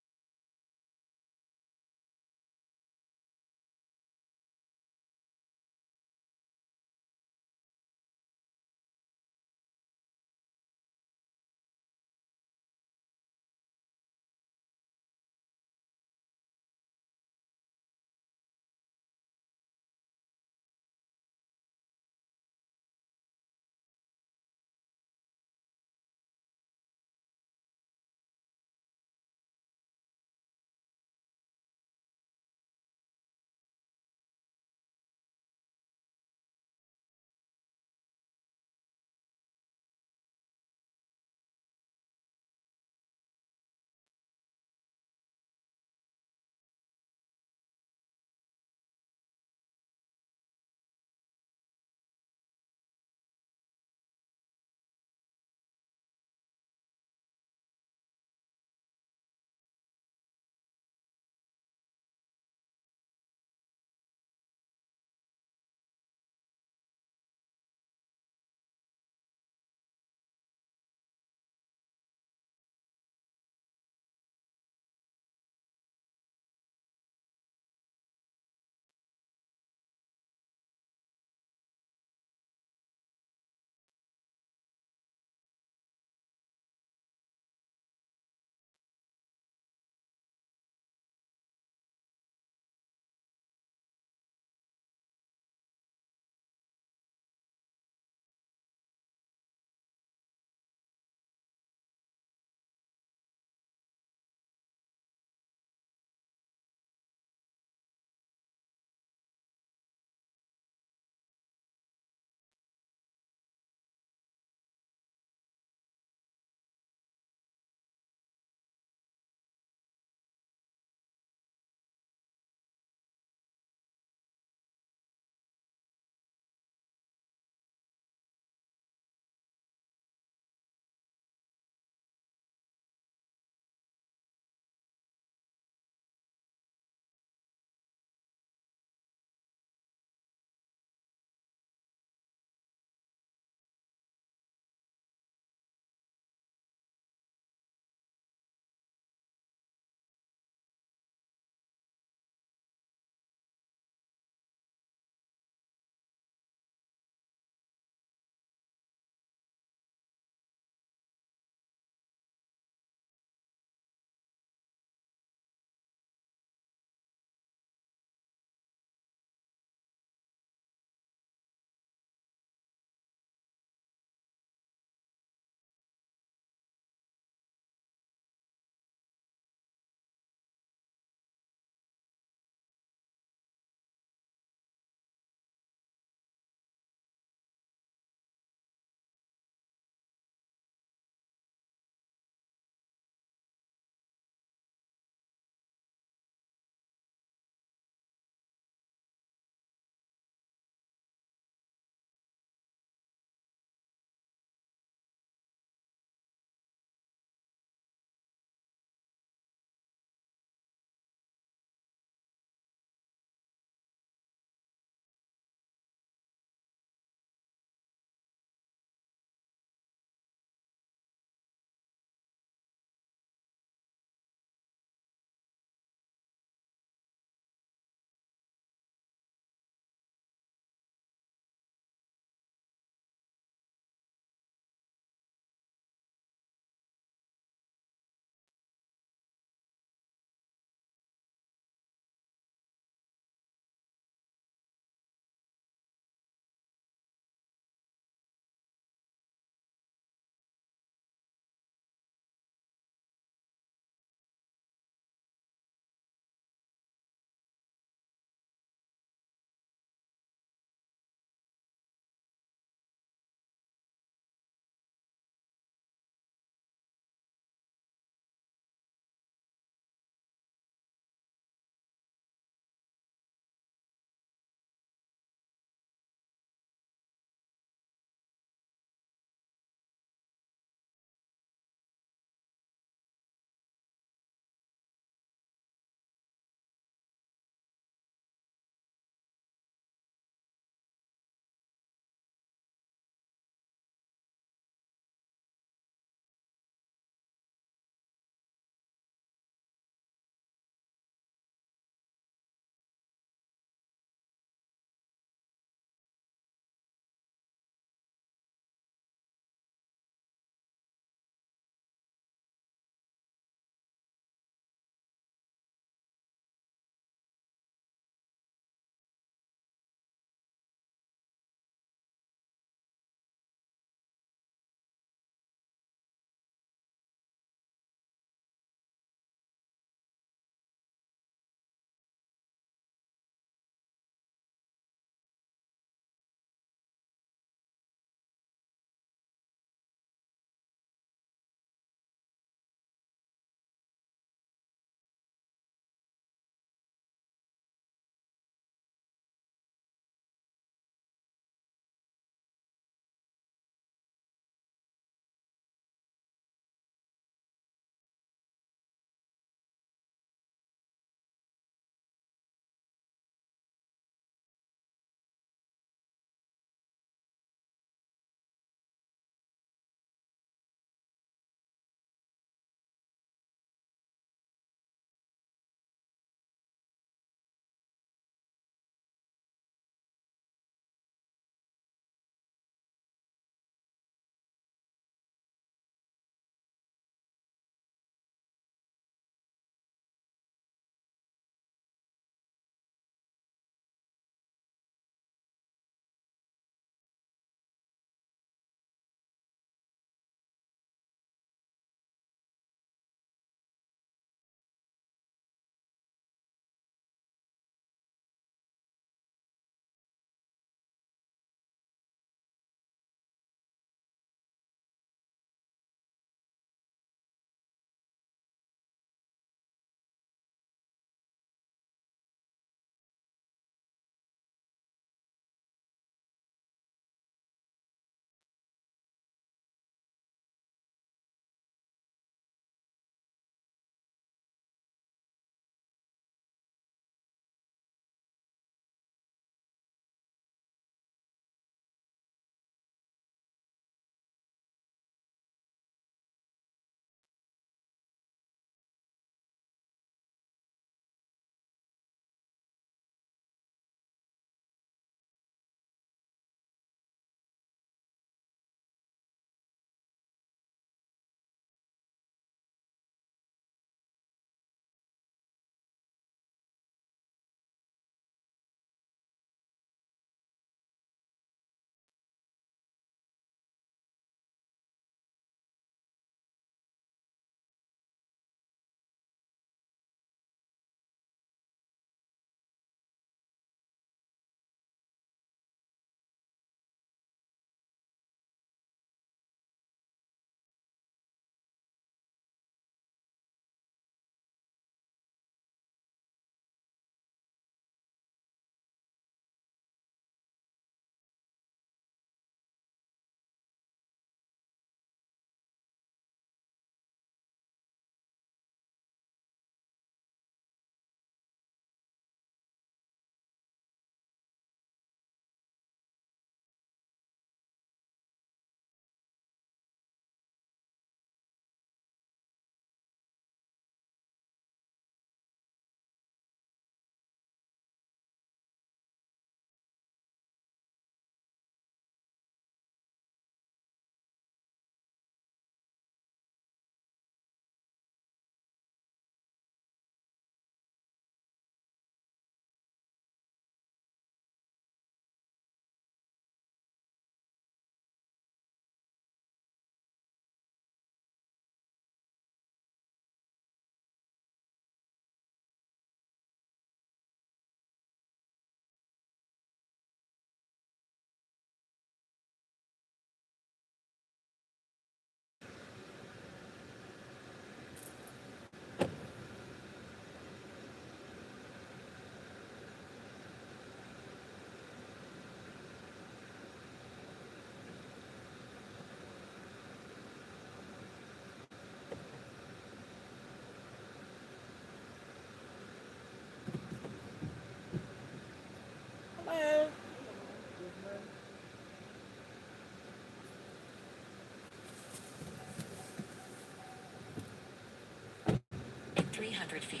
B: 300 feet,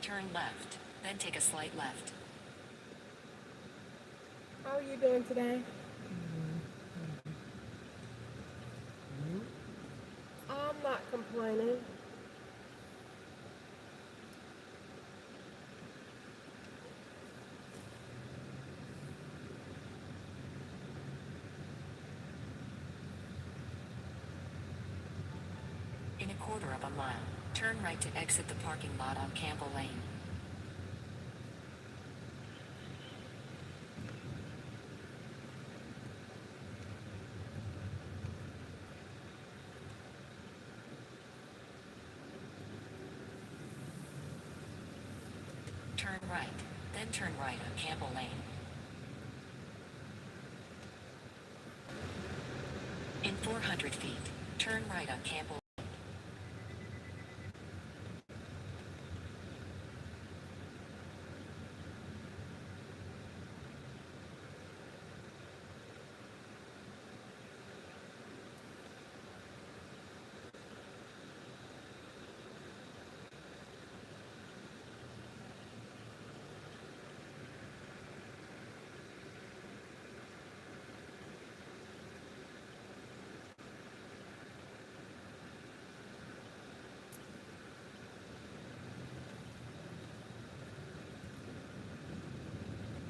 B: turn left, then take a slight left.
A: How are you doing today? I'm not complaining.
B: In a quarter of a mile, turn right to exit the parking lot on Campbell Lane. Turn right, then turn right on Campbell Lane. In 400 feet, turn right on Campbell.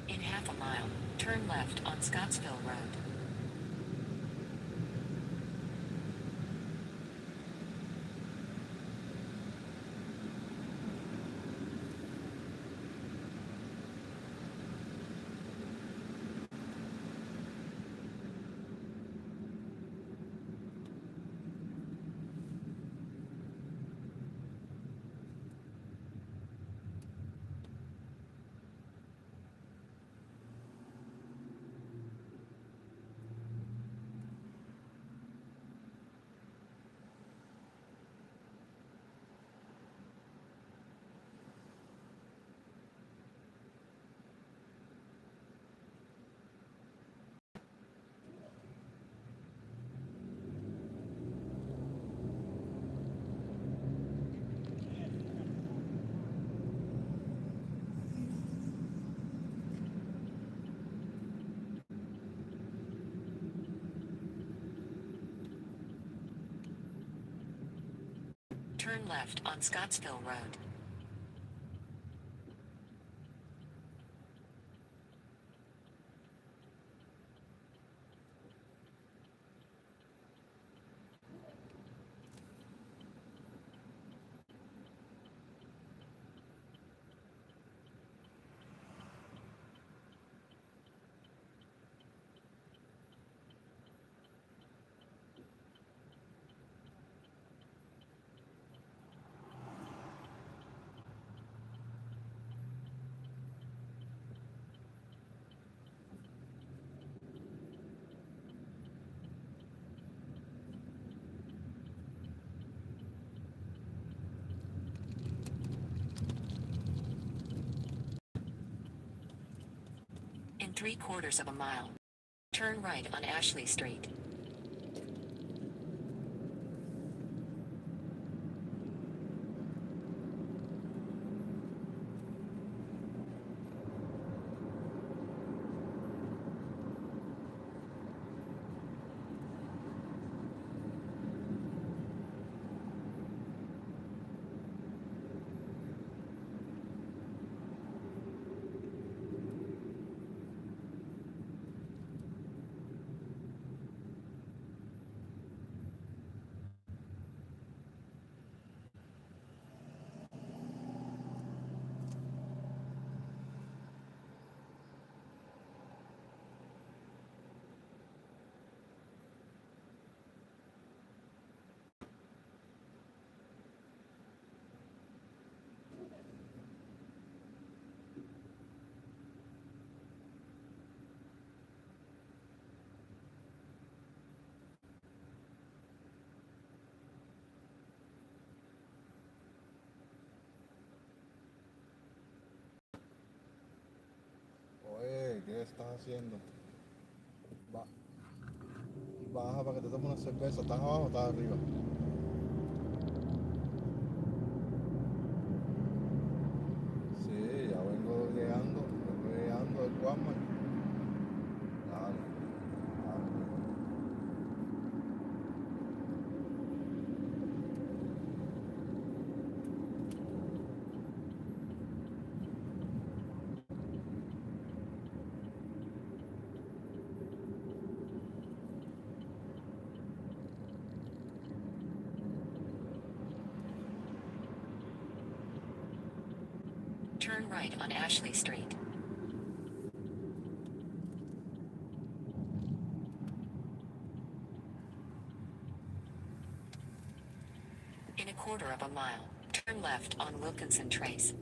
B: In half a mile, turn left on Scottsville Road. Turn left on Scottsville Road. In 3/4 of a mile, turn right on Ashley Street.
K: Oye, ¿qué estás haciendo? Ba- Baja para que te tome una cerveza. ¿Estás abajo o estás arriba?
B: Turn right on Ashley Street. In a quarter of a mile, turn left on Wilkinson Trace.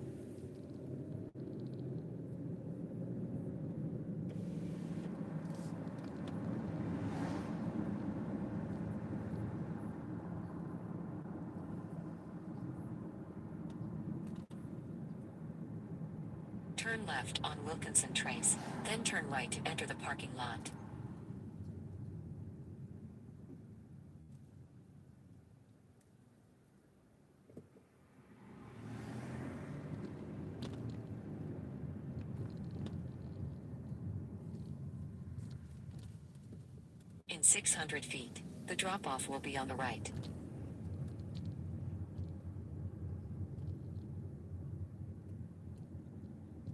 B: Turn left on Wilkinson Trace, then turn right to enter the parking lot. In 600 feet, the drop-off will be on the right.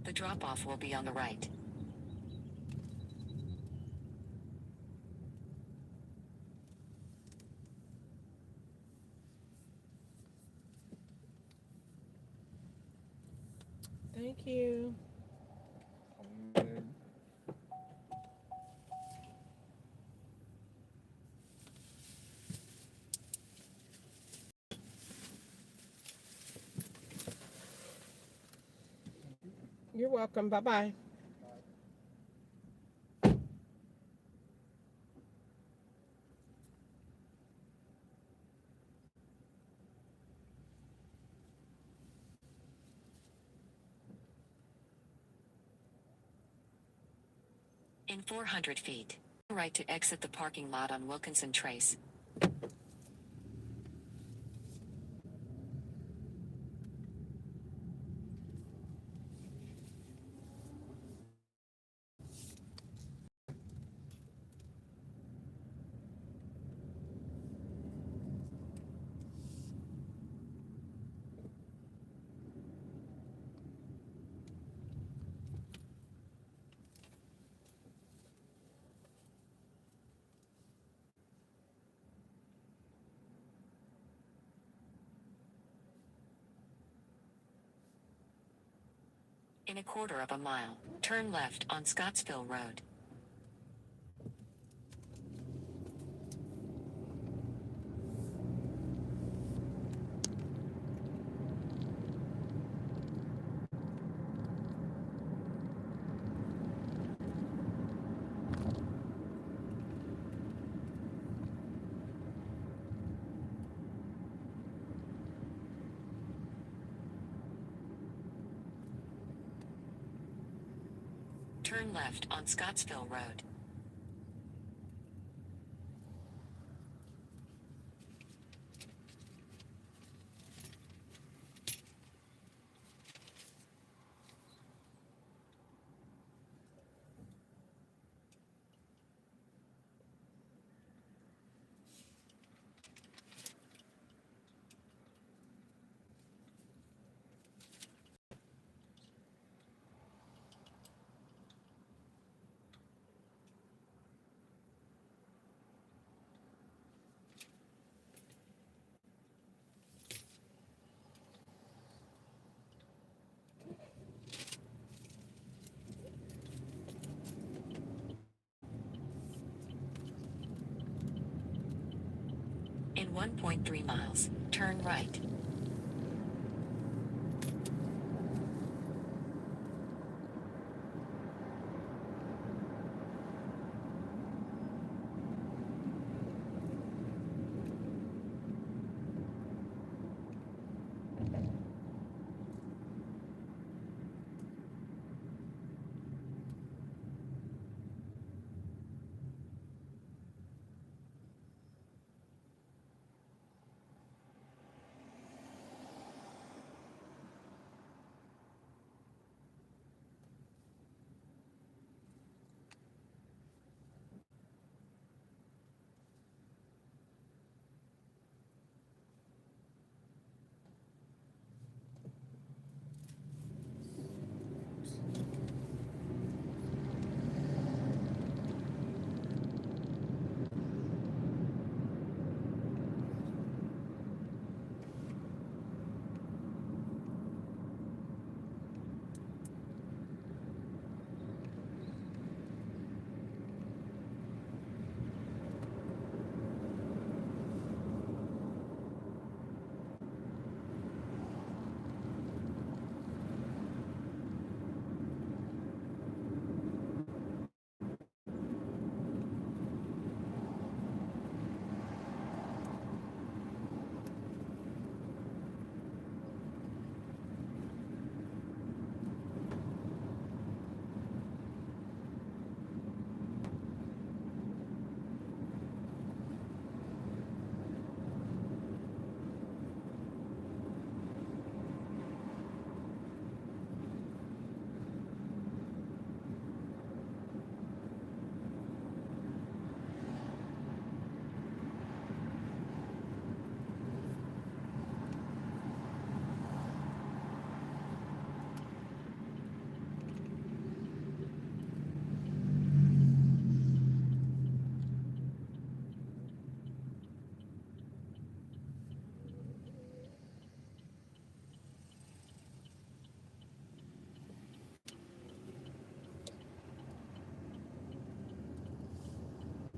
B: The drop-off will be on the right.
A: Thank you. You're welcome. Bye-bye.
B: In 400 feet, turn right to exit the parking lot on Wilkinson Trace. In a quarter of a mile, turn left on Scottsville Road. Turn left on Scottsville Road. In 1.3 miles, turn right.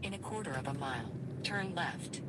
B: In a quarter of a mile, turn left.